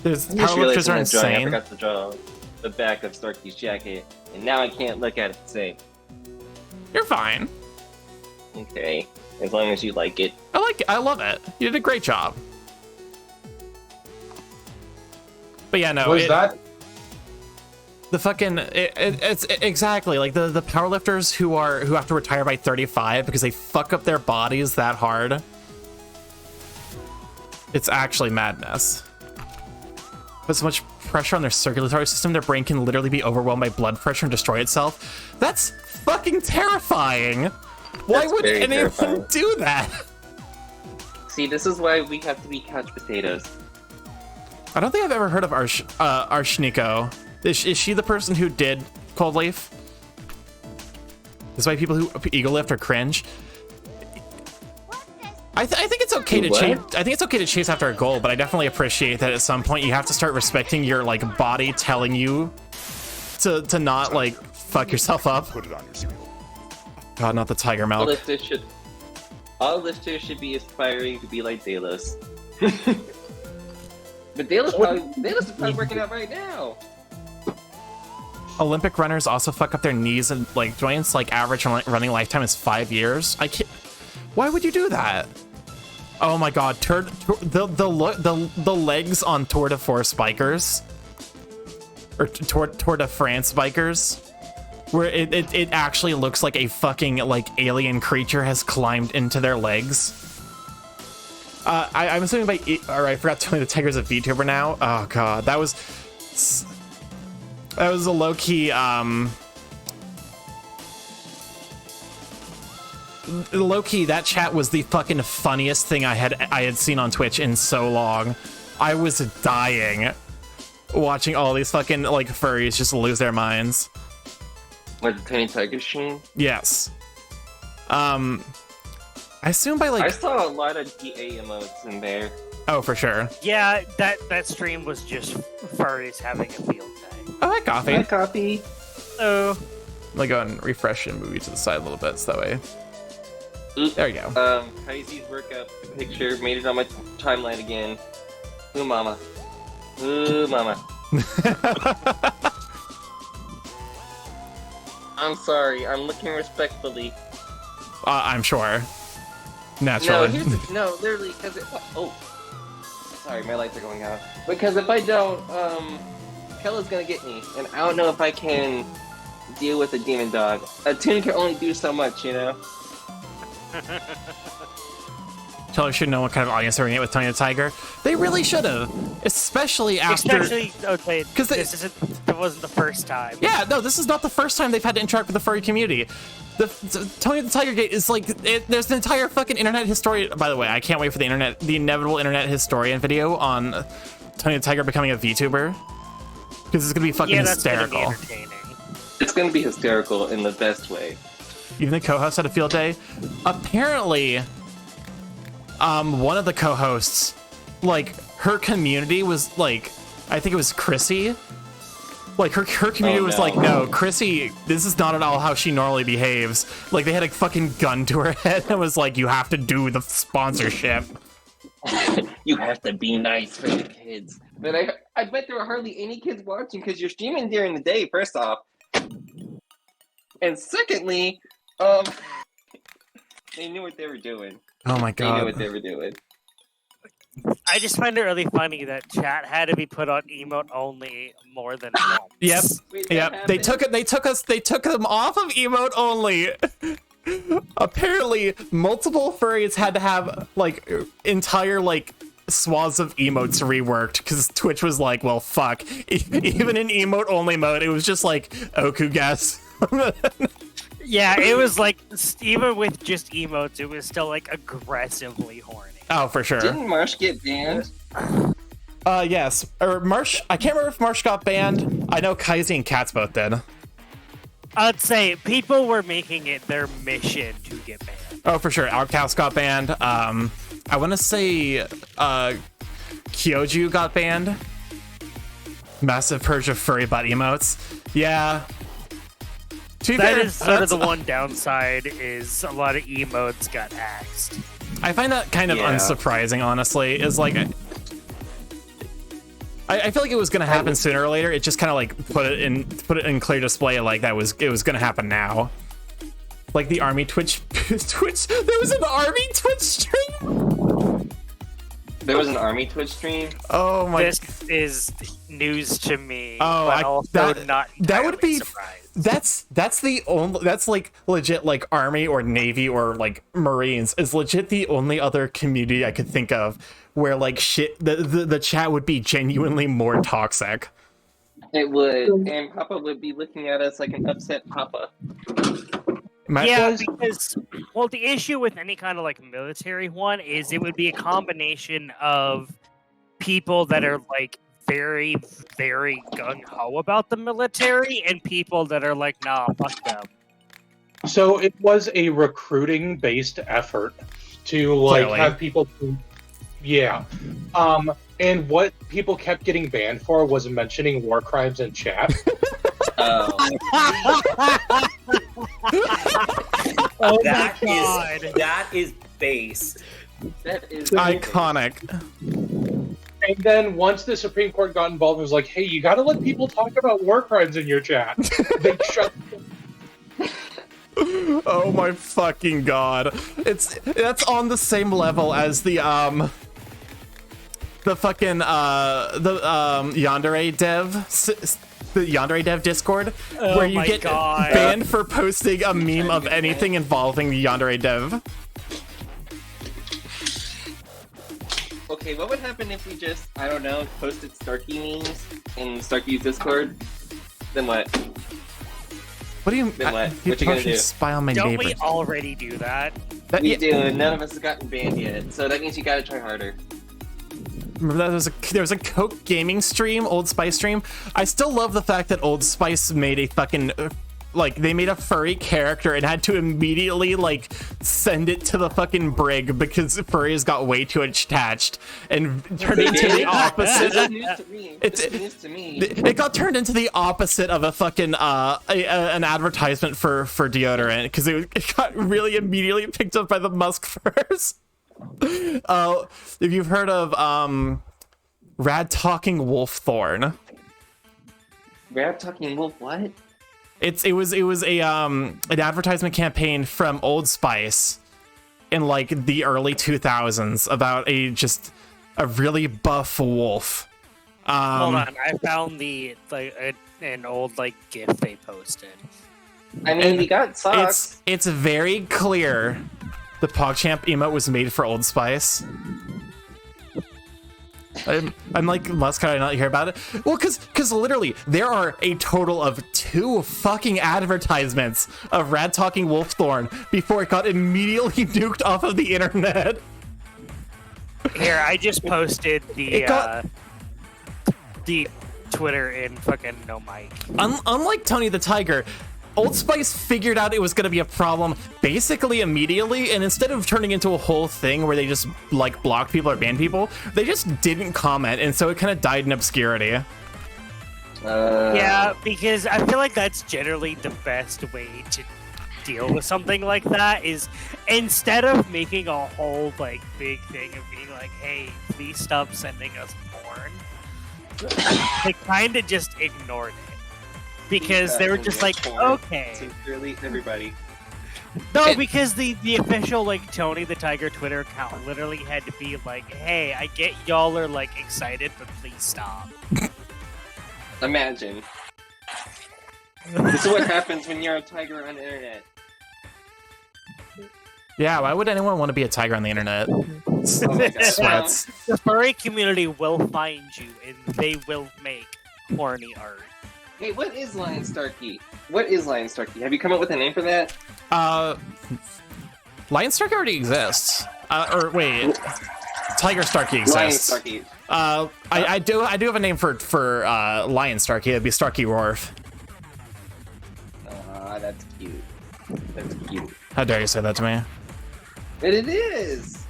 Powerlifters are insane. I forgot to draw the back of Starkey's jacket, and now I can't look at it the same. You're fine. Okay. As long as you like it. I love it. You did a great job. But yeah, no. The fucking it's exactly like the powerlifters who have to retire by 35 because they fuck up their bodies that hard. It's actually madness. Put so much pressure on their circulatory system, their brain can literally be overwhelmed by blood pressure and destroy itself. That's fucking terrifying. Why would anyone do that? See, this is why we have to be couch potatoes. I don't think I've ever heard of Arshniko. Is she the person who did Cold Leaf? This is why people who ego lift are cringe. I think it's okay to chase. I think it's okay to chase after a goal, but I definitely appreciate that at some point you have to start respecting your like body telling you to not like fuck yourself up. Put it on your cereal. God, not the tiger milk. All lifters should be aspiring to be like Delos. But Delos is probably working out right now. Olympic runners also fuck up their knees and like joints. Like average running lifetime is 5 years. I can't. Why would you do that? Oh my God, the legs on Tour de Force bikers, or Tour de France bikers, where it actually looks like a fucking like alien creature has climbed into their legs. I'm assuming by I forgot to tell you the Tiger's a VTuber now. Oh God, that was a low key low-key, that chat was the fucking funniest thing I had seen on Twitch in so long. I was dying watching all these fucking like furries just lose their minds. Like the Tiny Tiger stream? Yes. I assume by like I saw a lot of DA emotes in there. Oh, for sure. Yeah, that stream was just furries having a field day. Oh, hi, Coffee. Hi, Coffee. Oh. Let me go and refresh and move you to the side a little bit so that way. There you go. Kaizi's workout picture made it on my timeline again. Ooh, mama. Ooh, mama. I'm sorry. I'm looking respectfully. I'm sure. Naturally. No, literally, because sorry, my lights are going out. Because if I don't, Kella's gonna get me, and I don't know if I can deal with a demon dog. A tune can only do so much, you know? Keller should know what kind of audience they're gonna get with Tony the Tiger. They really should have, especially after. Okay, because that wasn't the first time. Yeah, no, this is not the first time they've had to interact with the furry community. The Tony the Tiger Gate is like there's an entire fucking internet historian. By the way, I can't wait for the inevitable internet historian video on Tony the Tiger becoming a VTuber, because it's gonna be fucking hysterical. Gonna be entertaining. It's gonna be hysterical in the best way. Even the co-host had a field day. Apparently, one of the co-hosts, like, her community was like, I think it was Chrissy. Like, her community was like, no, Chrissy, this is not at all how she normally behaves. Like, they had a fucking gun to her head and was like, you have to do the sponsorship. You have to be nice for the kids. But I bet there were hardly any kids watching because you're streaming during the day, first off. And secondly, they knew what they were doing. Oh my god. They knew what they were doing. I just find it really funny that chat had to be put on emote only more than once. Yep. Yep. They took them off of emote only. Apparently, multiple furries had to have like entire like swaths of emotes reworked because Twitch was like, well, fuck. Even in emote only mode, it was just like Oku guess. Yeah, it was like, even with just emotes, it was still like aggressively horny. Oh, for sure. Didn't Marsh get banned? Yes. Or Marsh, I can't remember if Marsh got banned. I know Kaizi and Cats both did. I'd say people were making it their mission to get banned. Oh, for sure. Outcast got banned. I want to say Kyoju got banned. Massive purge of furry butt emotes. Yeah. That is sort of the one downside, is a lot of emotes got axed. I find that kind of unsurprising, honestly. Is like, I feel like it was gonna happen sooner or later. It just kind of like put it in clear display, like it was gonna happen now. Like the army Twitch. There was an army Twitch stream. There was an army Twitch stream. Oh my! This is news to me. Oh, but also not. That would be. Surprised. That's the only. That's like legit like army or navy or like Marines is legit the only other community I could think of where like shit the chat would be genuinely more toxic. It would, and Papa would be looking at us like an upset Papa. Yeah, because, well, the issue with any kind of like military one is it would be a combination of people that are like very, very gung-ho about the military and people that are like, nah, fuck them. So it was a recruiting-based effort to like have people, and what people kept getting banned for was mentioning war crimes in chat. Oh that my God. That is base. That is iconic. And then once the Supreme Court got involved, it was like, hey, you gotta let people talk about war crimes in your chat. They shut. Oh my fucking god! That's on the same level as the fucking Yandere dev. The Yandere dev Discord, where you get banned for posting a meme of anything involving the Yandere dev. Okay, what would happen if we just, I don't know, posted Starkey memes in Starkey's Discord? Then what? What do you? Then what? You What you gonna potion do? spy on my Don't neighbors. we already do that? We do, and none of us have gotten banned yet, so that means you gotta try harder. Remember that there was a Coke gaming stream, Old Spice stream. I still love the fact that Old Spice made a fucking like they made a furry character and had to immediately like send it to the fucking brig because furries got way too attached and turned it into the opposite. It's news to me. It got turned into the opposite of a fucking an advertisement for deodorant because it got really immediately picked up by the musk furs. If you've heard of Rad Talking Wolfthorn. Rad Talking Wolf, what? It was a an advertisement campaign from Old Spice in like the early 2000s about a really buff wolf. Hold on, I found an old like GIF they posted. I mean, we got socks. It's very clear the PogChamp emote was made for Old Spice. I'm like, Musk, how did I not hear about it? Well, because literally, there are a total of 2 fucking advertisements of Rad Talking Wolfthorn before it got immediately nuked off of the internet. Here, I just posted the Twitter in fucking no mic. Unlike Tony the Tiger, Old Spice figured out it was going to be a problem basically immediately, and instead of turning into a whole thing where they just like blocked people or banned people, they just didn't comment, and so it kind of died in obscurity. Yeah, because I feel like that's generally the best way to deal with something like that is instead of making a whole like big thing of being like, hey, please stop sending us porn, they kind of just ignored it. Because they were just like, okay. Sincerely, everybody. No, because the official like Tony the Tiger Twitter account literally had to be like, hey, I get y'all are like excited, but please stop. Imagine. This is what happens when you're a tiger on the internet. Yeah, why would anyone want to be a tiger on the internet? Sweats. The furry community will find you and they will make horny art. Hey, what is Lion Starkey? What is Lion Starkey? Have you come up with a name for that? Lion Starkey already exists. Or wait, Tiger Starkey exists. Lion Starkey. I do have a name for Lion Starkey. It'd be Starkey Rorf. That's cute. That's cute. How dare you say that to me? But it is.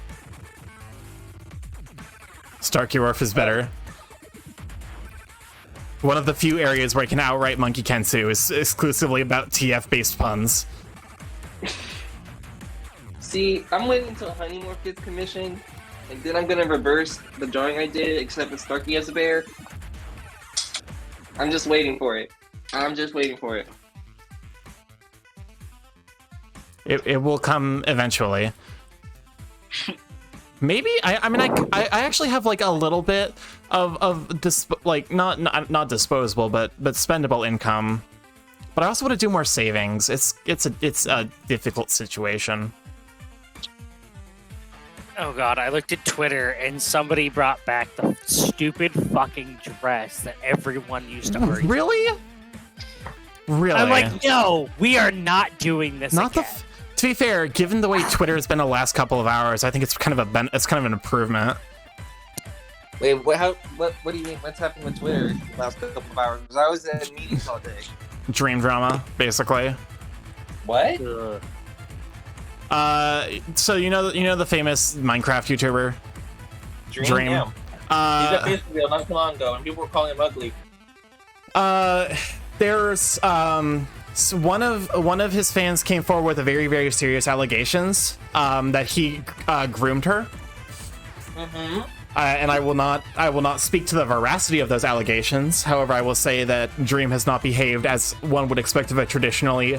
Starkey Rorf is better. One of the few areas where I can outright Monkey Kensu is exclusively about TF-based puns. See, I'm waiting until Honeymorph gets commissioned, and then I'm gonna reverse the drawing I did, except with Starkey as a bear. I'm just waiting for it. I'm just waiting for it. It will come eventually. Maybe I actually have like a little bit of not disposable but spendable income, but I also want to do more savings. It's a difficult situation. Oh god, I looked at Twitter and somebody brought back the stupid fucking dress that everyone used to wear. Really? I'm like, no, we are not doing this not again. To be fair, given the way Twitter has been the last couple of hours, I think it's kind of an improvement. Wait, what do you mean? What's happened with Twitter the last couple of hours? I was at meetings all day. Dream drama, basically. What? So you know the famous Minecraft YouTuber? Dream? Yeah. He's at basically a not too long ago, and people were calling him ugly. There's so one of his fans came forward with a very, very serious allegations that he groomed her. Mm-hmm. And I will not speak to the veracity of those allegations. However, I will say that Dream has not behaved as one would expect of a traditionally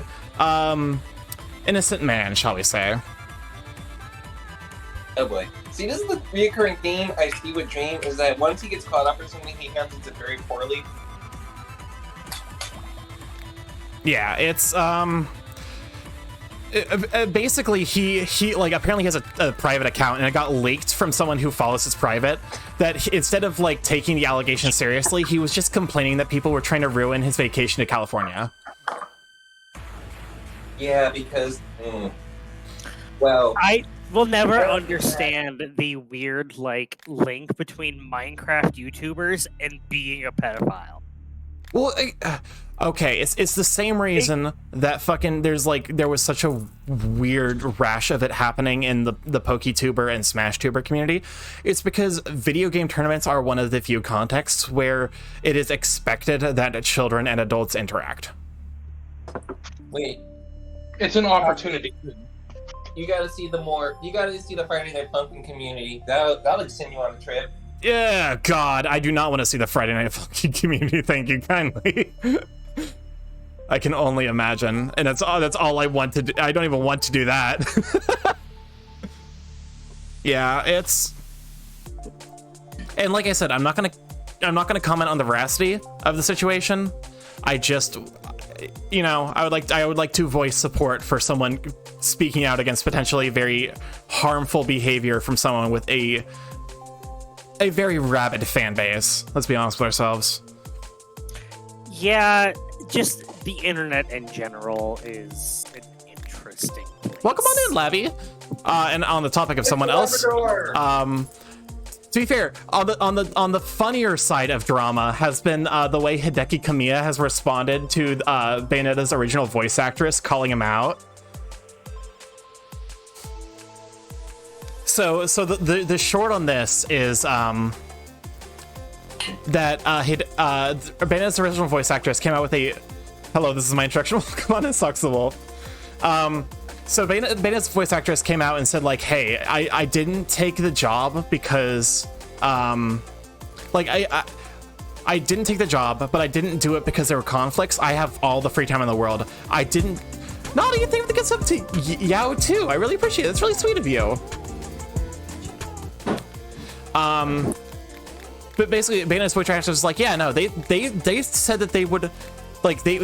innocent man, shall we say. Oh boy. See, this is the reoccurring theme I see with Dream, is that once he gets caught up or something, he handles it very poorly. Yeah, it's basically he like apparently has a private account, and it got leaked from someone who follows his private that instead of like taking the allegation seriously, he was just complaining that people were trying to ruin his vacation to California. Yeah, because well, I will never understand the weird like link between Minecraft YouTubers and being a pedophile. Well, okay, it's the same reason that fucking there was such a weird rash of it happening in the PokeTuber and SmashTuber community. It's because video game tournaments are one of the few contexts where it is expected that children and adults interact. wait, It's an opportunity. you gotta see the Friday Night Pumpkin community. That'll send you on a trip. Yeah, God, I do not want to see the Friday Night Funkin' community. Thank you kindly. I can only imagine, and that's all I want to do. I don't even want to do that. Yeah, it's, and like I said, I'm not gonna comment on the veracity of the situation. I just, you know, I would like to voice support for someone speaking out against potentially very harmful behavior from someone with a very rabid fan base. Let's be honest with ourselves. Yeah, just the internet in general is an interesting place. Welcome on in, Labby. And on the topic of someone else, to be fair, on the funnier side of drama has been the way Hideki Kamiya has responded to Bayonetta's original voice actress calling him out. So the short on this is that Bayonetta's original voice actress came out with a hello, this is my introduction. Come on, it sucks the wolf. So Bayonetta's voice actress came out and said, like, hey, I didn't take the job because like I didn't take the job, but I didn't do it because there were conflicts. I have all the free time in the world. I didn't. Not anything that gets up to Yao too. I really appreciate it. It's really sweet of you. But basically, Bayonetta's voice actress was like, yeah, no, they said that they would, like, they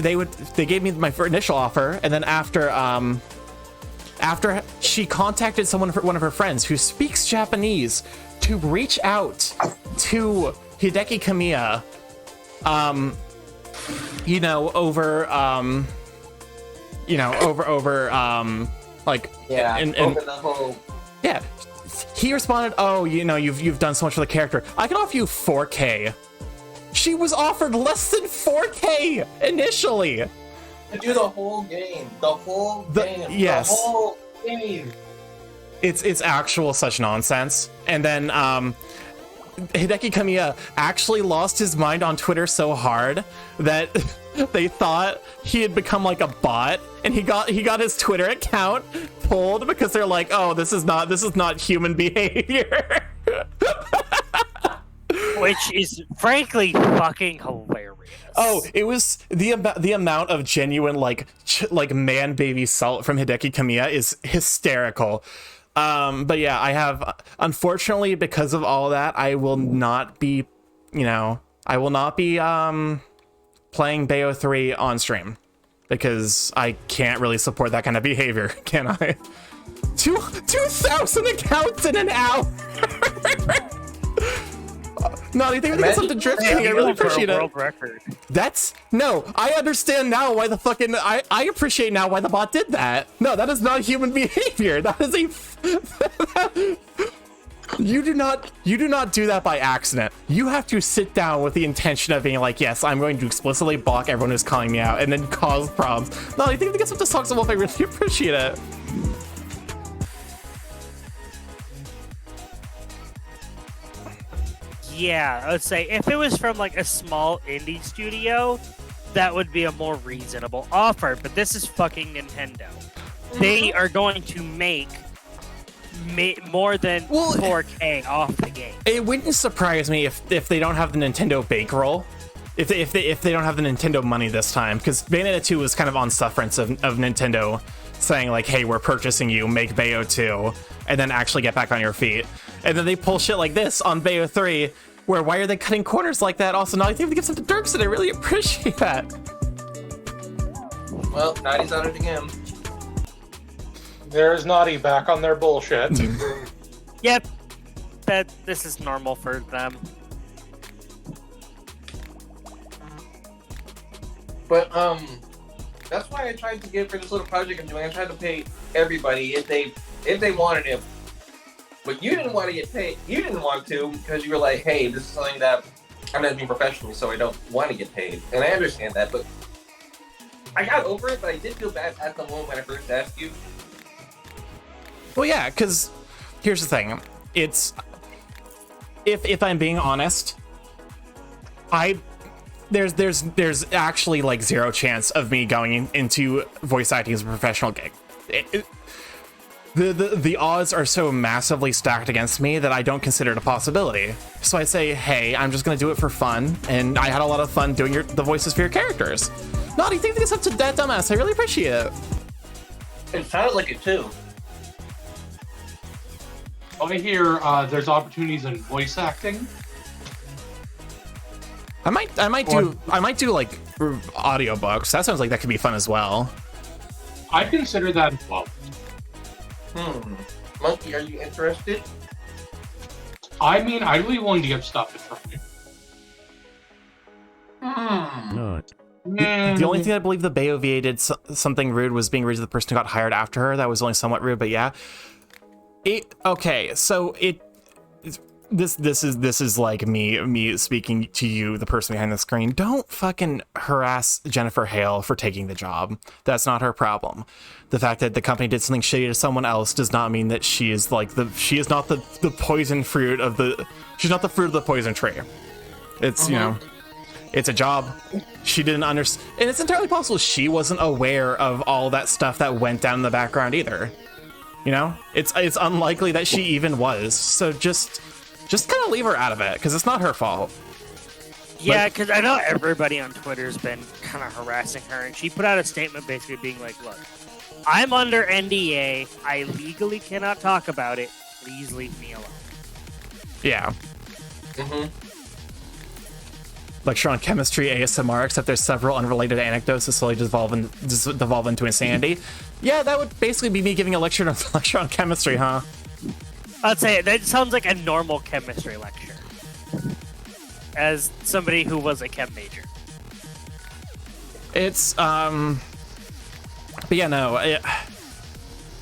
gave me my initial offer, and then after she contacted one of her friends who speaks Japanese to reach out to Hideki Kamiya, you know, over like, yeah, and over the whole. Yeah, he responded, oh, you know, you've done so much for the character. I can offer you 4K. She was offered less than 4K initially. To do the whole game. The whole game. Yes. The whole game. It's actual such nonsense. And then Hideki Kamiya actually lost his mind on Twitter so hard that they thought he had become like a bot, and he got his Twitter account pulled because they're like, oh, this is not human behavior. Which is frankly fucking hilarious. Oh, it was the amount of genuine like man baby salt from Hideki Kamiya is hysterical. But yeah, I have, unfortunately, because of all that, I will not be playing Bayo 3 on stream because I can't really support that kind of behavior, can I? 2,000 accounts in an hour. No, you think we get something drifting? I really appreciate it. No, I understand now why the fucking I appreciate now why the bot did that. No, that is not human behavior. That is you do not do that by accident. You have to sit down with the intention of being like, yes, I'm going to explicitly block everyone who's calling me out and then cause problems. No, I think we get some Talks to Wolf. I really appreciate it. Yeah, I would say if it was from like a small indie studio, that would be a more reasonable offer. But this is fucking Nintendo. They are going to make more than 4K off the game. It wouldn't surprise me if they don't have the Nintendo bankroll, if they don't have the Nintendo money this time, because Bayonetta 2 was kind of on sufferance of Nintendo saying like, hey, we're purchasing you, make Bayo 2, and then actually get back on your feet. And then they pull shit like this on Bayo 3, where why are they cutting corners like that? Also, now I think they give some to Dirks, and I really appreciate that. Well, Naughty's on it again. There's Naughty back on their bullshit. Yep, this is normal for them. But That's why I tried to get for this little project I'm doing. I tried to pay everybody if they wanted it. But you didn't want to get paid. You didn't want to because you were like, hey, this is something that I'm not doing professionally, so I don't want to get paid. And I understand that, but I got over it, but I did feel bad at the moment when I first asked you. Well, yeah, because here's the thing. It's if I'm being honest, there's actually like zero chance of me going into voice acting as a professional gig. The odds are so massively stacked against me that I don't consider it a possibility. So I say, hey, I'm just gonna do it for fun, and I had a lot of fun doing the voices for your characters. Naughty, thank you for this up to that dumbass. I really appreciate it. It sounded like it too. I hear there's opportunities in voice acting. I might do like audiobooks. That sounds like that could be fun as well. I consider that as well. Monkey, are you interested? I mean, I'd be willing to give stuff to try. Not. The only thing I believe the Bayo VA did something rude was being rude to the person who got hired after her. That was only somewhat rude, but yeah. This is like me speaking to you, the person behind the screen. Don't fucking harass Jennifer Hale for taking the job. That's not her problem. The fact that the company did something shitty to someone else does not mean that she is not the poison fruit of the. She's not the fruit of the poison tree. It's you know, it's a job. She didn't understand, and it's entirely possible she wasn't aware of all that stuff that went down in the background either. You know, it's unlikely that she even was. So just kind of leave her out of it because it's not her fault. Yeah, because I know everybody on Twitter's been kind of harassing her, and she put out a statement basically being like, look, I'm under NDA. I legally cannot talk about it. Please leave me alone. Yeah. Lecture on chemistry ASMR, except there's several unrelated anecdotes that slowly devolve into insanity. Yeah, that would basically be me giving a lecture on chemistry, huh? I'd say that sounds like a normal chemistry lecture. As somebody who was a chem major. It's, but yeah, no,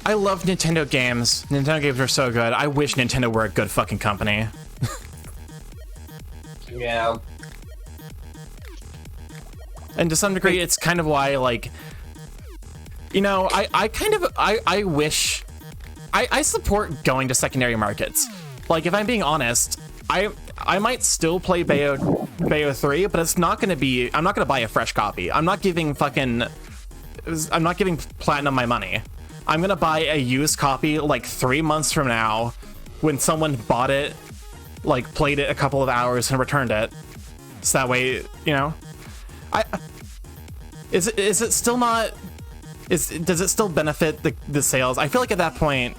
I love Nintendo games. Nintendo games are so good. I wish Nintendo were a good fucking company. Yeah. And to some degree, it's kind of why, like, you know, I wish, I support going to secondary markets. Like, if I'm being honest, I might still play Bayo 3, but it's not gonna be, I'm not gonna buy a fresh copy. I'm not giving Platinum my money. I'm gonna buy a used copy like 3 months from now when someone bought it, like played it a couple of hours and returned it. So that way, you know, does it still benefit the sales? I feel like at that point,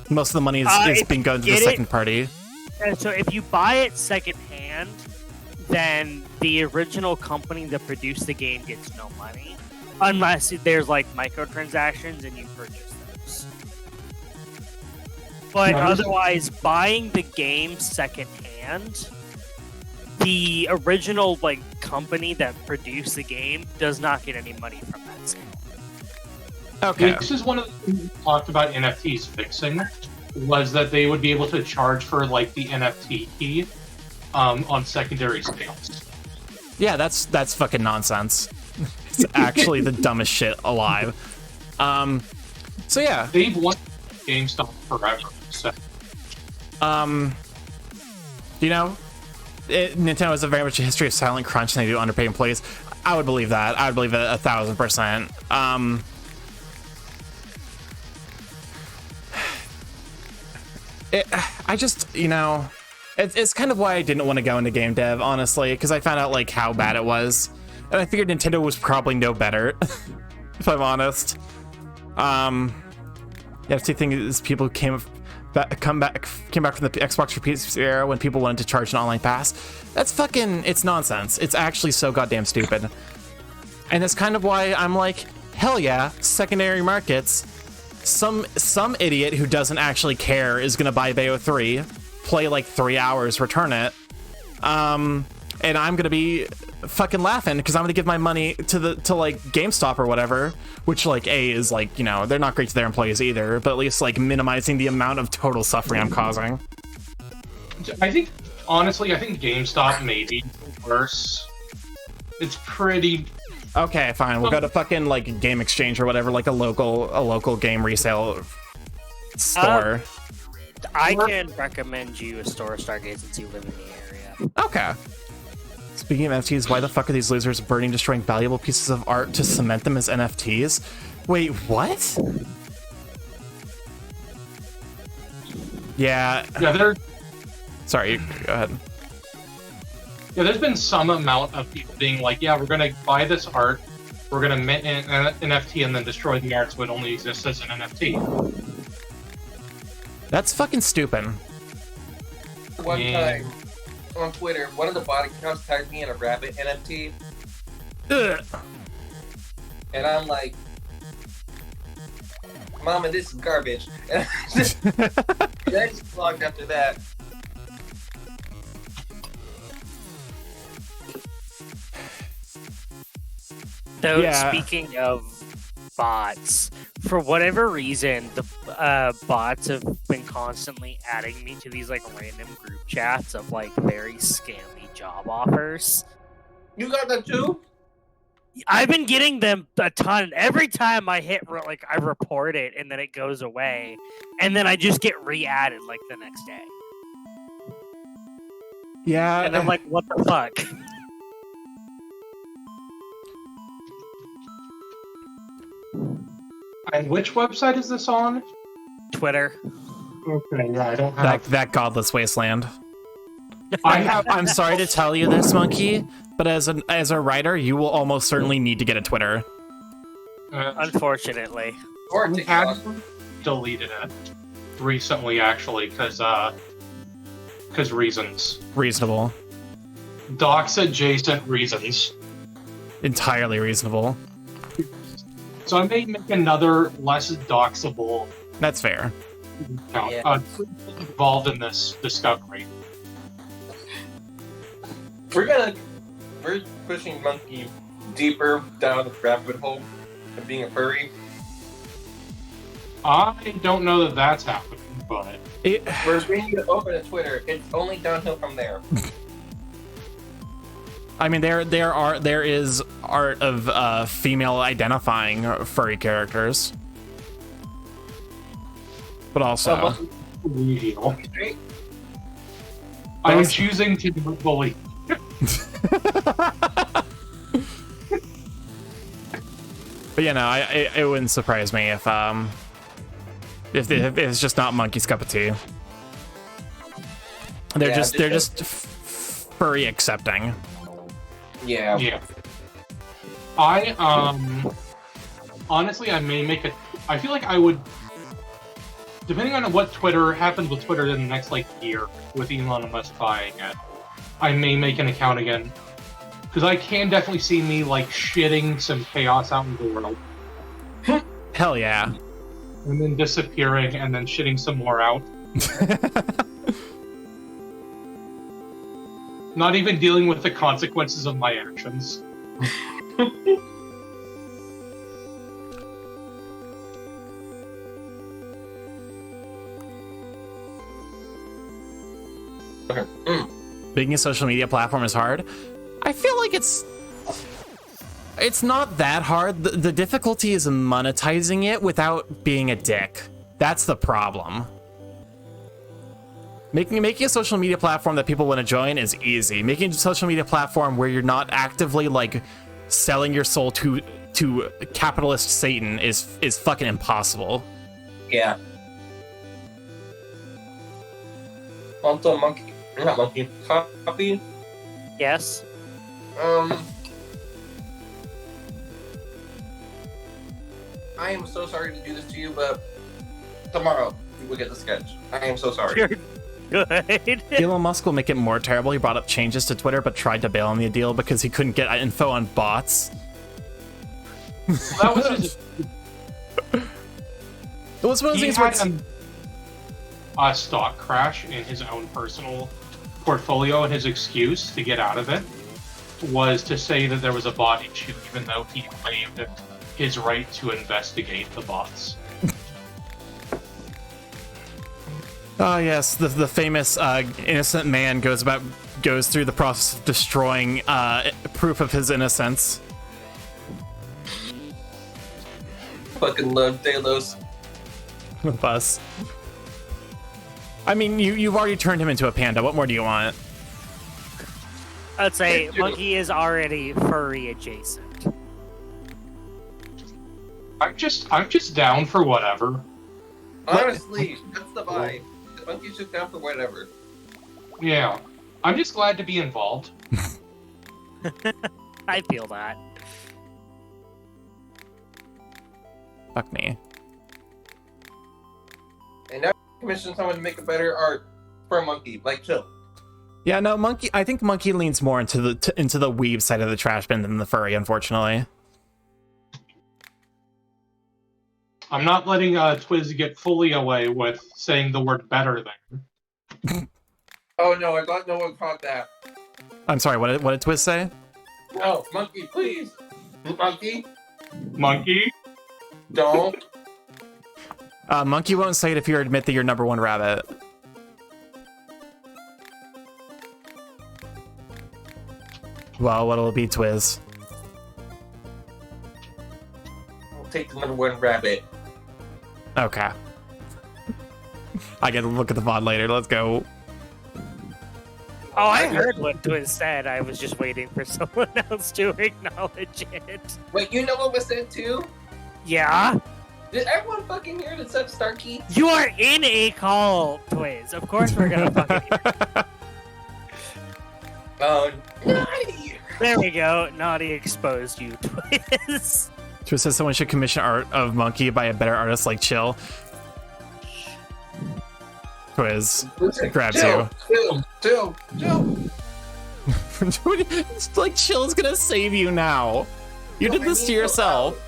most of the money is being going to the second party. So if you buy it secondhand, then the original company that produced the game gets no money, unless there's like microtransactions and you purchase those. But otherwise, buying the game secondhand, the original like company that produced the game does not get any money from that sale. Okay. This is one of the things we talked about NFTs fixing, was that they would be able to charge for like the NFT key on secondary sales. Yeah, that's fucking nonsense. It's actually the dumbest shit alive. So yeah, they've won GameStop forever. So. You know, Nintendo has a very much a history of silent crunch, and they do underpay employees. I would believe that. I would believe it 1,000%. I just, you know, it's kind of why I didn't want to go into game dev, honestly, because I found out like how bad it was, and I figured Nintendo was probably no better, if I'm honest. The other thing is people came back from the Xbox for PS era when people wanted to charge an online pass. That's fucking, it's nonsense. It's actually so goddamn stupid, and that's kind of why I'm like, hell yeah, secondary markets. Some idiot who doesn't actually care is gonna buy Bayo 3, play like 3 hours, return it, and and I'm gonna be fucking laughing because I'm gonna give my money to like GameStop or whatever, which like is like, you know, they're not great to their employees either, but at least like minimizing the amount of total suffering I'm causing. I think GameStop may be worse. It's pretty. Okay, fine. We'll go to fucking like Game Exchange or whatever, like a local game resale store. I can recommend you a store, Stargaze, since you live in the area. Okay. Speaking of NFTs, why the fuck are these losers burning, destroying valuable pieces of art to cement them as NFTs? Wait, what? Yeah. Yeah, they're. Sorry, go ahead. Yeah, there's been some amount of people being like, yeah, we're gonna buy this art, we're gonna mint an NFT and then destroy the art so it only exists as an NFT. That's fucking stupid. One time on Twitter, one of the bot accounts tagged me in a rabbit NFT. Ugh. And I'm like, Mama, this is garbage. And I just logged after that. So speaking of bots, for whatever reason, the bots have been constantly adding me to these like random group chats of like very scammy job offers. You got that too? I've been getting them a ton. Every time I hit like I report it and then it goes away, and then I just get re-added like the next day. Yeah, and I'm like, what the fuck? And which website is this on? Twitter. Okay, yeah, I don't have that godless wasteland. I'm sorry to tell you this, Monkey, but as a writer, you will almost certainly need to get a Twitter. Unfortunately. Or TikTok. Deleted it recently, actually, because reasons. Reasonable. Docs adjacent reasons. Entirely reasonable. So I may make another less doxable. That's fair. Account, involved in this discovery. We're pushing Monkey deeper down the rabbit hole of being a furry. I don't know that that's happening, but we're being to open a Twitter. It's only downhill from there. I mean, there is art of female identifying furry characters, but also I am choosing to believe. But you know, it wouldn't surprise me if it's just not Monkey's cup of tea. They're just furry accepting. Yeah. Yeah. I honestly, I may make I feel like I would, depending on what Twitter happens with Twitter in the next like year, with Elon Musk buying it, I may make an account again. Because I can definitely see me like shitting some chaos out in the world. Hell yeah. And then disappearing and then shitting some more out. Not even dealing with the consequences of my actions. Making a social media platform is hard. I feel like it's not that hard. The difficulty is monetizing it without being a dick. That's the problem. Making a social media platform that people want to join is easy. Making a social media platform where you're not actively like selling your soul to capitalist Satan is fucking impossible. Yeah. Also, not monkey. Copy. Yes. I am so sorry to do this to you, but tomorrow you will get the sketch. I am so sorry. Good. Elon Musk will make it more terrible. He brought up changes to Twitter, but tried to bail on the deal because he couldn't get info on bots. That was just... It was one of those things where a stock crash in his own personal portfolio and his excuse to get out of it was to say that there was a bot issue, even though he claimed his right to investigate the bots. Oh yes, the famous innocent man goes through the process of destroying proof of his innocence. Fucking love Delos. Bus. I mean, you've already turned him into a panda. What more do you want? I'd say Monkey is already furry adjacent. I'm just down for whatever. Honestly, that's the vibe. Monkey's just down for whatever. Yeah. I'm just glad to be involved. I feel that. Fuck me. And now commission someone to make a better art for a Monkey. Like, chill. Yeah, no, Monkey. I think Monkey leans more into the weeb side of the trash bin than the furry, unfortunately. I'm not letting Twiz get fully away with saying the word better there. Oh no, I thought no one caught that. I'm sorry, what did Twiz say? No, Monkey, please. Monkey? Monkey? Don't. Monkey won't say it if you admit that you're number one rabbit. Well, what'll it be, Twiz? I'll take the number one rabbit. Okay. I get to look at the VOD later. Let's go. Oh, I heard what Twiz said. I was just waiting for someone else to acknowledge it. Wait, you know what was said too? Yeah? Did everyone fucking hear the sub Starkey? You are in a call, Twiz. Of course we're gonna fucking hear. Oh, naughty! There we go. Naughty exposed you, Twiz. Twiz says someone should commission art of Monkey by a better artist like Chill. Twiz grabs you. Chill. It's like Chill's gonna save you now. You did this to yourself.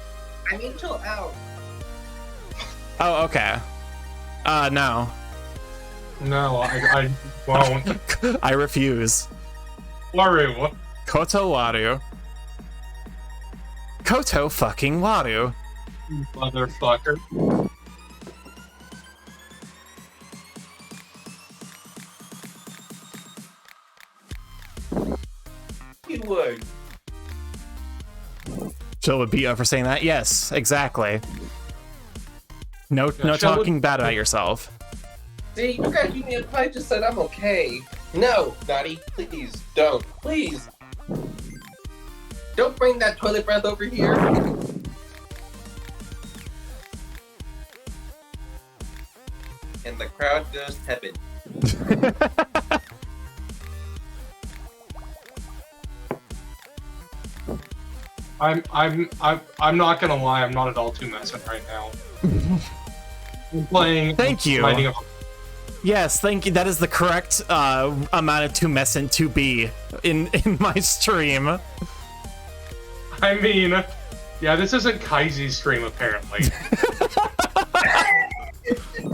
I mean, chill out. Oh, okay. No. No, I won't. I refuse. Waru. Koto Waru. Koto fucking Waru. Motherfucker. You would. Chill would beat you up for saying that? Yes, exactly. No talking bad about yourself. See, you guys give me a I just said I'm okay. No, Naughty, please, don't. Please. Don't bring that toilet breath over here. And the crowd goes tepid. I'm not gonna lie, I'm not at all too messing right now. I'm playing. Thank you. Lighting up. Yes, thank you. That is the correct amount of tumescent to be in my stream. I mean, yeah, this isn't Kaizi's stream apparently.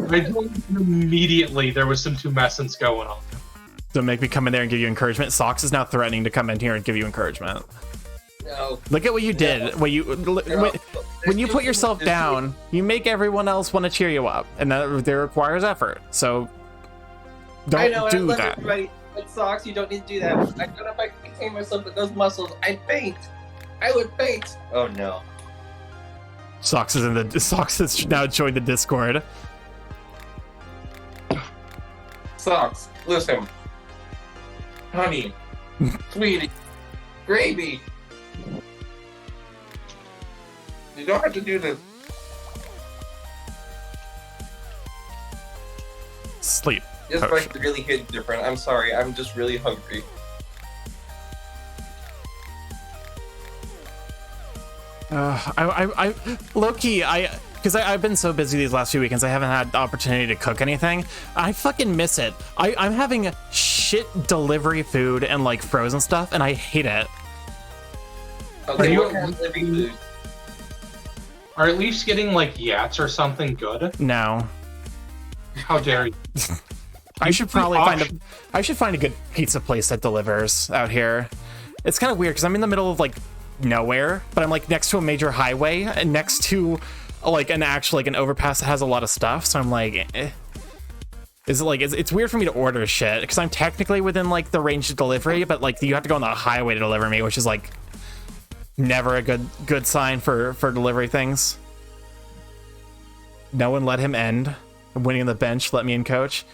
I joined immediately. There was some tumescence going on. Don't make me come in there and give you encouragement. Socks is now threatening to come in here and give you encouragement. No. Look at what you did. When you put yourself down, you make everyone else want to cheer you up, and that requires effort. So don't I know, do I love that. everybody. But Socks, you don't need to do that. I thought if I contain myself with those muscles, I'd faint. I would faint. Oh no. Socks has now joined the Discord. Socks, listen. Honey, sweetie, gravy. You don't have to do this. Sleep. This might really hit different. I'm sorry. I'm just really hungry. I low-key, because I've been so busy these last few weekends, I haven't had the opportunity to cook anything. I fucking miss it. I'm having shit delivery food and like frozen stuff, and I hate it. Okay, what kind of living food? Are at least getting like Yats or something good? No. How dare you? I should probably find a good pizza place that delivers out here. It's kind of weird because I'm in the middle of like nowhere, but I'm like next to a major highway and next to like an overpass that has a lot of stuff. So I'm like, it's weird for me to order shit because I'm technically within like the range of delivery, but like you have to go on the highway to deliver me, which is like never a good sign for delivery things. No one let him end. I'm winning the bench. Let me in, coach.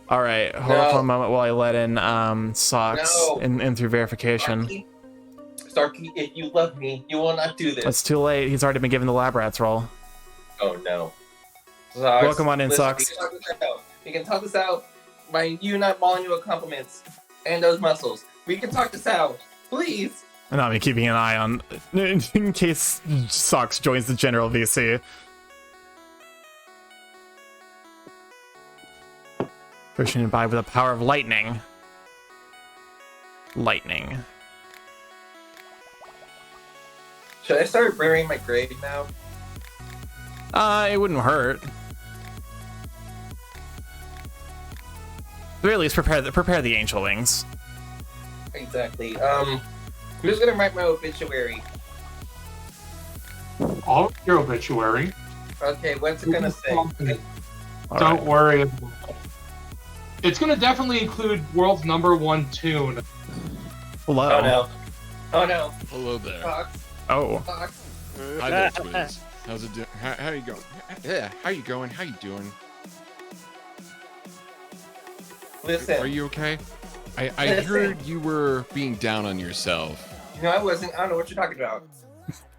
All right, hold on for a moment while I let in Socks in through verification. Starkey, if you love me, you will not do this. It's too late. He's already been given the lab rats role. Oh no. Socks, welcome on in, Socks. We can talk this out by you not mauling you with compliments and those muscles. We can talk this out, please. And I'll be keeping an eye on in case Socks joins the general VC. Pushing by with the power of lightning. Lightning. Should I start burying my grave now? It wouldn't hurt. At the very least, prepare the angel wings. Exactly. Who's gonna write my obituary? I'll write your obituary. Okay, what's it gonna say? Don't worry. It's gonna definitely include world's #1 tune. Hello. Oh no. Oh no. Hello there. Fox. Oh. Fox. Hi there, Twiz. How's it doing? How you going? Yeah, how you going? How you doing? Listen. Are you okay? I heard you were being down on yourself. No, I wasn't. I don't know what you're talking about.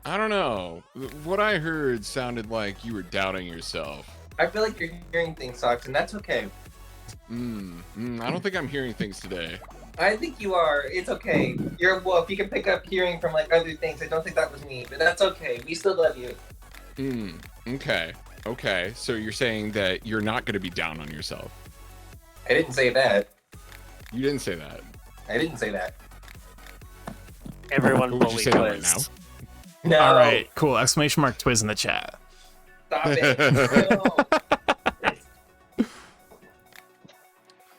I don't know. What I heard sounded like you were doubting yourself. I feel like you're hearing things, Socks, and that's okay. I don't think I'm hearing things today. I think you are. It's okay. You're a wolf. You can pick up hearing from like other things. I don't think that was me, but that's okay. We still love you. Okay. So you're saying that you're not going to be down on yourself? I didn't say that. You didn't say that. I didn't say that. Everyone would you say that right now? No. All right, cool. Exclamation mark Twiz in the chat. Stop it. No.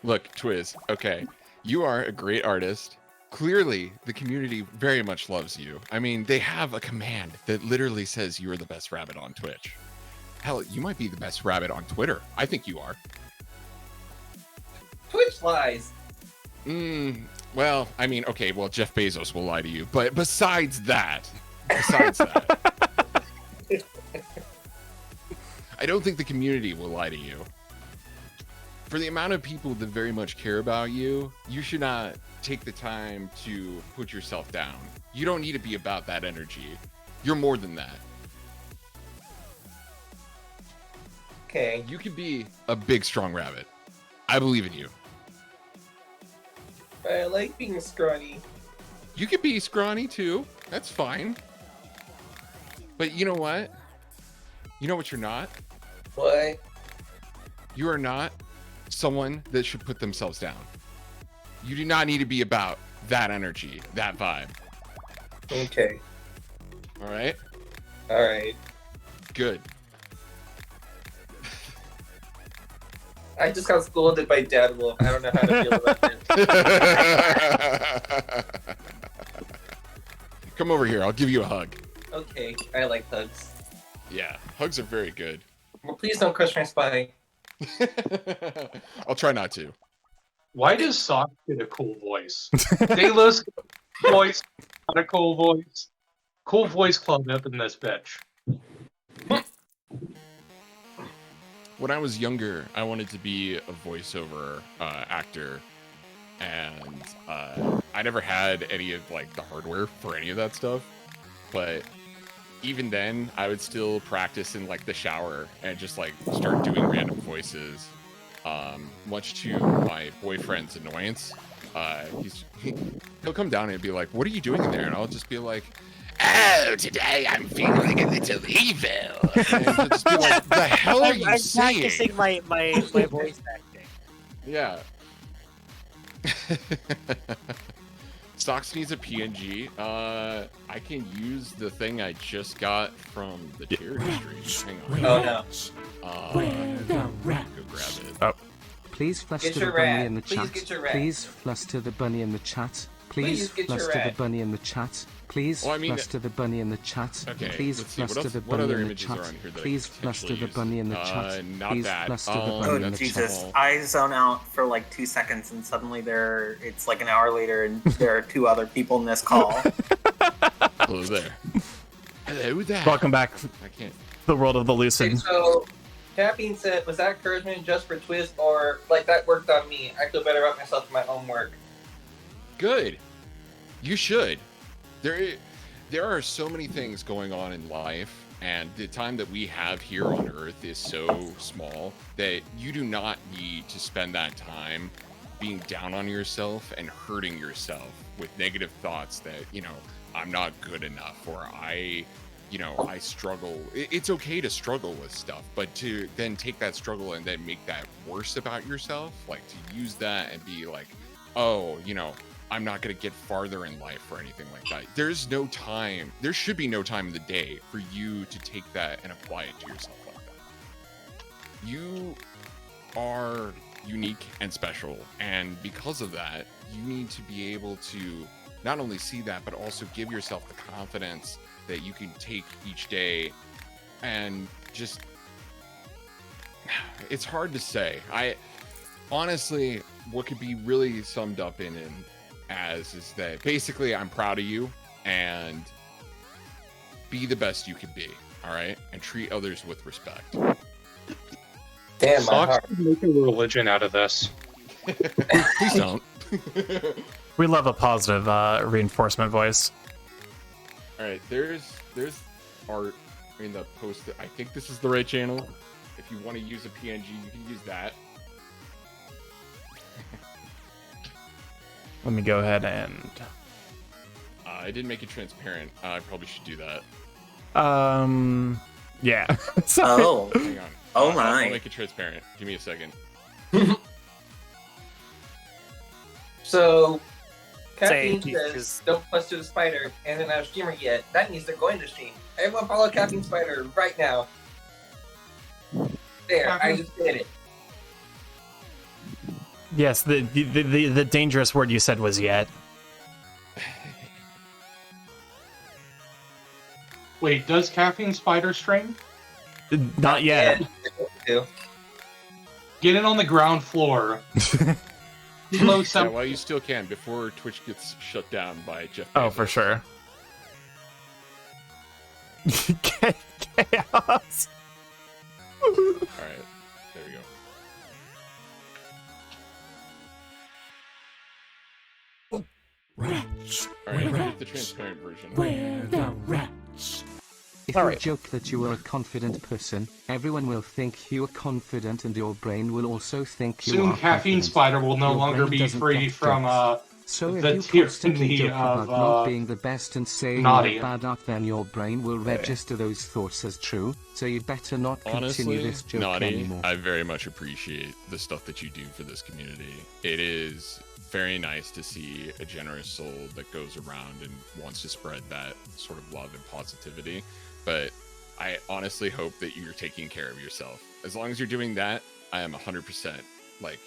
Look, Twiz, okay. You are a great artist. Clearly, the community very much loves you. I mean, they have a command that literally says you are the best rabbit on Twitch. Hell, you might be the best rabbit on Twitter. I think you are. Twitch lies. Well, I mean, okay, well, Jeff Bezos will lie to you. But besides that, I don't think the community will lie to you. For the amount of people that very much care about you, you should not take the time to put yourself down. You don't need to be about that energy. You're more than that. Okay. You can be a big, strong rabbit. I believe in you. I like being scrawny. You can be scrawny too. That's fine. But you know what? You know what you're not? What? You are not someone that should put themselves down. You do not need to be about that energy, that vibe. Okay. All right? All right. Good. I just got scolded by Dad Wolf. I don't know how to feel about it. Come over here. I'll give you a hug. Okay. I like hugs. Yeah, hugs are very good. Well, please don't crush my spine. I'll try not to. Why does Sock get a cool voice? Dayless voice, not a cool voice. Cool voice club up in this bitch. When I was younger, I wanted to be a voiceover actor, and I never had any of like the hardware for any of that stuff. But even then, I would still practice in like the shower and just like start doing random voices. Much to my boyfriend's annoyance, he'll come down and be like, "What are you doing in there?" And I'll just be like, "Oh, today I'm feeling a little evil." And he'll just be like, "The hell are you saying?" I'm practicing my voice acting. Yeah. Stocks needs a PNG. I can use the thing I just got from the charity stream. Hang on. Oh no. Go grab it. Oh. Please fluster Get the your bunny rat. in the Please chat. get your rat. Please fluster the bunny in the chat. Please get your fluster the rat. bunny in the chat. Please Well, I mean, fluster the bunny in the chat. Okay, Please let's see, what fluster else- the what bunny other in the images are chat. on here that I Please could fluster potentially the bunny in the use? chat. Not Please that. fluster the Oh, bunny in Oh the Jesus! chat. I zone out for like 2 seconds, and suddenly it's like an hour later, and there are 2 other people in this call. Hello there. Hello there. Welcome back I can't. the world of the Okay, lucid. so that being said, was that encouragement just for Twist, or like that worked on me? I feel better about myself in my own work. Good. You should. There are so many things going on in life, and the time that we have here on Earth is so small that you do not need to spend that time being down on yourself and hurting yourself with negative thoughts that, I'm not good enough, or I struggle. It's okay to struggle with stuff, but to then take that struggle and then make that worse about yourself, like to use that and be like, oh, I'm not going to get farther in life or anything like that. There's no time. There should be no time in the day for you to take that and apply it to yourself like that. You are unique and special, and because of that, you need to be able to not only see that, but also give yourself the confidence that you can take each day and just, it's hard to say. Honestly, what could be really summed up in is that basically I'm proud of you, and be the best you can be, all right? And treat others with respect. Damn, my heart. Make a religion out of this. Please don't. We love a positive reinforcement voice. All right, there's art in the post. I think this is the right channel. If you want to use a PNG, you can use that. Let me go ahead and... I didn't make it transparent. I probably should do that. Yeah. Oh. Hang on. Oh my. I'll make it transparent. Give me a second. So, Say, Caffeine says, don't fluster the spider, and they're not a streamer yet. That means they're going to stream. Everyone follow Caffeine Spider right now. There, I just did it. Yes, the dangerous word you said was yet. Wait, does Caffeine Spider stream? Not yet. Get in on the ground floor. Hello, Yeah, well, you still can before Twitch gets shut down by Jeff. Oh, for sure. Chaos. All right, there we go. Rats. All right, get the transparent version. Where the rats? If you joke that you are a confident person, everyone will think you are confident, and your brain will also think you Soon are Caffeine confident. Spider will no Your longer brain be doesn't free get from jokes. So if the you constantly tyranny joke about of not being the best and saying naughty. you're bad art, then your brain will register those thoughts as true. So you better not continue Honestly, this joke Naughty, anymore. I very much appreciate the stuff that you do for this community. It is very nice to see a generous soul that goes around and wants to spread that sort of love and positivity. But I honestly hope that you're taking care of yourself. As long as you're doing that, I am 100% like,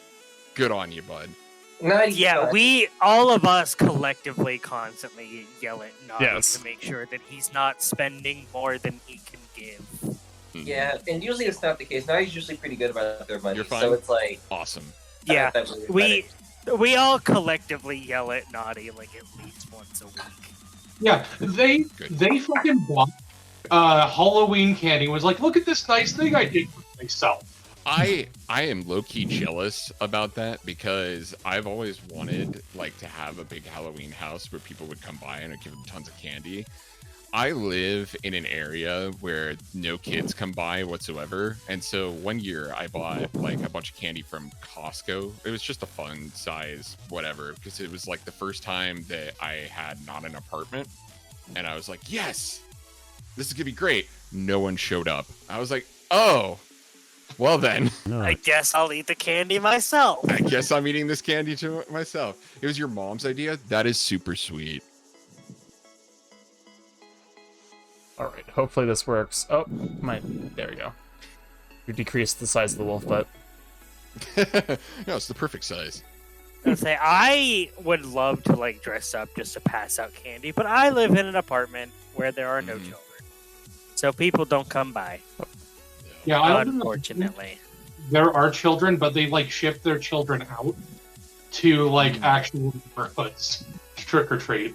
good on you, bud. Yeah, all of us collectively constantly yell at Naughty to make sure that he's not spending more than he can give. Yeah, and usually it's not the case. Now he's usually pretty good about their money. You're fine. So it's like awesome. Yeah, we all collectively yell at Naughty like at least once a week. Yeah, they fucking blocked Halloween candy. Was like, look at this nice thing I did for myself. I am low-key jealous about that because I've always wanted like to have a big Halloween house where people would come by and I'd give them tons of candy. I live in an area where no kids come by whatsoever, and so one year I bought like a bunch of candy from Costco. It was just a fun size whatever because it was like the first time that I had not an apartment, and I was like, yes, this is gonna be great. No one showed up. I was like, oh. Well then, I guess I'll eat the candy myself. I guess I'm eating this candy to myself. It was your mom's idea? That is super sweet. All right, hopefully this works. Oh, there we go. You decreased the size of the wolf butt. No, it's the perfect size. I would love to like dress up just to pass out candy, but I live in an apartment where there are no children, so people don't come by. Yeah, I unfortunately, there are children, but they like ship their children out to like actual neighborhoods to trick or treat.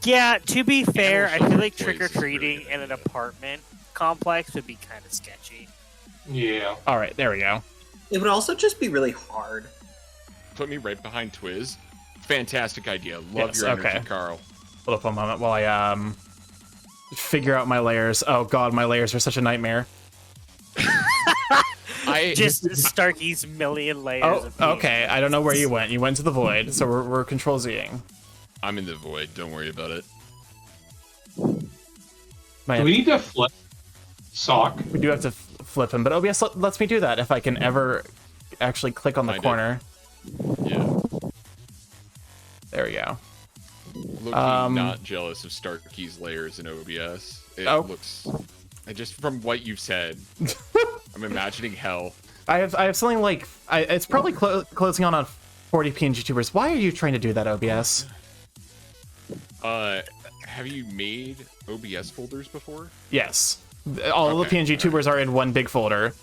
Yeah, to be fair, I feel like trick or treating in an apartment complex would be kind of sketchy. Yeah. All right, there we go. It would also just be really hard. Put me right behind Twiz. Fantastic idea. Love Yes, your energy, okay. Carl. Hold up a moment while I figure out my layers. Oh god, my layers are such a nightmare. Just Starkey's million layers. Oh, of okay. I don't know where you went. You went to the void, so we're control Zing. I'm in the void. Don't worry about it. Do we need to flip Sock? We do have to flip him, but OBS lets me do that if I can ever actually click on the corner. Yeah. There we go. Look, not jealous of Starkey's layers in OBS. It looks... Just from what you've said, I'm imagining hell. I have something like... it's probably closing on 40 PNG tubers. Why are you trying to do that, OBS? Have you made OBS folders before? Yes. All the PNG tubers are in one big folder.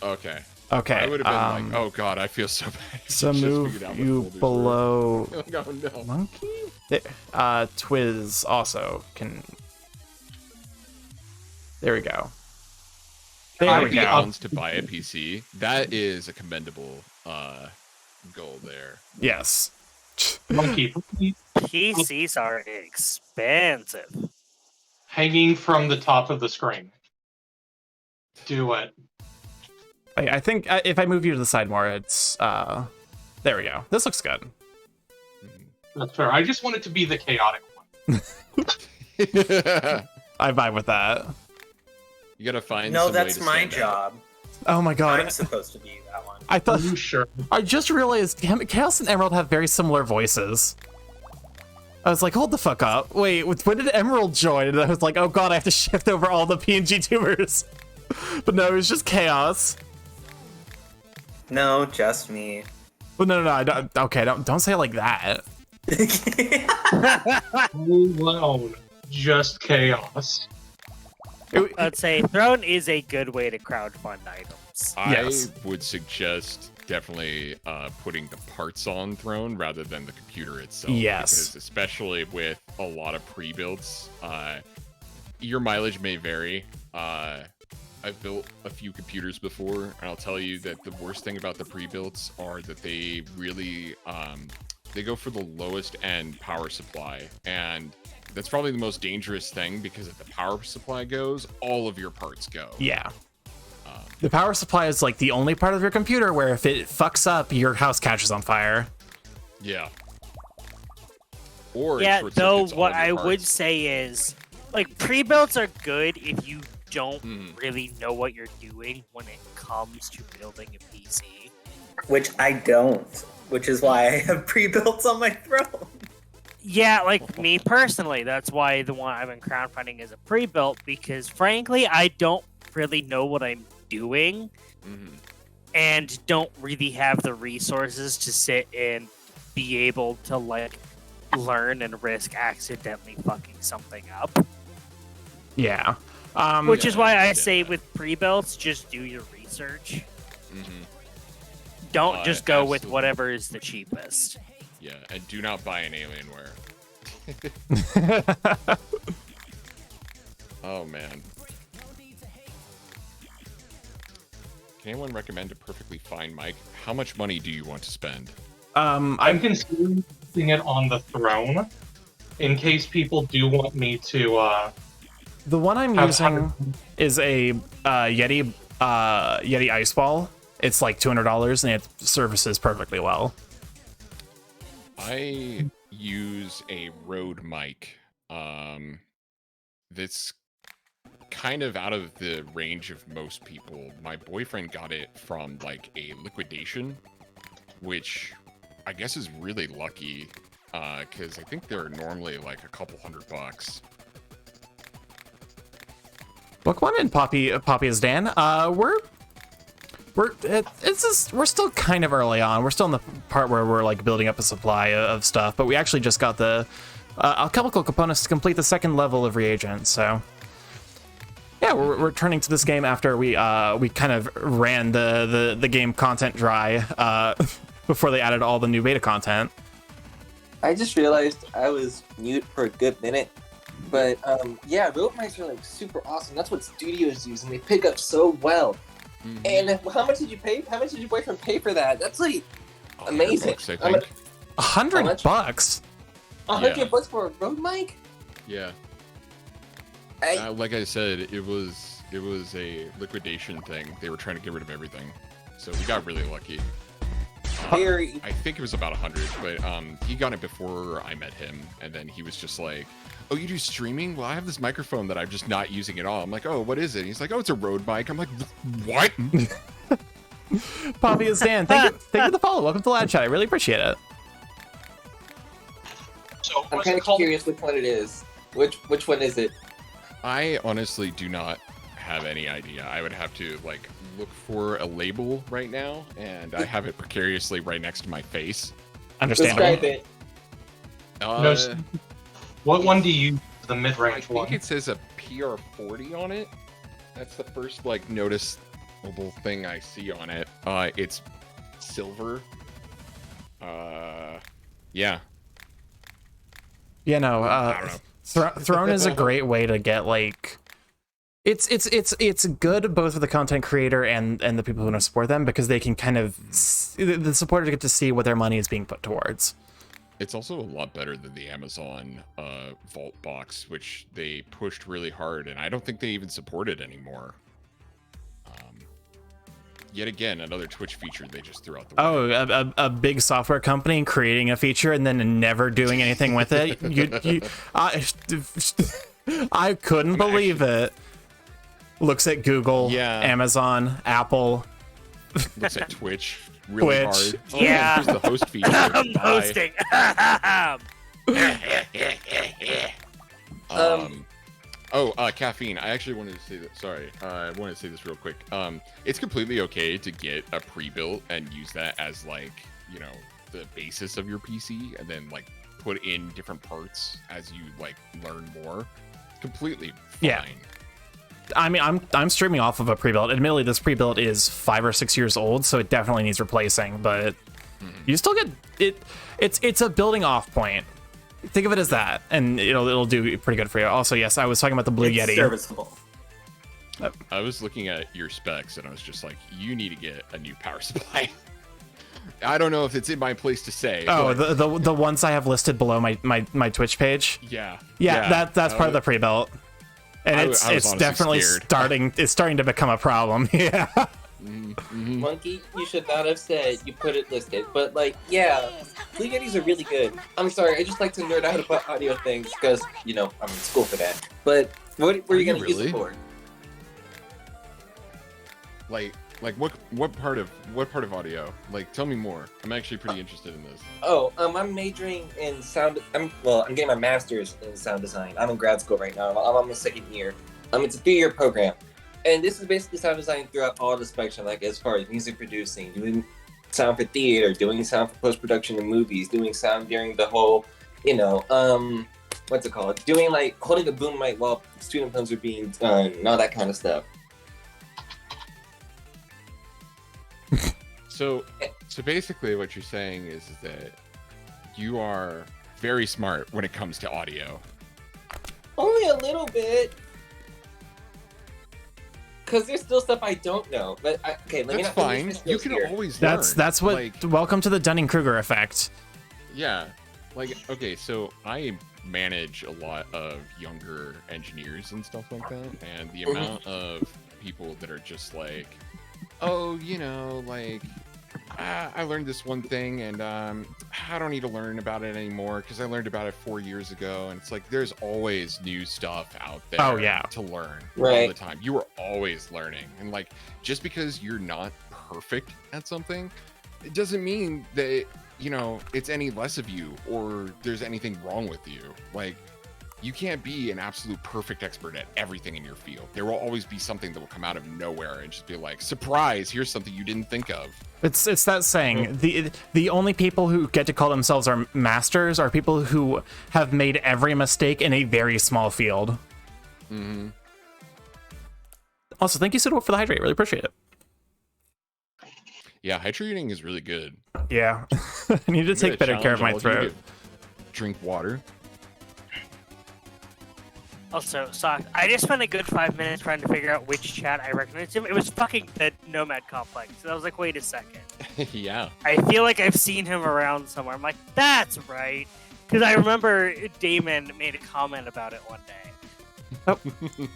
Okay. Okay. I would have been like, oh god, I feel so bad. So move you below Oh, no. monkey? Twiz also can... There we go. There we go. To buy a PC. That is a commendable goal there. Yes. Monkey. PCs are expensive. Hanging from the top of the screen. Do it. I think if I move you to the side more, it's... there we go. This looks good. That's fair. I just want it to be the chaotic one. I vibe with that. You gotta find. No, some way that's to my stand out. job. Oh my god. I'm supposed to be that one. I thought. Are you sure? I just realized Chaos and Emerald have very similar voices. I was like, hold the fuck up. Wait, when did Emerald join? And I was like, oh god, I have to shift over all the PNG tubers. But no, it was just Chaos. No, just me. Well, no, I don't, okay, don't say it like that. Alone, just Chaos. I'd say Throne is a good way to crowdfund items. I would suggest definitely putting the parts on Throne rather than the computer itself. Yes. Because especially with a lot of pre-builds, your mileage may vary. I've built a few computers before, and I'll tell you that the worst thing about the pre-builds are that they really they go for the lowest end power supply, and that's probably the most dangerous thing, because if the power supply goes, all of your parts go. Yeah. The power supply is like the only part of your computer where if it fucks up, your house catches on fire. Yeah. Or yeah, though what I would say is, like, pre-builds are good if you don't really know what you're doing when it comes to building a PC. Which I don't. Which is why I have pre-builts on my Throne. Yeah, like me personally, that's why the one I've been crowdfunding is a pre-built, because frankly, I don't really know what I'm doing and don't really have the resources to sit and be able to like learn and risk accidentally fucking something up. Yeah. Which is why I say with pre-builts, just do your research. Don't just go with whatever is the cheapest. Yeah, and do not buy an Alienware. Oh man. Can anyone recommend a perfectly fine mic? How much money do you want to spend? I'm considering putting it on the Throne in case people do want me to. The one I'm using is a Yeti Ice Ball. It's like $200 and it services perfectly well. I use a Rode mic. That's kind of out of the range of most people. My boyfriend got it from like a liquidation, which I guess is really lucky, because I think they're normally like a couple $100. Book one and Poppy is Dan. we're still kind of early on. We're still in the part where we're like building up a supply of stuff, but we actually just got the alchemical components to complete the second level of reagents. So yeah, we're returning to this game after we kind of ran the game content dry before they added all the new beta content. I just realized I was mute for a good minute, but yeah, road mics are like super awesome. That's what studios use, and they pick up so well. And how much did you pay? How much did your boyfriend pay for that? That's like amazing. $100, I think. $100? $100 for a road mic? Yeah. Like I said, it was a liquidation thing. They were trying to get rid of everything, so we got really lucky. I think it was about 100, but he got it before I met him, and then he was just like, "Oh, you do streaming? Well, I have this microphone that I'm just not using at all." I'm like, "Oh, what is it?" And he's like, "Oh, it's a Rode mic." I'm like, "What?" Poppy and Stan, thank you for the follow. Welcome to Lad Chat. I really appreciate it. So I'm kind of curious which one it is. Which one is it? I honestly do not have any idea. I would have to like look for a label right now, and I have it precariously right next to my face. Understandable. Describe it. What one do you use? The mid-range one? I think it says a PR40 on it. That's the first like noticeable thing I see on it. It's silver. Yeah. Yeah, no. I don't know. Throne is a great way to get like. It's good both for the content creator and the people who want to support them, because they can kind of the supporters get to see what their money is being put towards. It's also a lot better than the Amazon Vault box, which they pushed really hard, and I don't think they even support it anymore. Yet again, another Twitch feature they just threw out the window. A big software company creating a feature and then never doing anything with it. I couldn't believe it. Looks at Google, Amazon, Apple. Looks at Twitch really Twitch. hard. Oh, Yeah. here's the host feature. I'm hosting. Caffeine. I actually wanted to say that. Sorry, I wanted to say this real quick. It's completely okay to get a pre-built and use that as like, you know, the basis of your PC, and then like put in different parts as you like learn more. Completely fine. Yeah. I mean, I'm streaming off of a pre-built. Admittedly, this pre-built is 5 or 6 years old, so it definitely needs replacing. But you still get it. It's a building off point. Think of it as that, and it'll do pretty good for you. Also, yes, I was talking about the Blue Yeti. Serviceable. I was looking at your specs, and I was just like, you need to get a new power supply. I don't know if it's in my place to say. Oh, but... the ones I have listed below my Twitch page. Yeah. That's part of the pre-built. And it's definitely scared. starting to become a problem. Yeah. Monkey, you should not have said you put it listed, but like, yeah, Blue Yetis are really good. I'm sorry, I just like to nerd out about audio things because I'm in school for that. But what were you gonna use it for? Like what part of audio? Like, tell me more. I'm actually pretty interested in this. I'm majoring in sound. I'm getting my master's in sound design. I'm in grad school right now. I'm on my second year. It's a 3-year program, and this is basically sound design throughout all the spectrum. Like as far as music producing, doing sound for theater, doing sound for post production in movies, doing sound during the whole, what's it called? Doing like holding a boom mic while student films are being done, and all that kind of stuff. So basically what you're saying is that you are very smart when it comes to audio. Only a little bit. Because there's still stuff I don't know. But let me That's fine. You can always learn. learn. That's what. Welcome to the Dunning-Kruger effect. Yeah. Okay, so I manage a lot of younger engineers and stuff like that, and the amount of people that are just like, oh, I learned this one thing, and I don't need to learn about it anymore because I learned about it 4 years ago. And it's like there's always new stuff out there to learn all the time. You are always learning, and like just because you're not perfect at something, it doesn't mean that it's any less of you or there's anything wrong with you. Like you can't be an absolute perfect expert at everything in your field. There will always be something that will come out of nowhere and just be like, surprise, here's something you didn't think of. It's that saying, the only people who get to call themselves are masters are people who have made every mistake in a very small field. Mm-hmm. Also, thank you, Sudo, for the hydrate. Really appreciate it. Yeah, hydrating is really good. Yeah. I need to take better care of my throat. Drink water. Also, Sock, I just spent a good 5 minutes trying to figure out which chat I recognized him. It was fucking the Nomad Complex. And I was like, wait a second. Yeah. I feel like I've seen him around somewhere. I'm like, that's right. Because I remember Damon made a comment about it one day. Oh,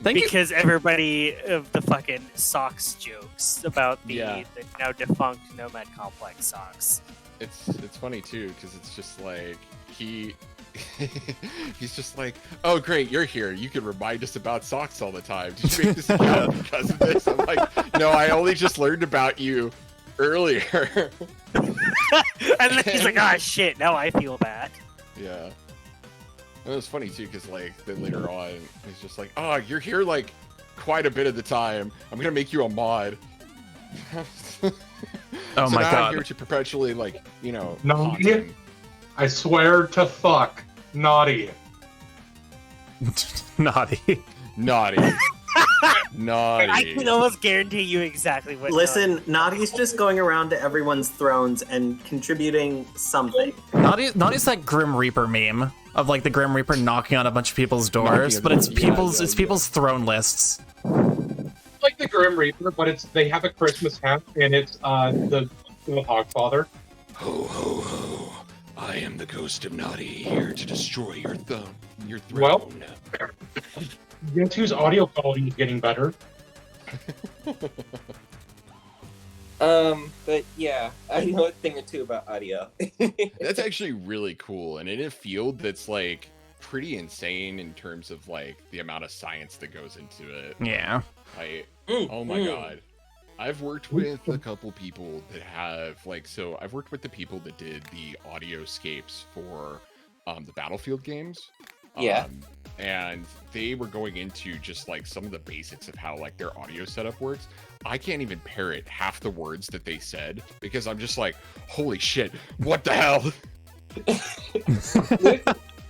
thank you. Because everybody of the fucking Socks jokes about the now defunct Nomad Complex Socks. It's funny too, because it's just like he's just like, oh great, you're here. You can remind us about socks all the time. Did you make this account because of this? I'm like, no, I only just learned about you earlier. And then he's like, ah, shit, now I feel bad. Yeah. And it was funny too, because like then later on, he's just like, oh, you're here like quite a bit of the time. I'm gonna make you a mod. Oh so my now god. I'm here to perpetually like, you know, Naughty. haunt him. I swear to fuck, naughty. Naughty. Naughty. Naughty. I can almost guarantee you exactly what. Listen, Naughty's just going around to everyone's thrones and contributing something. Naughty's that Grim Reaper meme of like the Grim Reaper knocking on a bunch of people's doors, but it's people's throne lists. Like the Grim Reaper, but they have a Christmas hat and it's the Hogfather. Ho ho ho! I am the ghost of Naughty, here to destroy your throne. Well, guess whose audio quality is getting better? But yeah, I know a thing or two about audio. That's actually really cool, and in a field that's like pretty insane in terms of like the amount of science that goes into it. Yeah. Oh my god. I've worked with a couple people that have like, so I've worked with the people that did the audioscapes for the Battlefield games. Yeah. And they were going into just like some of the basics of how like their audio setup works. I can't even parrot half the words that they said because I'm just like, holy shit, what the hell?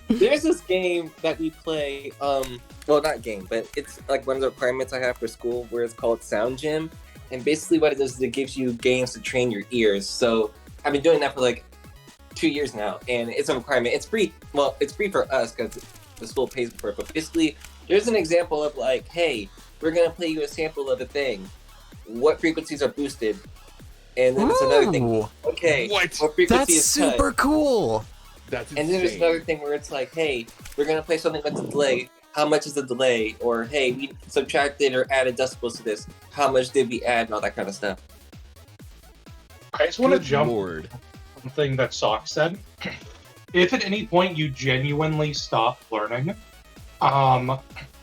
There's this game that we play, well, not game, but it's like one of the requirements I have for school where it's called Sound Gym. And basically what it does is it gives you games to train your ears. So I've been doing that for like 2 years now, and it's a requirement. It's free. Well, it's free for us because the school pays for it. But basically, there's an example of like, hey, we're going to play you a sample of a thing. What frequencies are boosted? And then there's another thing. Okay, what frequency That's is super cut? Cool. That's and then there's another thing where it's like, hey, we're going to play something with a delay. How much is the delay? Or, hey, we subtracted or added decibels to this. How much did we add? And all that kind of stuff. I just want to Good jump Lord. something that Sock said. If at any point you genuinely stop learning,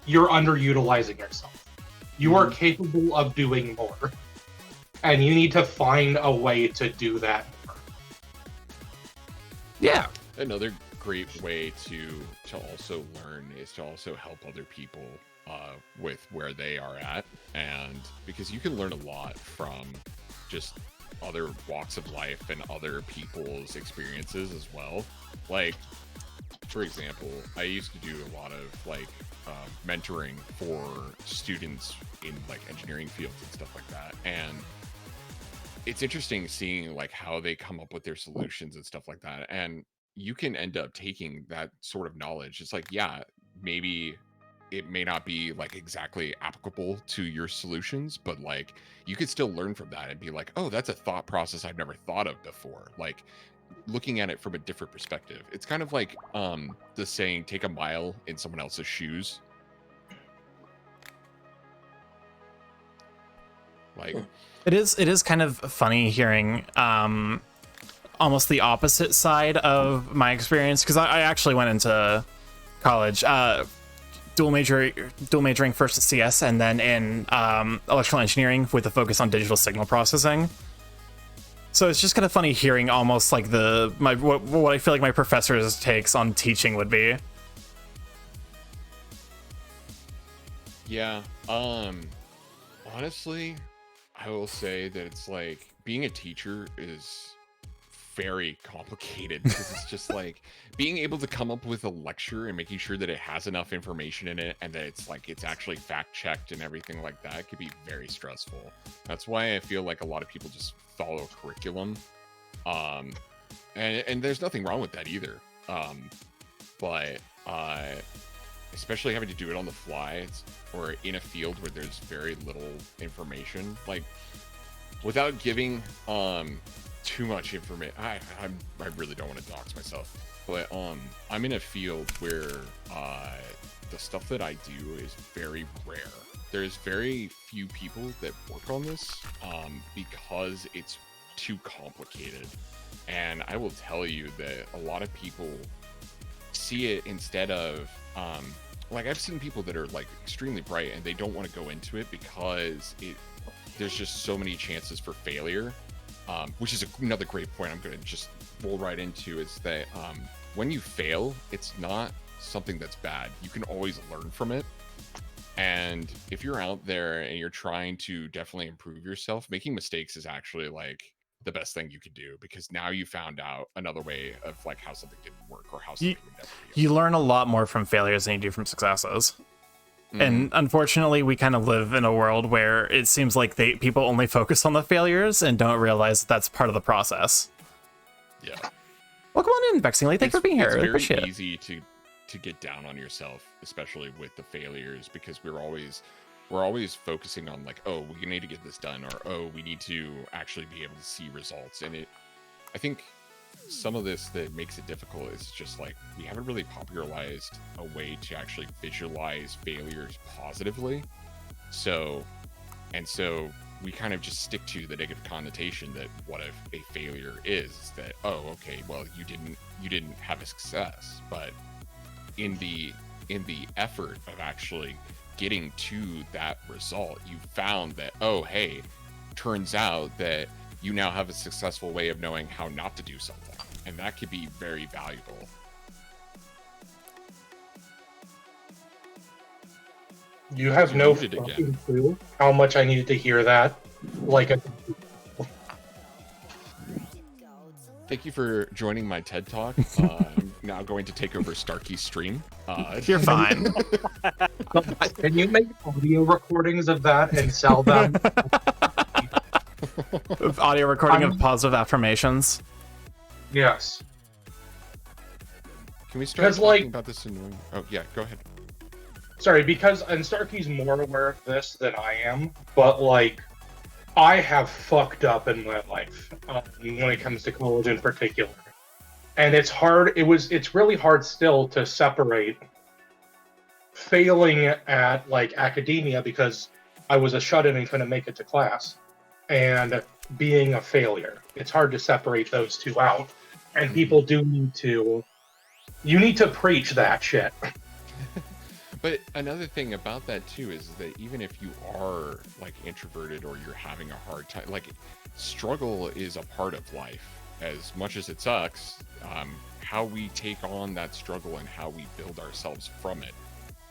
you're underutilizing yourself. You are capable of doing more. And you need to find a way to do that more. Yeah. Another great way to also learn is to also help other people with where they are at, and because you can learn a lot from just other walks of life and other people's experiences as well. Like, for example, I used to do a lot of like mentoring for students in like engineering fields and stuff like that, and it's interesting seeing like how they come up with their solutions and stuff like that. And you can end up taking that sort of knowledge. It's like, yeah, maybe it may not be like exactly applicable to your solutions, but like you could still learn from that and be like, oh, that's a thought process I've never thought of before. Like looking at it from a different perspective. It's kind of like the saying, take a mile in someone else's shoes. Like it is kind of funny hearing almost the opposite side of my experience, because I actually went into college dual majoring first in CS and then in electrical engineering with a focus on digital signal processing. So it's just kind of funny hearing almost like what I feel like my professor's takes on teaching would be. Yeah. Honestly, I will say that it's like being a teacher is very complicated because it's just like being able to come up with a lecture and making sure that it has enough information in it and that it's actually fact checked and everything like that could be very stressful. That's why I feel like a lot of people just follow curriculum. And there's nothing wrong with that either. But especially having to do it on the fly or in a field where there's very little information, like without giving too much information. I really don't want to dox myself, but I'm in a field where the stuff that I do is very rare. There's very few people that work on this because it's too complicated. And I will tell you that a lot of people see it instead of like I've seen people that are like extremely bright and they don't want to go into it because there's just so many chances for failure, which is another great point I'm going to just roll right into is that when you fail, it's not something that's bad. You can always learn from it. And if you're out there and you're trying to definitely improve yourself, making mistakes is actually like the best thing you could do because now you found out another way of like how something didn't work or how something would never be. You learn a lot more from failures than you do from successes. And unfortunately, we kind of live in a world where it seems like people only focus on the failures and don't realize that's part of the process. Yeah. Welcome on in, Vexingly. Thanks for being here. It's very easy to get down on yourself, especially with the failures, because we're always focusing on like, oh, we need to get this done, or oh, we need to actually be able to see results. And I think some of this that makes it difficult is just like we haven't really popularized a way to actually visualize failures positively. So we kind of just stick to the negative connotation that what if a failure is that, oh, okay, well, you didn't have a success. But in the effort of actually getting to that result, you found that, oh, hey, turns out that you now have a successful way of knowing how not to do something. And that could be very valuable. You have no fucking clue how much I needed to hear that. Thank you for joining my TED Talk. I'm now going to take over Starkey's stream. You're fine. Can you make audio recordings of that and sell them? Audio recording of positive affirmations. Yes. Can we start talking about this annoying? Oh yeah, go ahead. Sorry, and Starkey's more aware of this than I am, but like, I have fucked up in my life when it comes to college in particular, and it's hard. It's really hard still to separate failing at like academia because I was a shut-in and couldn't make it to class, and being a failure. It's hard to separate those two out, and people do need to. You need to preach that shit. But another thing about that too is that even if you are like introverted or you're having a hard time, like struggle is a part of life. As much as it sucks, how we take on that struggle and how we build ourselves from it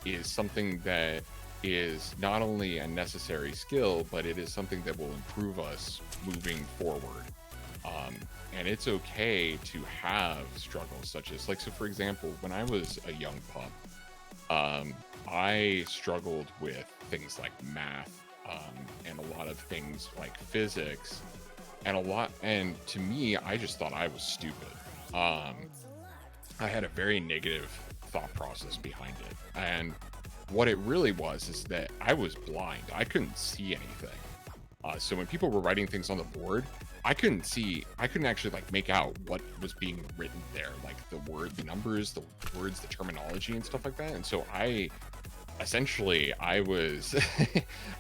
is something that is not only a necessary skill, but it is something that will improve us moving forward. And it's okay to have struggles such as like, so for example, when I was a young pup, I struggled with things like math, and a lot of things like physics, and to me, I just thought I was stupid. I had a very negative thought process behind it, and what it really was is that I was blind. I couldn't see anything. So when people were writing things on the board, I couldn't actually like make out what was being written there, like the numbers, the words, the terminology and stuff like that. And so I was,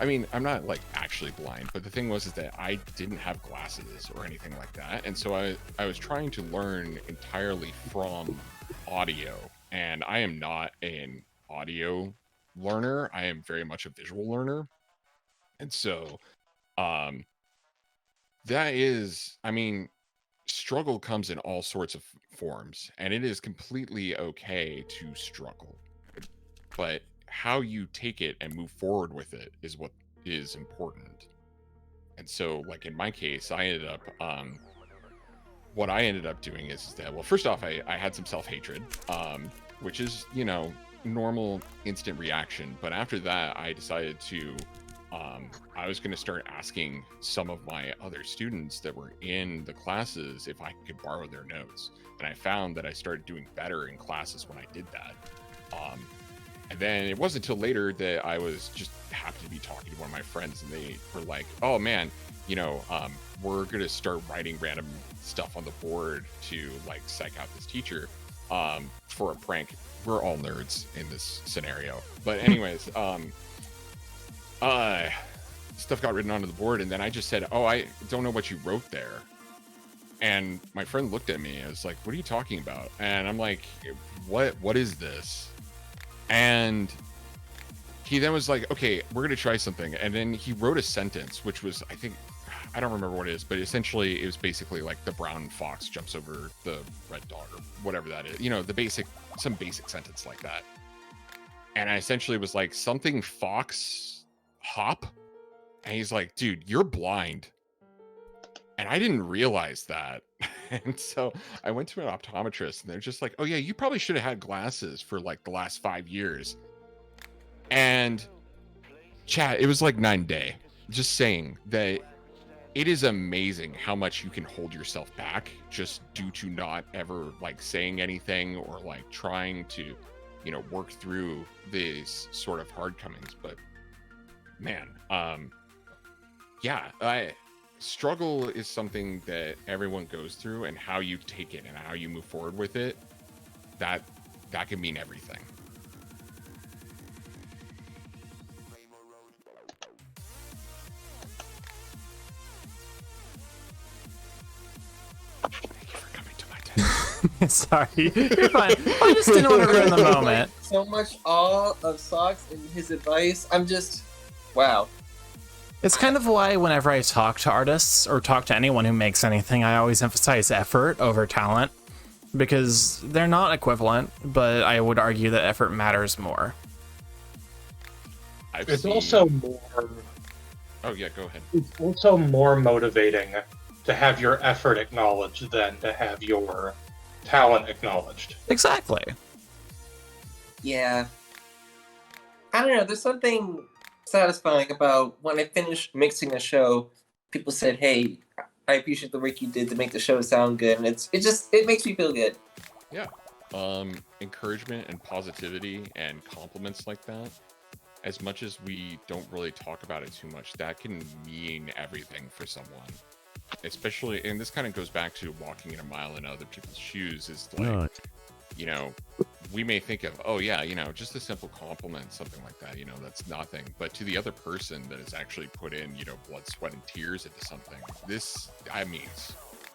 I mean, I'm not like actually blind, but the thing was is that I didn't have glasses or anything like that. And so I was trying to learn entirely from audio, and I am not an audio learner. I am very much a visual learner. And so, that is, I mean, struggle comes in all sorts of forms, and it is completely okay to struggle. But how you take it and move forward with it is what is important. And so, like in my case, I ended up what I ended up doing is that, well, first off, I had some self-hatred, which is, you know, normal instant reaction. But after that, I decided to I was going to start asking some of my other students that were in the classes if I could borrow their notes. And I found that I started doing better in classes when I did that. And then it wasn't until later that I was just happened to be talking to one of my friends, and they were like, oh man, you know, we're going to start writing random stuff on the board to like psych out this teacher for a prank. We're all nerds in this scenario. But anyways, stuff got written onto the board, and then I just said, oh, I don't know what you wrote there. And my friend looked at me and was like, what are you talking about? And I'm like, what is this? And he then was like, okay, we're going to try something. And then he wrote a sentence, which was, I don't remember what it is, but essentially it was basically like the brown fox jumps over the red dog or whatever that is, you know, some basic sentence like that. And I essentially was like, something fox hop. And he's like, dude, you're blind. And I didn't realize that. And so I went to an optometrist, and they're just like, oh yeah, you probably should have had glasses for like the last 5 years. And chat, it was like 9 day. Just saying that it is amazing how much you can hold yourself back just due to not ever like saying anything or like trying to, you know, work through these sort of hard comings. But man, yeah, struggle is something that everyone goes through, and how you take it and how you move forward with it, that can mean everything. Sorry, you're fine. I just didn't want to ruin the moment. So much awe of Socks and his advice. I'm just, wow. It's kind of why whenever I talk to artists or talk to anyone who makes anything, I always emphasize effort over talent, because they're not equivalent, but I would argue that effort matters more. It's also more... Oh yeah, go ahead. It's also more motivating to have your effort acknowledged than to have your talent acknowledged. Exactly. Yeah. I don't know, there's something satisfying about when I finished mixing a show, people said, hey, I appreciate the work you did to make the show sound good, and it makes me feel good. Yeah. Encouragement and positivity and compliments like that, as much as we don't really talk about it too much, that can mean everything for someone. Especially, and this kind of goes back to walking in a mile in other people's shoes, is like, you know, we may think of, oh yeah, you know, just a simple compliment, something like that, you know, that's nothing. But to the other person that has actually put in, you know, blood, sweat, and tears into something,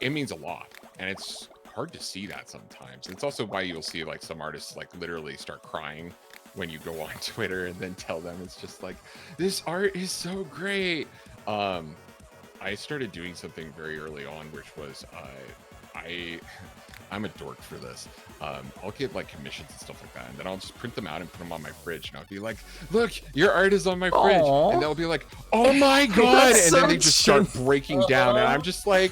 it means a lot. And it's hard to see that sometimes. It's also why you'll see like some artists like literally start crying when you go on Twitter and then tell them it's just like, this art is so great. I started doing something very early on, which was I'm a dork for this. I'll get like commissions and stuff like that, and then I'll just print them out and put them on my fridge, and I'll be like, look, your art is on my fridge. And they'll be like, oh my god. And then they just start breaking down, and I'm just like,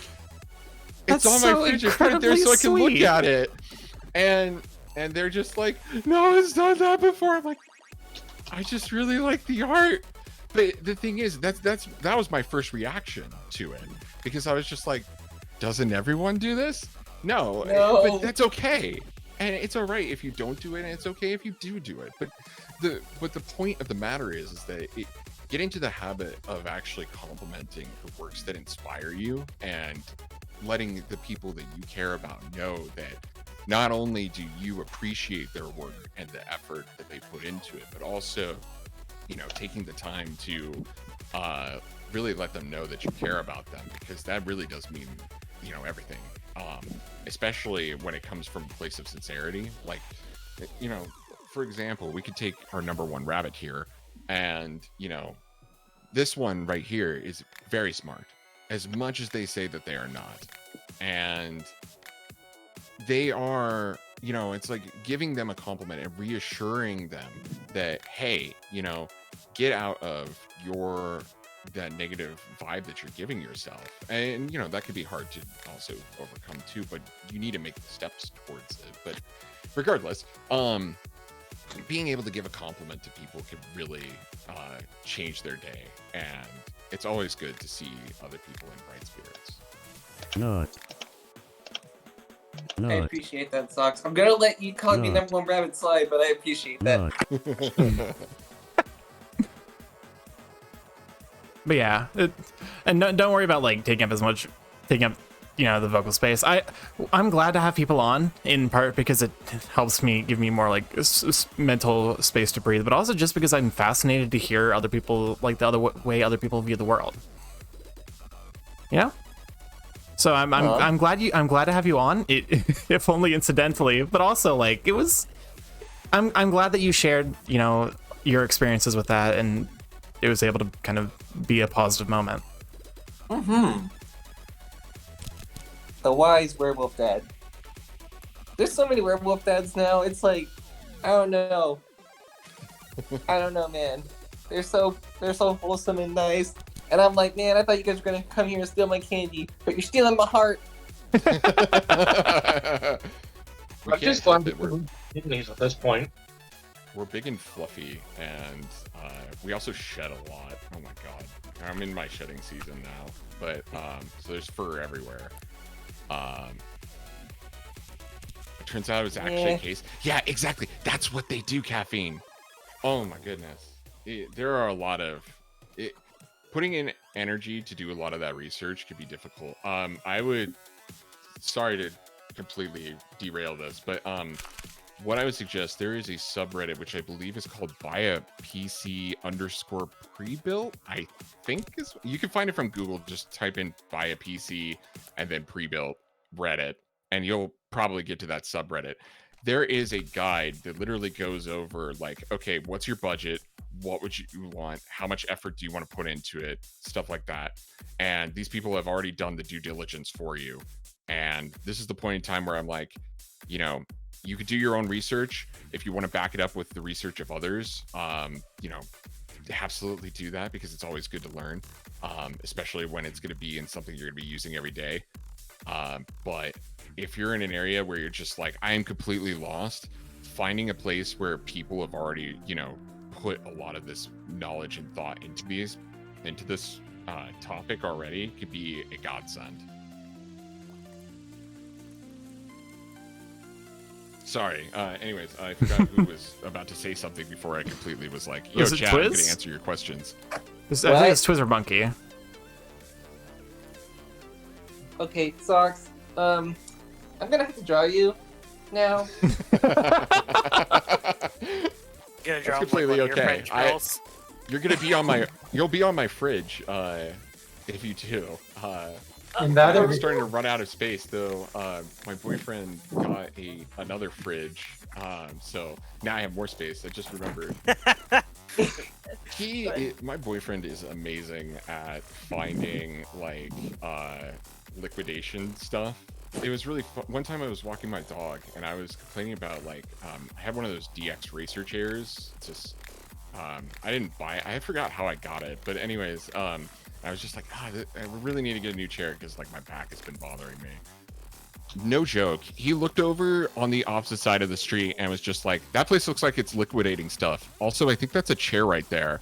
it's on my fridge, I put it there so I can look at it. And they're just like, no, it's not that before. I'm like, I just really like the art. But the thing is, that was my first reaction to it, because I was just like, doesn't everyone do this? No, but that's okay, and it's all right if you don't do it, and it's okay if you do it. But the point of the matter is that get into the habit of actually complimenting the works that inspire you, and letting the people that you care about know that not only do you appreciate their work and the effort that they put into it, but also, you know, taking the time to really let them know that you care about them, because that really does mean, you know, everything. Especially when it comes from a place of sincerity. Like, you know, for example, we could take our number one rabbit here, and, you know, this one right here is very smart, as much as they say that they are not. And they are you know, it's like giving them a compliment and reassuring them that, hey, you know, get out of that negative vibe that you're giving yourself. And, you know, that could be hard to also overcome too, but you need to make the steps towards it. But regardless, being able to give a compliment to people can really change their day. And it's always good to see other people in bright spirits. No. I appreciate that, Socks. I'm gonna let you call me number one rabbit slide, but I appreciate that. But yeah, and don't worry about like taking up, you know, the vocal space. I'm glad to have people on, in part because it helps me give me more like mental space to breathe, but also just because I'm fascinated to hear other people, like the other way other people view the world. You know? So I'm glad to have you on, if only incidentally, but also like it was. I'm glad that you shared, you know, your experiences with that, and it was able to kind of be a positive moment. The wise werewolf dad. There's so many werewolf dads now. It's like, I don't know. I don't know, man. They're so wholesome and nice. And I'm like, man, I thought you guys were gonna come here and steal my candy, but you're stealing my heart. I'm just glad that we're kidneys at this point. We're big and fluffy, and we also shed a lot. Oh my god, I'm in my shedding season now, but so there's fur everywhere. It turns out it was actually a case. Yeah, exactly. That's what they do. Caffeine. Oh my goodness. There are a lot of putting in energy to do a lot of that research could be difficult. Sorry to completely derail this, but what I would suggest, there is a subreddit which I believe is called BuyAPC_prebuilt. I think you can find it from Google. Just type in BuyAPC and then prebuilt Reddit, and you'll probably get to that subreddit. There is a guide that literally goes over like, okay, what's your budget? What would you want? How much effort do you want to put into it? Stuff like that. And these people have already done the due diligence for you. And this is the point in time where I'm like, you know, you could do your own research if you want to back it up with the research of others. You know, absolutely do that, because it's always good to learn, especially when it's going to be in something you're going to be using every day. But if you're in an area where you're just like, I am completely lost, finding a place where people have already, you know, put a lot of this knowledge and thought into this topic already could be a godsend. Sorry. Anyways, I forgot who was about to say something before I completely was like, yo, chat, I'm going to answer your questions. I think it's Twizzler Monkey. Okay, Socks. I'm gonna have to draw you now. That's completely okay. You're gonna be on my. You'll be on my fridge if you do. I'm starting to run out of space though. My boyfriend got another fridge, so now I have more space. I just remembered. My boyfriend is amazing at finding like liquidation stuff. It was really fun. One time I was walking my dog and I was complaining about like I had one of those DX racer chairs. It's just I didn't buy it. I forgot how I got it, but anyways, I was just like, I really need to get a new chair because like my back has been bothering me. No joke. He looked over on the opposite side of the street and was just like, that place looks like it's liquidating stuff. Also, I think that's a chair right there.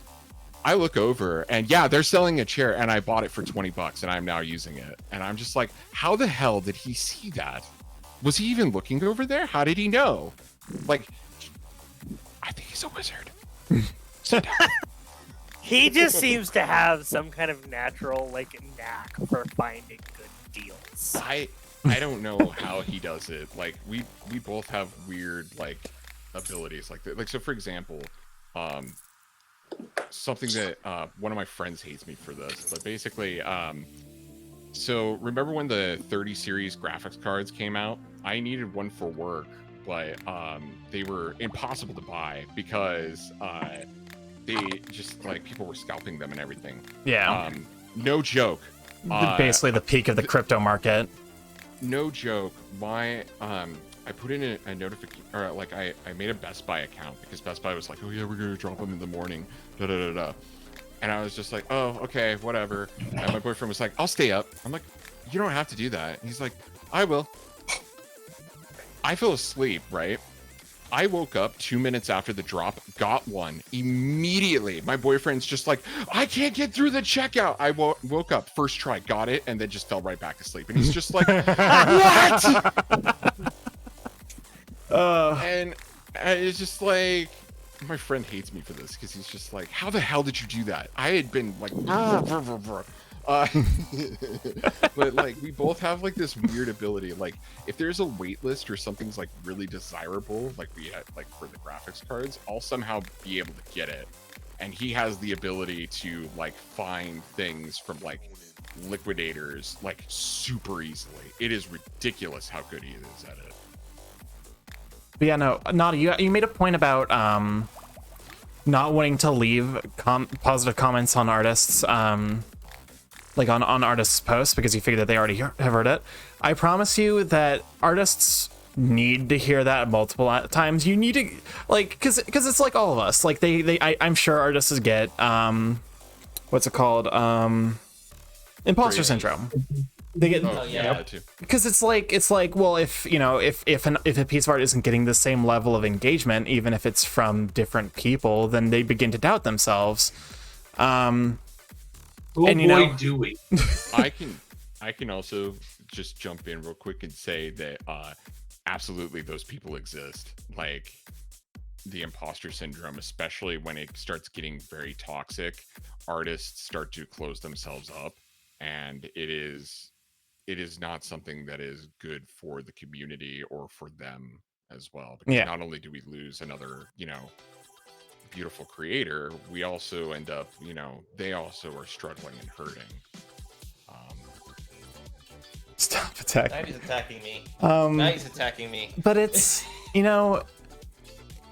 I look over and yeah, they're selling a chair and I bought it for $20 and I'm now using it. And I'm just like, how the hell did he see that? Was he even looking over there? How did he know? Like, I think he's a wizard. He just seems to have some kind of natural like knack for finding good deals. I don't know how he does it. Like we both have weird like abilities like that. Like so for example, something that one of my friends hates me for this, but basically so remember when the 30 series graphics cards came out? I needed one for work, but they were impossible to buy because they just like people were scalping them and everything. Yeah. No joke. Basically the peak of the crypto market. No joke. My I put in a notification, or like I made a Best Buy account because Best Buy was like, oh yeah, we're gonna drop them in the morning, da da da da. And I was just like, oh, okay, whatever. And my boyfriend was like, I'll stay up. I'm like, you don't have to do that. And he's like, I will. I fell asleep, right? I woke up 2 minutes after the drop, got one immediately. My boyfriend's just like, I can't get through the checkout. I woke up, first try, got it, and then just fell right back asleep. And he's just like, what? And it's just like, my friend hates me for this because he's just like, how the hell did you do that? I had been like, but like we both have like this weird ability. Like if there's a wait list or something's like really desirable, like we had like for the graphics cards, I'll somehow be able to get it. And he has the ability to like find things from like liquidators like super easily. It is ridiculous how good he is at it. But yeah, no, Nada, you made a point about not wanting to leave positive comments on artists, like on artists' posts because you figure that they already have heard it. I promise you that artists need to hear that multiple times. You need to like because it's like all of us. Like I'm sure artists get what's it called, imposter syndrome. They get because it's like well, if you know if a piece of art isn't getting the same level of engagement, even if it's from different people, then they begin to doubt themselves. And you know, do we? I can also just jump in real quick and say that absolutely those people exist. Like the imposter syndrome, especially when it starts getting very toxic, artists start to close themselves up, and it is not something that is good for the community or for them as well. Because not only do we lose another, you know, beautiful creator, we also end up, you know, they also are struggling and hurting. Stop attacking. Now he's attacking me. Now he's attacking me. But it's, you know,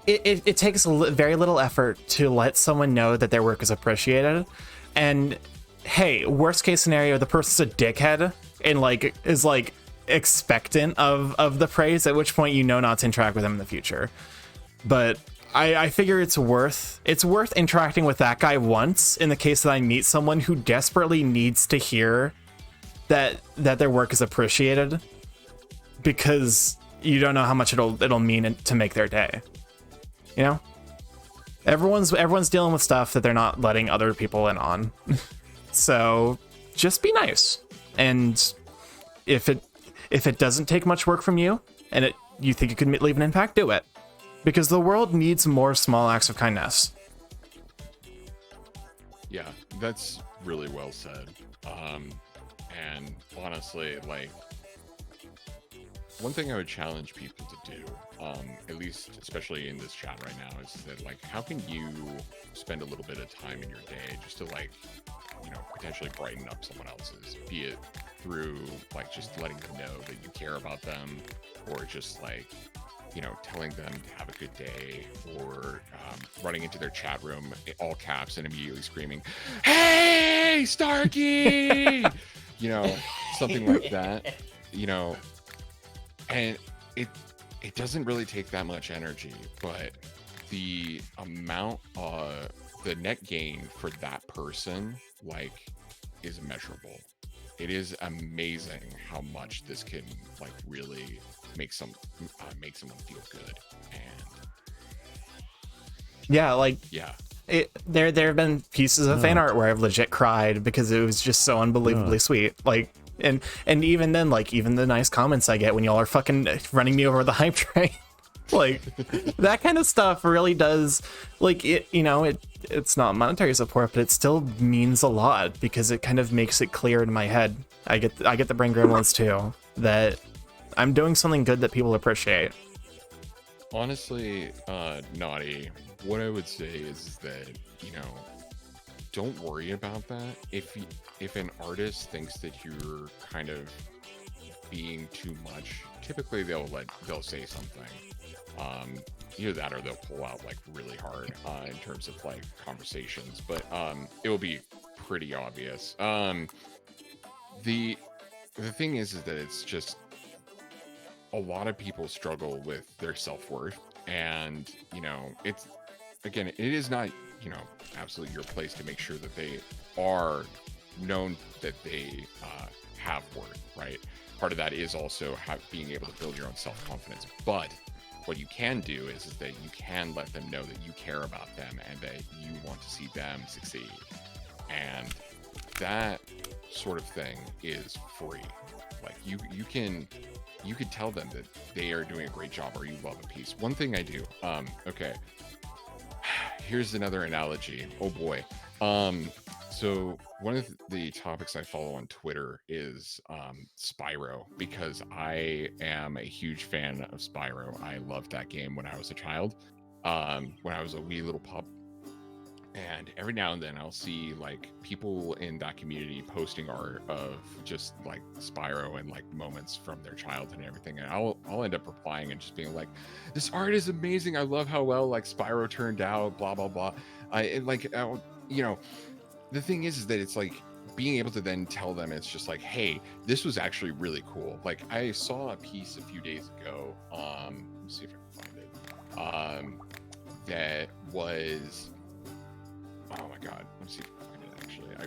it takes very little effort to let someone know that their work is appreciated. And hey, worst case scenario, the person's a dickhead and like is like expectant of the praise, at which point you know not to interact with them in the future. But I figure it's worth interacting with that guy once in the case that I meet someone who desperately needs to hear that their work is appreciated, because you don't know how much it'll mean to make their day. You know, everyone's dealing with stuff that they're not letting other people in on. So just be nice, and if it doesn't take much work from you and you think you can leave an impact, do it, because the world needs more small acts of kindness. Yeah, that's really well said. And honestly, like, one thing I would challenge people to do, at least especially in this chat right now, is that like, how can you spend a little bit of time in your day just to like, you know, potentially brighten up someone else's, be it through like just letting them know that you care about them, or just like, you know, telling them to have a good day, or running into their chat room, all caps, and immediately screaming, "Hey, Starkey!" You know, something like that. You know, and it doesn't really take that much energy, but the amount the net gain for that person like is immeasurable. It is amazing how much this can like really make someone feel good. And yeah, like there have been pieces of fan No. art where I've legit cried because it was just so unbelievably sweet. Like, and even then, like, even the nice comments I get when y'all are fucking running me over the hype train, like that kind of stuff really does, like, it, you know, it's not monetary support, but it still means a lot because it kind of makes it clear in my head. I get the brain gremlins too, that I'm doing something good that people appreciate. honestly, Naughty, what I would say is that, you know, don't worry about that. If an artist thinks that you're kind of being too much, typically they'll say something. Either that or they'll pull out like really hard in terms of like conversations, but it will be pretty obvious. The thing is that it's just, a lot of people struggle with their self-worth, and you know, it's, again, it is not, you know, absolutely your place to make sure that they are known that they have worth, right? Part of that is also being able to build your own self-confidence, but what you can do is that you can let them know that you care about them and that you want to see them succeed, and that sort of thing is free. Like you can tell them that they are doing a great job or you love a piece. One thing I do, okay, here's another analogy. Oh boy. So one of the topics I follow on Twitter is Spyro, because I am a huge fan of Spyro. I loved that game when I was a child, when I was a wee little pup. And every now and then I'll see like people in that community posting art of just like Spyro and like moments from their childhood and everything. And I'll end up replying and just being like, this art is amazing. I love how well like Spyro turned out, blah, blah, blah. You know, the thing is that it's like being able to then tell them, it's just like, hey, this was actually really cool. Like I saw a piece a few days ago. Let me see if I can find it. That was, oh my god, let me see if I can find it actually. I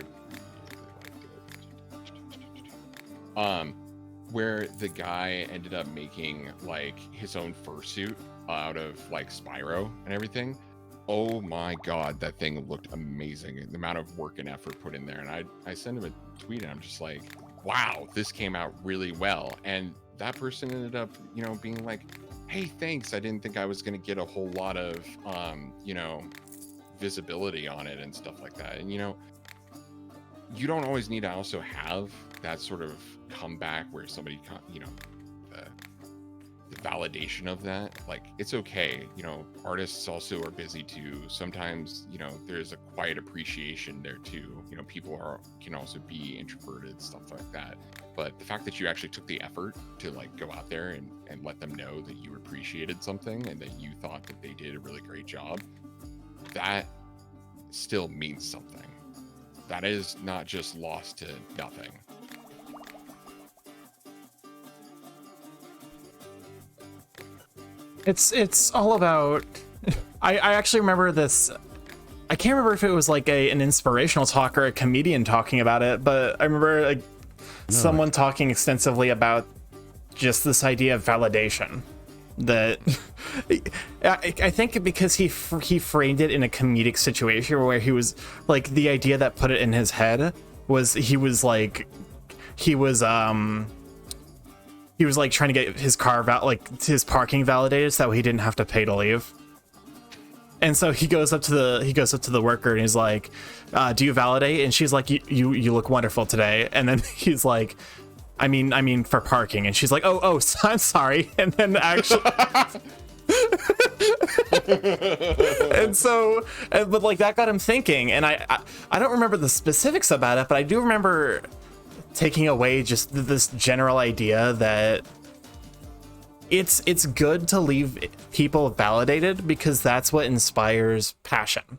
really liked it. Where the guy ended up making like his own fursuit out of like Spyro and everything. Oh my god, that thing looked amazing. The amount of work and effort put in there. And I sent him a tweet and I'm just like, wow, this came out really well. And that person ended up, you know, being like, hey, thanks. I didn't think I was going to get a whole lot of, you know, visibility on it and stuff like that. And, you know, you don't always need to also have that sort of comeback where somebody, you know, the validation of that. Like, it's okay. You know, artists also are busy too. Sometimes, you know, there's a quiet appreciation there too. You know, people can also be introverted, stuff like that. But the fact that you actually took the effort to like go out there and let them know that you appreciated something and that you thought that they did a really great job, that still means something. That is not just lost to nothing. It's all about, I actually remember this, I can't remember if it was like an inspirational talk or a comedian talking about it, but I remember like someone talking extensively about just this idea of validation. That I think because he framed it in a comedic situation where he was like, the idea that put it in his head was he was like trying to get his car his parking validated so he didn't have to pay to leave. And so he goes up to the worker and he's like, do you validate? And she's like, you look wonderful today. And then he's like, I mean for parking. And she's like, oh, I'm sorry. And then actually but like that got him thinking. And I don't remember the specifics about it, but I do remember taking away just this general idea that it's good to leave people validated, because that's what inspires passion.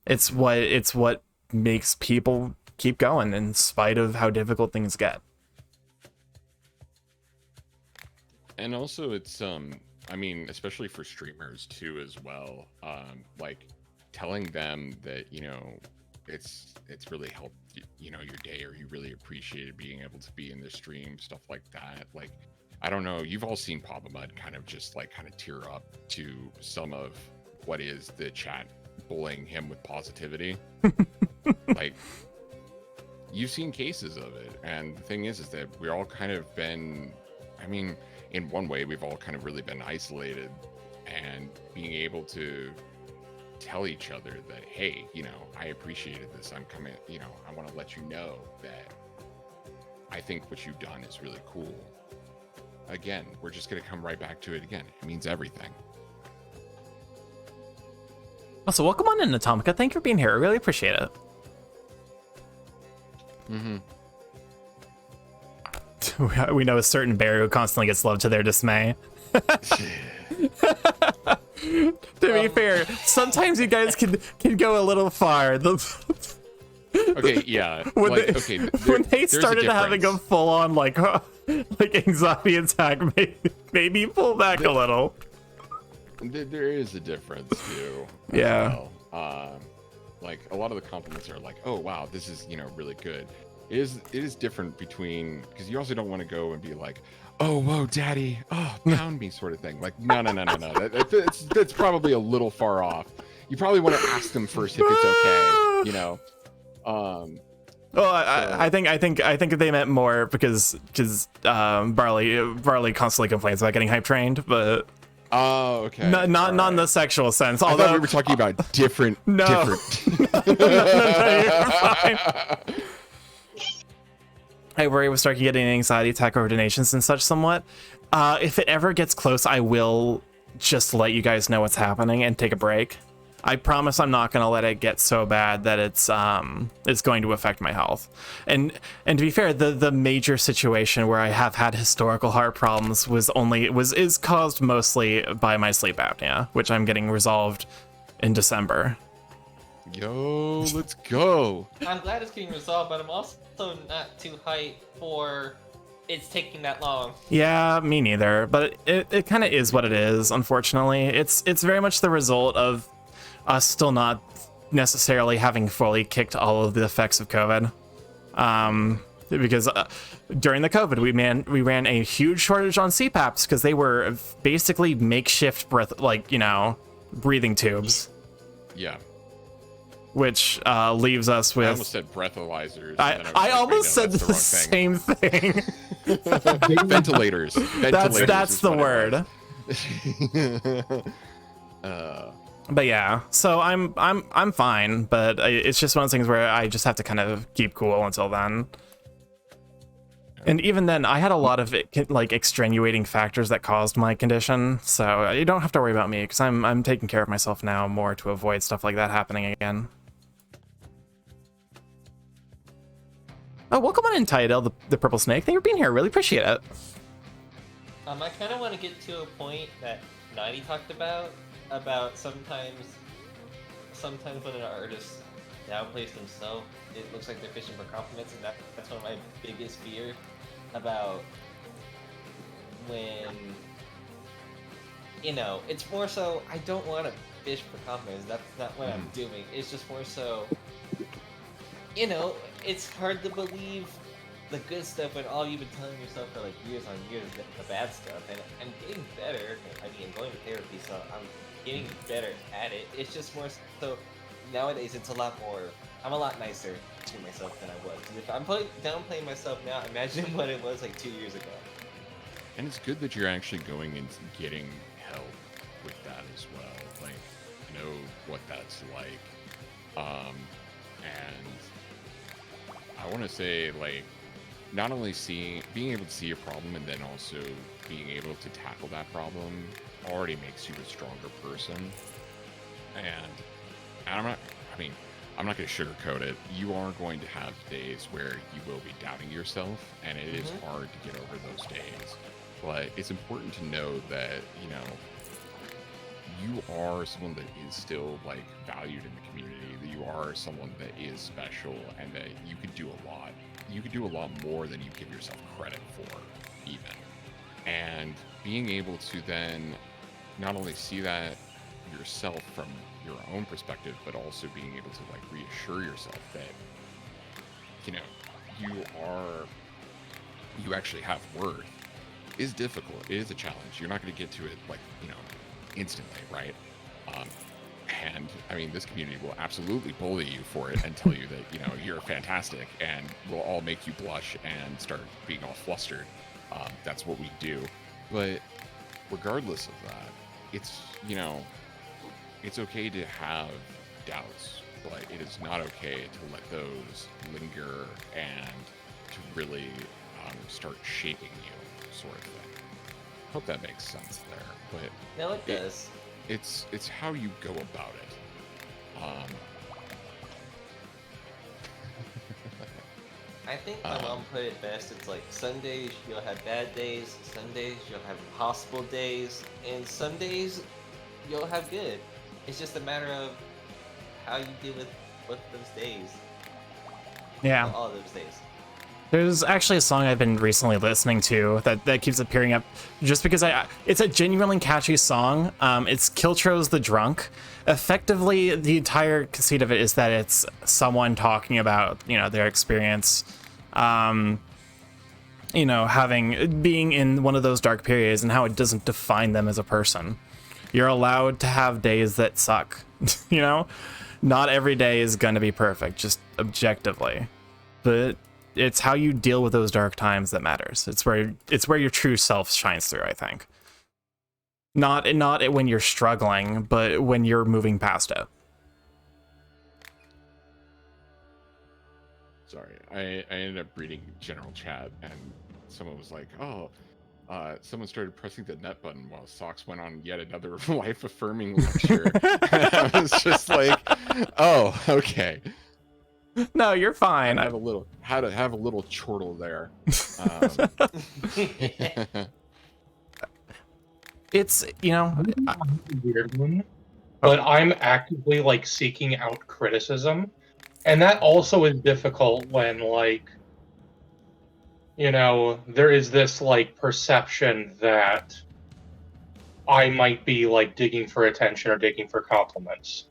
It's what makes people keep going in spite of how difficult things get. And also it's I mean, especially for streamers too as well, like telling them that, you know, it's really helped, you know, your day, or you really appreciated being able to be in the stream, stuff like that. Like, I don't know, you've all seen Papa Mud kind of tear up to some of what is the chat bullying him with positivity. Like, you've seen cases of it, and the thing is that we're all kind of been, I mean, in one way, we've all kind of really been isolated, and being able to tell each other that, hey, you know, I appreciated this. I'm coming, you know, I want to let you know that I think what you've done is really cool. Again, we're just going to come right back to it again. It means everything. Also, welcome on in, Atomica. Thank you for being here. I really appreciate it. We know a certain bear who constantly gets love to their dismay. To be fair, sometimes you guys can go a little far. Okay, yeah. When they started having a full-on like like anxiety attack, maybe pull back a little. There is a difference too. Yeah. Well. Like a lot of the compliments are like, oh wow, this is really good. It is different between, because you also don't want to go and be like, oh whoa daddy, oh pound me sort of thing. Like no. That's probably a little far off. You probably want to ask them first if it's okay. Well, I think they meant more because Barley constantly complains about getting hype trained, but oh, okay. Not in the sexual sense. I Although thought we were talking about different. No, you're fine. I worry we'll start getting an anxiety attack over donations and such somewhat. If it ever gets close, I will just let you guys know what's happening and take a break. I promise I'm not gonna let it get so bad that it's going to affect my health. And to be fair, the major situation where I have had historical heart problems is caused mostly by my sleep apnea, which I'm getting resolved in December. Yo, let's go. I'm glad it's getting resolved, but I'm also not too hyped for it's taking that long. Yeah, me neither. But it kind of is what it is. Unfortunately, it's very much the result of us still not necessarily having fully kicked all of the effects of COVID. Because during the COVID, we ran a huge shortage on CPAPs because they were basically makeshift breathing tubes. Yeah. Which leaves us with. I almost said breathalyzers. I almost said the same thing. Ventilators. That's the word. But yeah, so I'm fine, but it's just one of those things where I just have to kind of keep cool until then. And even then, I had a lot of extenuating factors that caused my condition, so you don't have to worry about me because I'm taking care of myself now more to avoid stuff like that happening again. Oh, welcome on in, Tydell, the purple snake. Thank you for being here. Really appreciate it. I kind of want to get to a point that Nighty talked about sometimes when an artist downplays themselves, it looks like they're fishing for compliments, and that's one of my biggest fears about when, it's more so, I don't want to fish for compliments, that's not what I'm doing, it's just more so, it's hard to believe the good stuff when all you've been telling yourself for years on years the bad stuff, and I'm getting better. I mean, I'm going to therapy, so I'm getting better at it. It's just more so nowadays I'm a lot nicer to myself than I was. And if I'm downplaying myself now, imagine what it was 2 years ago. And it's good that you're actually going and getting help with that as well. Know what that's like. And I want to say, not only being able to see a problem and then also being able to tackle that problem already makes you a stronger person. And I'm not going to sugarcoat it. You are going to have days where you will be doubting yourself, and it is hard to get over those days. But it's important to know that, you are someone that is still valued in the community, that you are someone that is special, and that you can do a lot. You can do a lot more than you give yourself credit for, even. And being able to then not only see that yourself from your own perspective, but also being able to reassure yourself that, you actually have worth is difficult. It is a challenge. You're not going to get to it instantly, right? And I mean, this community will absolutely bully you for it and tell you that, you're fantastic, and will all make you blush and start being all flustered. That's what we do. But regardless of that, it's, it's okay to have doubts, but it is not okay to let those linger and to really start shaping you, sort of thing. Hope that makes sense there. But no, it does. It's how you go about it. I think my mom put it best. It's some days you'll have bad days, some days you'll have impossible days, and some days you'll have good. It's just a matter of how you deal with those days. Yeah. All those days. There's actually a song I've been recently listening to that keeps appearing up just because it's a genuinely catchy song. It's Kiltro's The Drunk. Effectively, the entire conceit of it is that it's someone talking about, their experience, being in one of those dark periods and how it doesn't define them as a person. You're allowed to have days that suck, Not every day is going to be perfect, just objectively. But it's how you deal with those dark times that matters. It's where your true self shines through, I think. Not when you're struggling, but when you're moving past it. Sorry, I ended up reading general chat, and someone was like, "Oh, someone started pressing the net button while Socks went on yet another life-affirming lecture." I was just like, "Oh, okay." No, you're fine. I had to have a little chortle there. It's weird one, but I'm actively like seeking out criticism, and that also is difficult when there is this like perception that I might be like digging for attention or digging for compliments.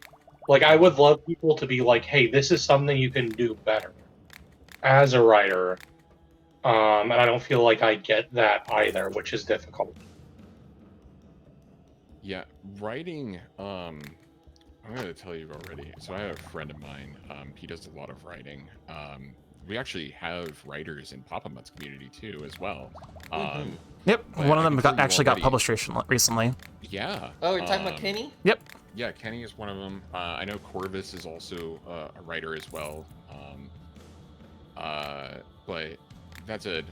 Like, I would love people to be like, hey, this is something you can do better as a writer. And I don't feel like I get that either, which is difficult. Yeah, writing, I'm going to tell you already. So I have a friend of mine, he does a lot of writing. We actually have writers in Papa Mutt's community too, as well. Yep, one of them actually got published recently. Yeah. Oh, you're talking about Kenny? Yep. Yeah, Kenny is one of them. I know Corvus is also a writer as well. But that's it.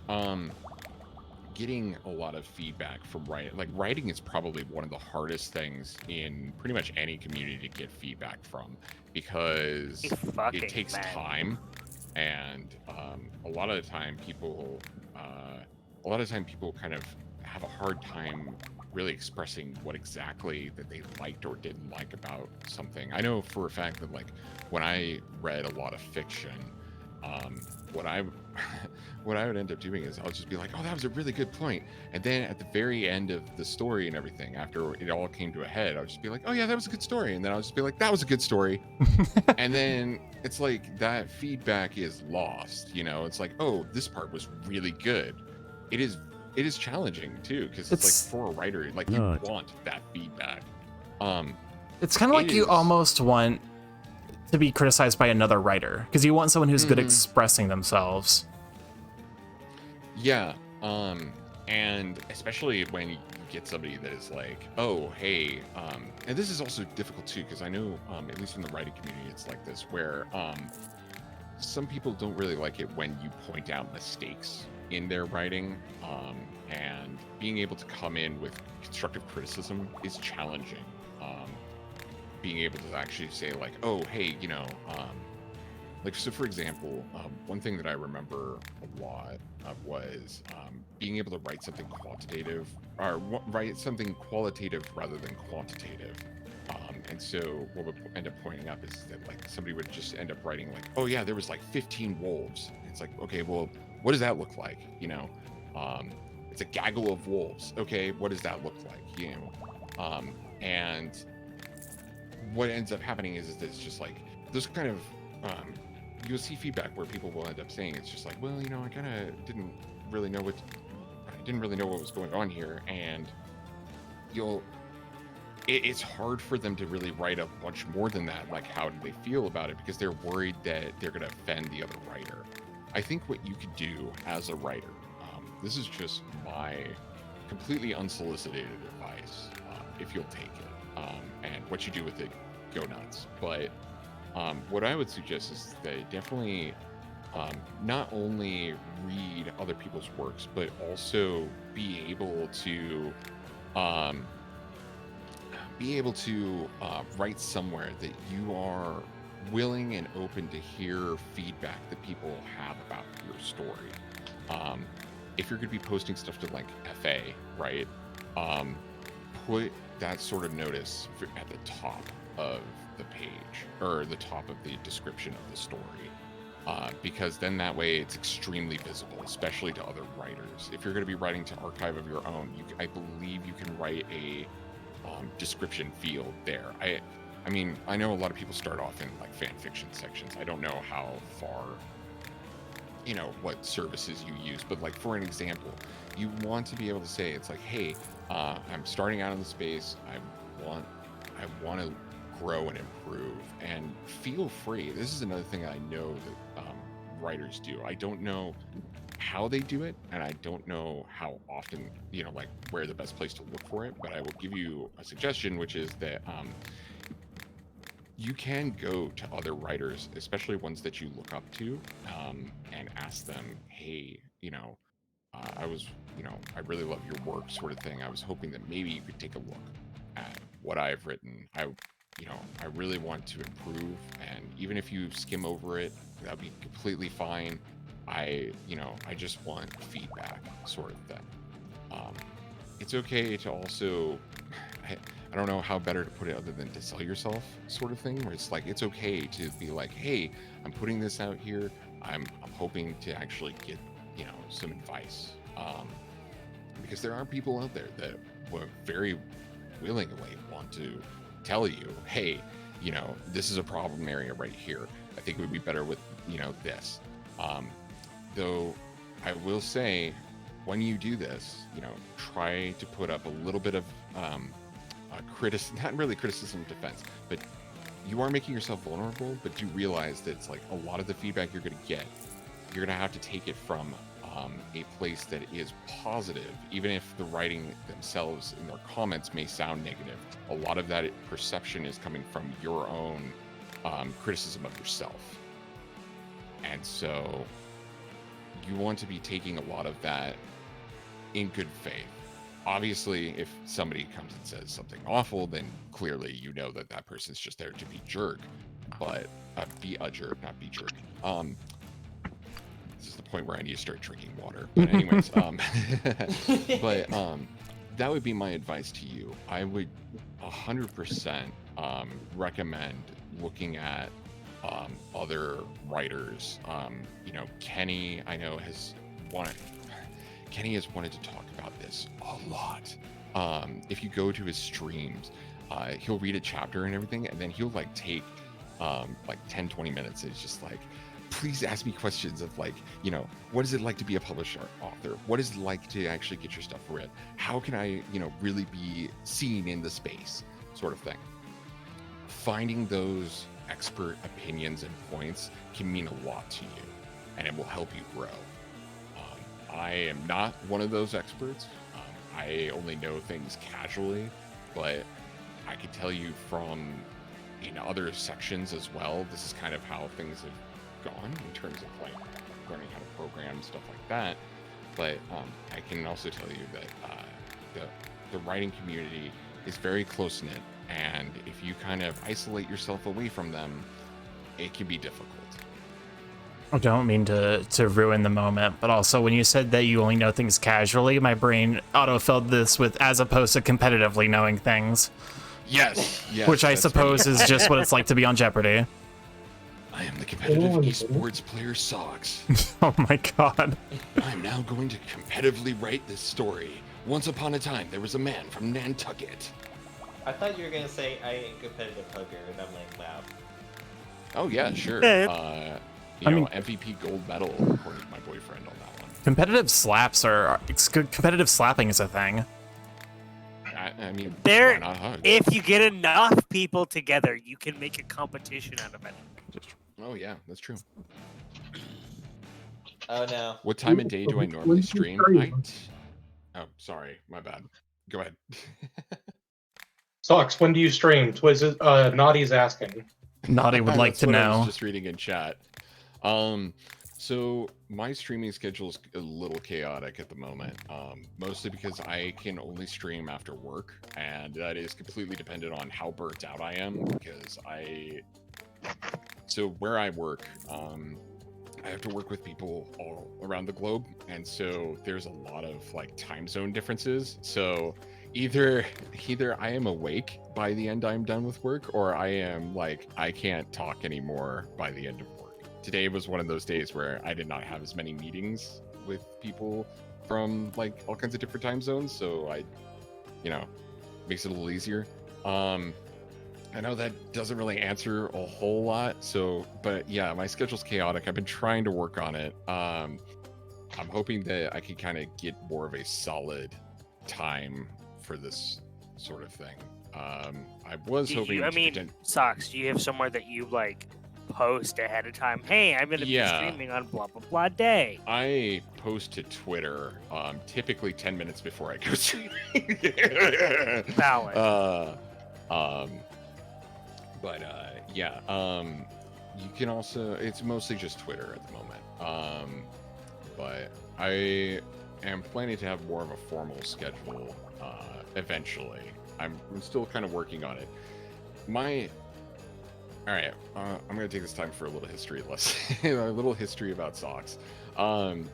Getting a lot of feedback from writing. Like, writing is probably one of the hardest things in pretty much any community to get feedback from, because it takes time, and a lot of the time people kind of have a hard time really expressing what exactly that they liked or didn't like about something. I know for a fact that, like, when I read a lot of fiction, what I would end up doing is I'll just be like, oh, that was a really good point. And then at the very end of the story and everything, after it all came to a head, I'll just be like, oh yeah, that was a good story. And then I'll just be like, that was a good story. And then it's like that feedback is lost, It's like, oh, this part was really good. It is challenging too, because it's like, for a writer, like, you want that feedback. It's kind of like you almost want to be criticized by another writer, because you want someone who's good at expressing themselves. Yeah, and especially when you get somebody that is like, oh, hey, and this is also difficult too, because I know, at least in the writing community, it's like this, where some people don't really like it when you point out mistakes in their writing, and being able to come in with constructive criticism is challenging. Being able to actually say, like, oh, hey, like, so for example, one thing that I remember a lot was being able to write something quantitative, or write something qualitative rather than quantitative. And so what would end up pointing up is that, like, somebody would just end up writing, like, oh yeah, there was like 15 wolves. It's like, okay, well, what does that look like? It's a gaggle of wolves. Okay, what does that look like? And what ends up happening is that it's just like those kind of you'll see feedback where people will end up saying, it's just like, well, I kind of didn't really know what was going on here, and it's hard for them to really write a bunch more than that. Like, how do they feel about it? Because they're worried that they're going to offend the other writer. I think what you could do as a writer, this is just my completely unsolicited advice, if you'll take it, and what you do with it, go nuts. But what I would suggest is that definitely not only read other people's works, but also be able to write somewhere that you are willing and open to hear feedback that people have about your story. If you're going to be posting stuff to, like, FA, right, put that sort of notice at the top of the page, or the top of the description of the story. because then that way it's extremely visible, especially to other writers. If you're going to be writing to archive of your own, I believe you can write a description field there. I mean, I know a lot of people start off in like fan fiction sections. I don't know how far, what services you use, but like for an example, you want to be able to say, it's like, hey, I'm starting out in the space. I want to grow and improve, and feel free. This is another thing I know that writers do. I don't know how they do it, and I don't know how often, like where the best place to look for it, but I will give you a suggestion, which is that you can go to other writers, especially ones that you look up to, and ask them, hey, I really love your work, sort of thing. I was hoping that maybe you could take a look at what I've written. I really want to improve, and even if you skim over it, that'd be completely fine. I just want feedback, sort of thing. It's okay to also, I don't know how better to put it other than to sell yourself, sort of thing, where it's like, it's okay to be like, hey, I'm putting this out here. I'm hoping to actually get, some advice. Because there are people out there that will very willingly want to tell you, hey, this is a problem area right here. I think it would be better with, this. Though I will say, when you do this, try to put up a little bit of not really criticism, defense, but you are making yourself vulnerable. But do realize that it's like a lot of the feedback you're going to get, you're going to have to take it from a place that is positive, even if the writing themselves in their comments may sound negative. A lot of that perception is coming from your own criticism of yourself, and so you want to be taking a lot of that in good faith. Obviously, if somebody comes and says something awful, then clearly that person's just there to be jerk, but be a jerk, not be jerk. This is the point where I need to start drinking water. But anyways, but that would be my advice to you. I would 100% recommend looking at other writers. Kenny, I know Kenny has wanted to talk about this a lot. If you go to his streams, he'll read a chapter and everything, and then he'll take 10-20 minutes. And it's just like, please ask me questions of what is it like to be a published author? What is it like to actually get your stuff read? How can I, really be seen in the space, sort of thing. Finding those expert opinions and points can mean a lot to you, and it will help you grow. I am not one of those experts. I only know things casually, but I could tell you from in other sections as well, this is kind of how things have gone in terms of learning how to program, stuff like that. But I can also tell you that the writing community is very close-knit, and if you kind of isolate yourself away from them, it can be difficult. I don't mean to ruin the moment, but also when you said that you only know things casually, my brain auto-filled this with as opposed to competitively knowing things. Yes. Which I suppose is just what it's like to be on Jeopardy. I am the competitive esports player Socks. Oh my god. I'm now going to competitively write this story. Once upon a time, there was a man from Nantucket. I thought you were going to say I ain't a competitive hugger, and I'm like, wow. Oh yeah, sure. MVP gold medal according to my boyfriend on that one. Competitive slapping is a thing. I mean, there. Why not hug? If you get enough people together, you can make a competition out of it. Oh yeah, that's true. Oh no. What time of day do I normally stream? Oh, sorry, my bad. Go ahead. Socks, when do you stream? Was it Naughty's asking? Naughty would like to know. I was just reading in chat. So my streaming schedule is a little chaotic at the moment, mostly because I can only stream after work, and that is completely dependent on how burnt out I am, because so where I work, I have to work with people all around the globe, and so there's a lot of time zone differences. So either I am awake by the end I'm done with work, or I am I can't talk anymore by the end of work. today was one of those days where I did not have as many meetings with people from like all kinds of different time zones, so I, makes it a little easier. I know that doesn't really answer a whole lot, but yeah, my schedule's chaotic. I've been trying to work on it. I'm hoping that I can kind of get more of a solid time for this sort of thing. I was hoping. Socks, do you have somewhere that you like post ahead of time? Hey, I'm going to be streaming on blah blah blah day. I post to Twitter, typically 10 minutes before I go stream. Valid. You can also, it's mostly just Twitter at the moment. But I am planning to have more of a formal schedule eventually. I'm still kind of working on it. All right, I'm gonna take this time for a little history lesson, a little history about Socks. I'm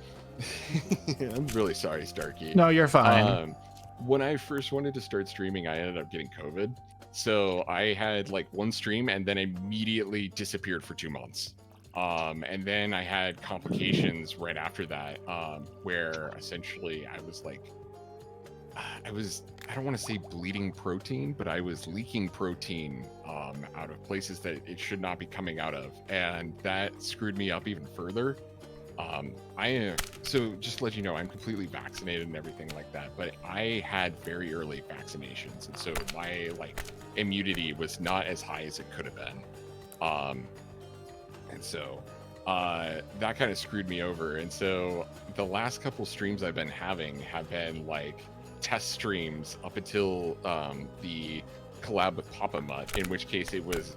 really sorry, Starkey. No, you're fine. When I first wanted to start streaming, I ended up getting COVID. So I had like one stream and then immediately disappeared for 2 months. And then I had complications right after that, where essentially I was like, I don't want to say bleeding protein, but I was leaking protein out of places that it should not be coming out of. And that screwed me up even further. So just to let you know, I'm completely vaccinated and everything like that, but I had very early vaccinations. And so my immunity was not as high as it could have been. And so that kind of screwed me over. And so the last couple streams I've been having have been test streams up until the collab with Papa Mutt, in which case it was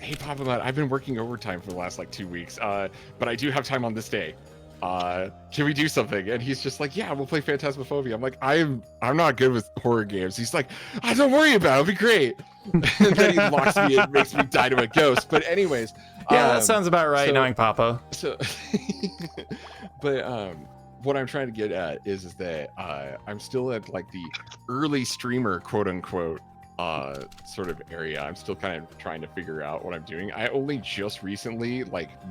hey Papa Mutt, I've been working overtime for the last 2 weeks, but I do have time on this day. Can we do something? And he's just like, yeah, we'll play Phantasmophobia. I'm like, I'm not good with horror games. He's like, don't worry about it, it'll be great. And then he locks me in, makes me die to a ghost. But anyways, yeah, that sounds about right, knowing Papa. So but what I'm trying to get at is that I'm still at the early streamer, quote unquote, sort of area. I'm still kind of trying to figure out what I'm doing. I only just recently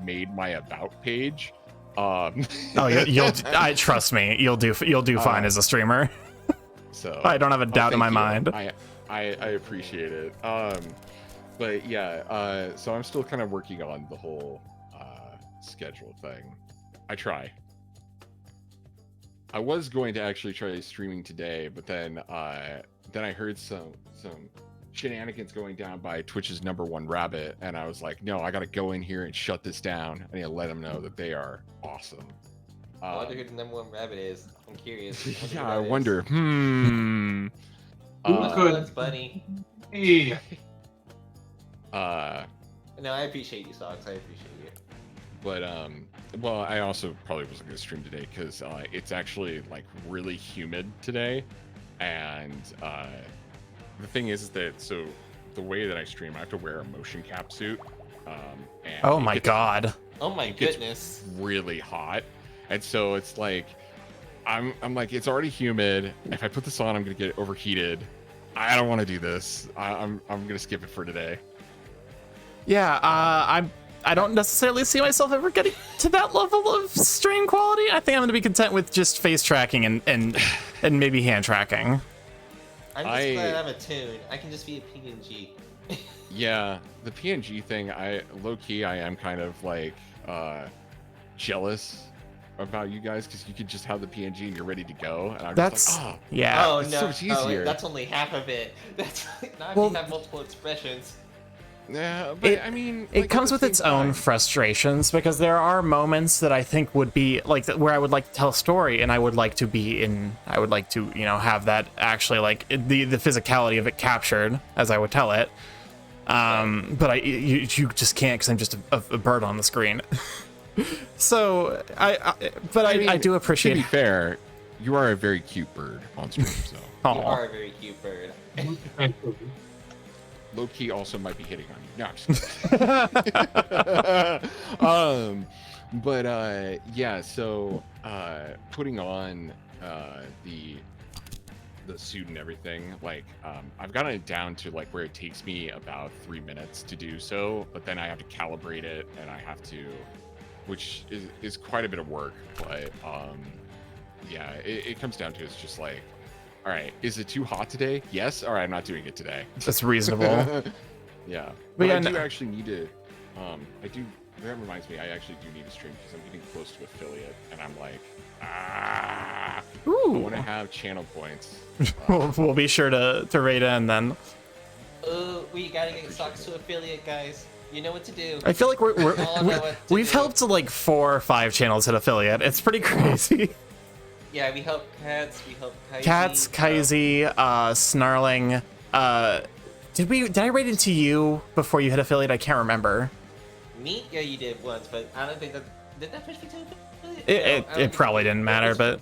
made my about page. You'll trust me, you'll do fine as a streamer. So I don't have a doubt in my mind. I appreciate it. But yeah, so I'm still kind of working on the whole schedule thing. I try. I was going to actually try streaming today, but then I heard some shenanigans going down by Twitch's #1 rabbit, and I was like, no, I gotta go in here and shut this down. I need to let them know that they are awesome. I wonder who the #1 rabbit is. I'm curious. Yeah, I wonder. That's funny. No, I appreciate you, Socks. I appreciate you. But well, I also probably wasn't gonna stream today because it's actually really humid today, and the thing is that the way that I stream, I have to wear a motion cap suit. And oh my god. Oh my goodness. It's really hot, and so it's I'm like, it's already humid. If I put this on, I'm gonna get overheated. I don't want to do this. I'm gonna skip it for today. Yeah, I don't necessarily see myself ever getting to that level of stream quality. I think I'm gonna be content with just face tracking and maybe hand tracking. I'm just glad I'm a toon. I can just be a PNG. Yeah, the PNG thing, low-key, I am kind of jealous about you guys because you could just have the PNG and you're ready to go. And I'm just like, yeah. Oh it's no, so much easier. That's only half of it. That's now you have multiple expressions. Yeah, but it comes with its own frustrations because there are moments that I think would be where I would like to tell a story and I would like to have that actually the physicality of it captured as I would tell it. But you just can't because I'm just a bird on the screen. So I do appreciate. To be fair, you are a very cute bird on stream. So you are a very cute bird. Low-key also might be hitting on you. No, I'm just kidding. Yeah, so putting on the the suit and everything, like I've gotten it down to like where it takes me about 3 minutes to do so, but then I have to calibrate it and I have to, which is quite a bit of work. But yeah, it comes down to it's just like, all right, is it too hot today? Yes. All right, I'm not doing it today. That's reasonable. Yeah, but I do actually need to. I do. That reminds me, I actually do need to stream because I'm getting close to affiliate, and I'm like, I want to have channel points. We'll be sure to raid in then. We gotta get socks to affiliate, guys. You know what to do. I feel like we've do. helped like 4 or 5 channels hit affiliate. It's pretty crazy. Yeah, we help Cats, we help Kaizy. Cats, Kaizy, Snarling. Did I raid into you before you hit affiliate? I can't remember. Me? Yeah, you did once, but I don't think did that push me to affiliate? It probably didn't matter, but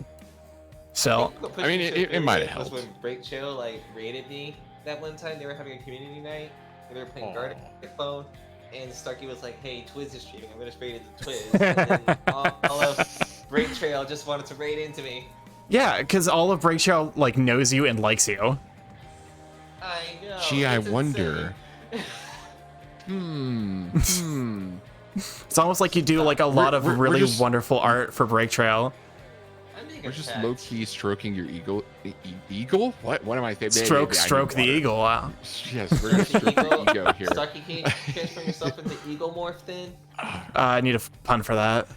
still. I mean, it might have helped. Was when Break Chill like raided me that one time. They were having a community night, and they were playing Gartic Phone, and Starkey was like, "Hey, Twiz is streaming. I'm gonna raid into Twiz." And then all of Break Trail just wanted to raid into me. Yeah, because all of Break Trail like knows you and likes you. I know. Gee, I wonder. It's almost like you do like a lot of really wonderful art for Break Trail. We're just low-key stroking your eagle. Eagle? What am I saying? Stroke the eagle. Wow. Yes, we're gonna stroke the ego here. Starkey, can you transform yourself into Eagle Morph then? I need a pun for that.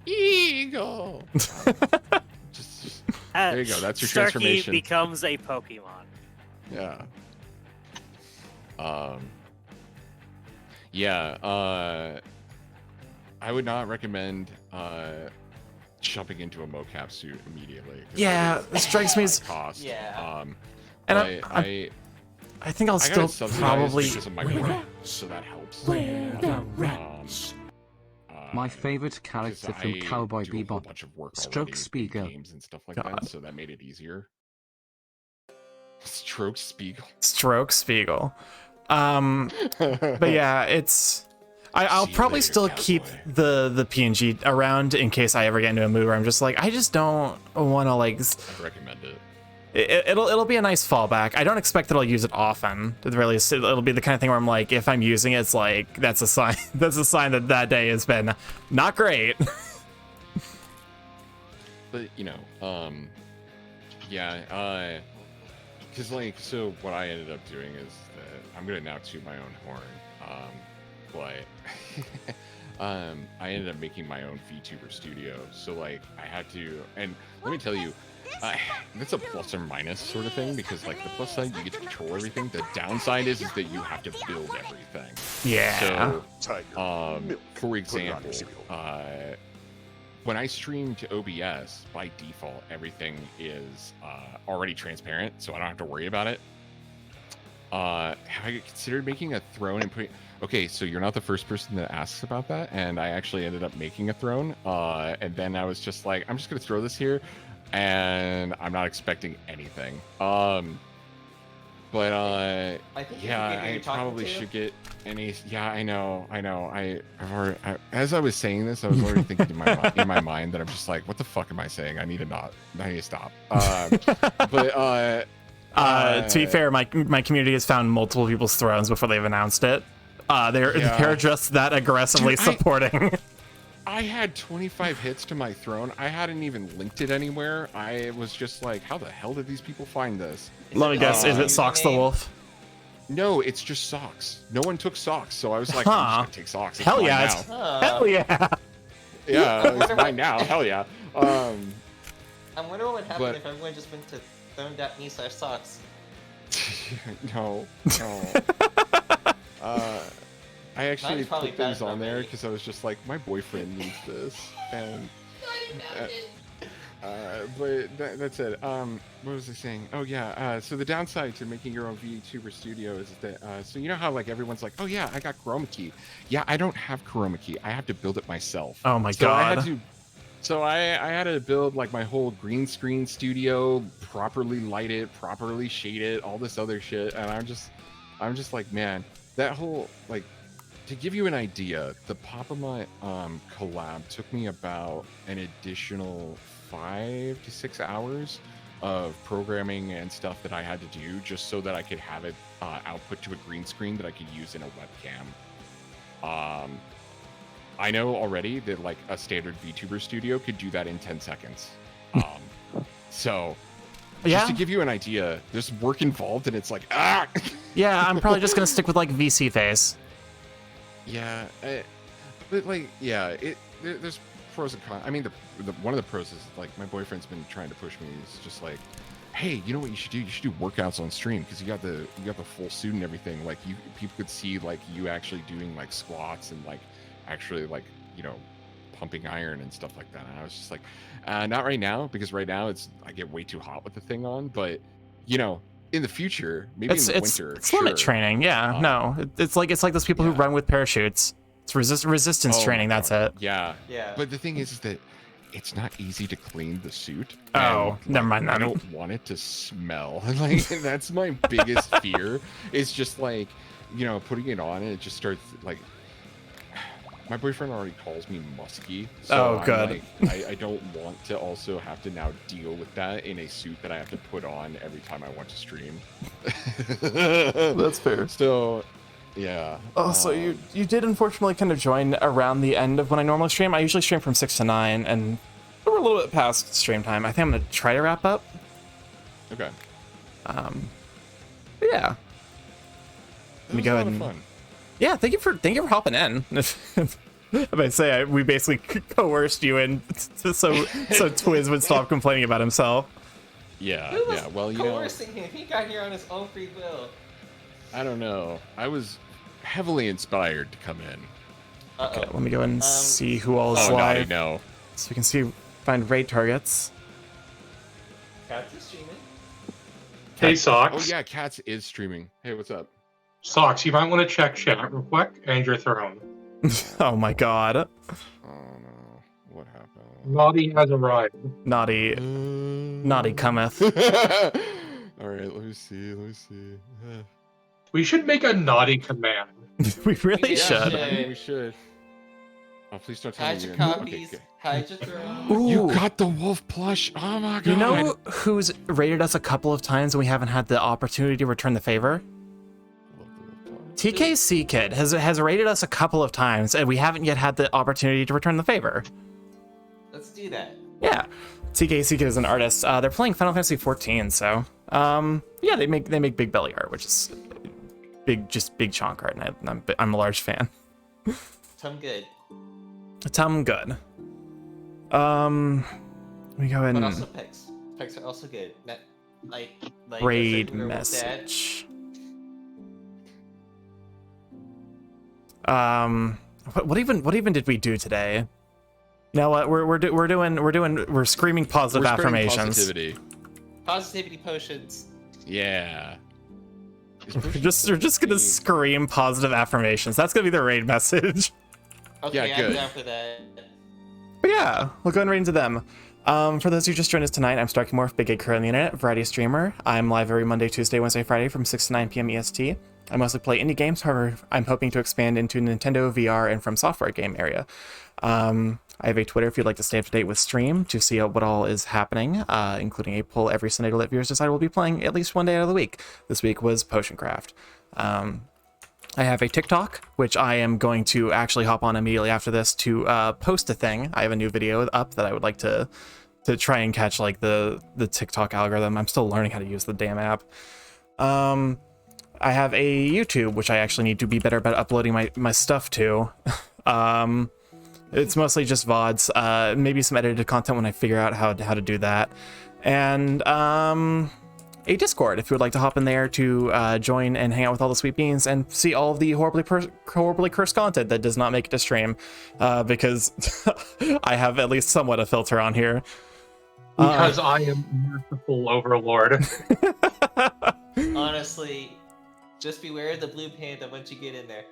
Eagle. There you go. That's your transformation. Starkey becomes a Pokemon. Yeah. Yeah. I would not recommend jumping into a mocap suit immediately. Yeah, it strikes me as cost. Yeah. And I think I'll still probably. Because of my work, so that helps. My favorite character from Cowboy Bebop, Stroke Spiegel. Games and stuff like that, so that made it easier. Stroke Spiegel. Stroke Spiegel. But yeah, it's. I'll probably still keep the PNG around in case I ever get into a mood where I'm just like, I just don't want to like. I recommend it. It'll be a nice fallback. I don't expect that I'll use it often. It'll be the kind of thing where I'm like, if I'm using it, it's like that's a sign. That's a sign that day has been not great. But you know, yeah, because like, so what I ended up doing is that I'm gonna now toot my own horn. But I ended up making my own VTuber studio. So like, I had to, and let me tell you. That's a plus or minus sort of thing, because like the plus side you get to control everything. The downside is that you have to build everything. Yeah. So, for example, when I stream to OBS, by default everything is already transparent, so I don't have to worry about it. Have I considered making a throne and putting? Okay, so you're not the first person that asks about that, and I actually ended up making a throne. And then I was just like, I'm just gonna throw this here. And I'm not expecting anything. But I think yeah, I probably should get any. Yeah, I know. I've already. As I was saying this, I was already thinking in my mind that I'm just like, what the fuck am I saying? I need to stop. To be fair, my community has found multiple people's thrones before they've announced it. They're just that aggressively supporting. I had 25 hits to my throne. I hadn't even linked it anywhere. I was just like, how the hell did these people find this? Let me guess, is it Socks the Wolf? No, it's just Socks. No one took Socks, so I was like, I'm just gonna take Socks. Hell yeah. Hell yeah. Yeah, it's mine now. Hell yeah. I'm wondering what would happen if everyone just went to throne.me/socks. No. I actually put things on there because I was just like, my boyfriend needs this, and but that's it. What was I saying? Oh yeah. So the downside to making your own VTuber studio is that so you know how like everyone's like, oh yeah, I got Chroma Key. Yeah, I don't have Chroma Key. I have to build it myself. Oh my god. I had to build like my whole green screen studio, properly light it, properly shade it, all this other shit, and I'm just like, man, that whole like. To give you an idea, the Popamut collab took me about an additional 5 to 6 hours of programming and stuff that I had to do just so that I could have it output to a green screen that I could use in a webcam. I know already that like a standard VTuber studio could do that in 10 seconds. So just to give you an idea, there's work involved and it's like, ah! Yeah, I'm probably just going to stick with like VC phase. Yeah, but like, yeah, there's pros and cons. I mean, one of the pros is like my boyfriend's been trying to push me. He's just like, hey, you know what you should do? You should do workouts on stream because you got the full suit and everything. Like people could see like you actually doing like squats and like actually like, you know, pumping iron and stuff like that. And I was just like, not right now, because right now I get way too hot with the thing on. But you know, in the future, maybe in the winter, it's limit training. Yeah, no, it's like those people who run with parachutes. It's resistance training. That's it. Yeah. But the thing is that it's not easy to clean the suit. Oh, and, never mind that. I don't want it to smell. Like that's my biggest fear. Is just like, you know, putting it on and it just starts like. My boyfriend already calls me musky, so good. I don't want to also have to now deal with that in a suit that I have to put on every time I want to stream. That's fair. So, yeah. Oh, so you did unfortunately kind of join around the end of when I normally stream. I usually stream from 6 to 9, and we're a little bit past stream time. I think I'm gonna try to wrap up. Okay. But yeah. Let me go ahead and. Fun. Yeah, thank you for hopping in. If I say we basically coerced you in so Twiz would stop complaining about himself. Yeah, well, you coercing him. He got here on his own free will. I don't know. I was heavily inspired to come in. Okay, let me go and see who all is live. No. So we can find raid targets. Cats is streaming. Hey, Socks. Oh yeah, Cats is streaming. Hey, what's up? Socks, you might want to check chat real quick and your throne. Oh my god. Oh no. What happened? Naughty has arrived. Naughty cometh. Alright, let me see. We should make a naughty command. We really should. We should. Oh, please don't tell Hide me your you're in. copies. Okay, Hide your throne. Ooh. You got the wolf plush. Oh my god. You know who's raided us a couple of times and we haven't had the opportunity to return the favor? TKC Kid has raided us a couple of times and we haven't yet had the opportunity to return the favor. Let's do that. Yeah, TKC Kid is an artist. They're playing Final Fantasy 14, so yeah, they make big belly art, which is big chonk art, and I'm a large fan. Tum good. Tum good. Let me go ahead and. But also pecs. Pecs are also good. Like raid message. What even did we do today? You know what? We're screaming positive affirmations. Positivity potions. Yeah. We're just gonna scream positive affirmations. That's gonna be the raid message. Okay, yeah, I'm good. down for that. But yeah, we'll go and right into them. For those who just joined us tonight, I'm Starky Morph, Big Gay Crow on the internet, variety streamer. I'm live every Monday, Tuesday, Wednesday, Friday from 6 to 9 p.m. EST. I mostly play indie games, however, I'm hoping to expand into Nintendo, VR, and From Software game area. I have a Twitter if you'd like to stay up to date with stream to see what all is happening, including a poll every Sunday to let viewers decide we'll be playing at least one day out of the week. This week was Potion Craft. I have a TikTok, which I am going to actually hop on immediately after this to post a thing. I have a new video up that I would like to try and catch like the TikTok algorithm. I'm still learning how to use the damn app. I have a YouTube, which I actually need to be better about uploading my stuff to. It's mostly just VODs, maybe some edited content when I figure out how to do that. And a Discord, if you would like to hop in there to join and hang out with all the sweet beans and see all of the horribly cursed content that does not make it to stream, because I have at least somewhat a filter on here. Because I am merciful overlord. Honestly, just beware of the blue panda once you get in there.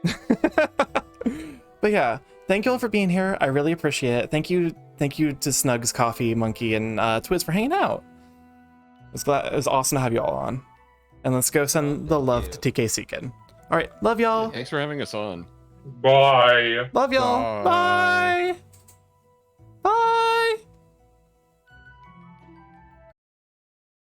But yeah, thank you all for being here. I really appreciate it. Thank you to Snugs, Coffee, Monkey, and Twiz for hanging out. It was awesome to have you all on. And let's go send the love to TKC Kid. All right, love y'all. Thanks for having us on. Bye. Love y'all. Bye.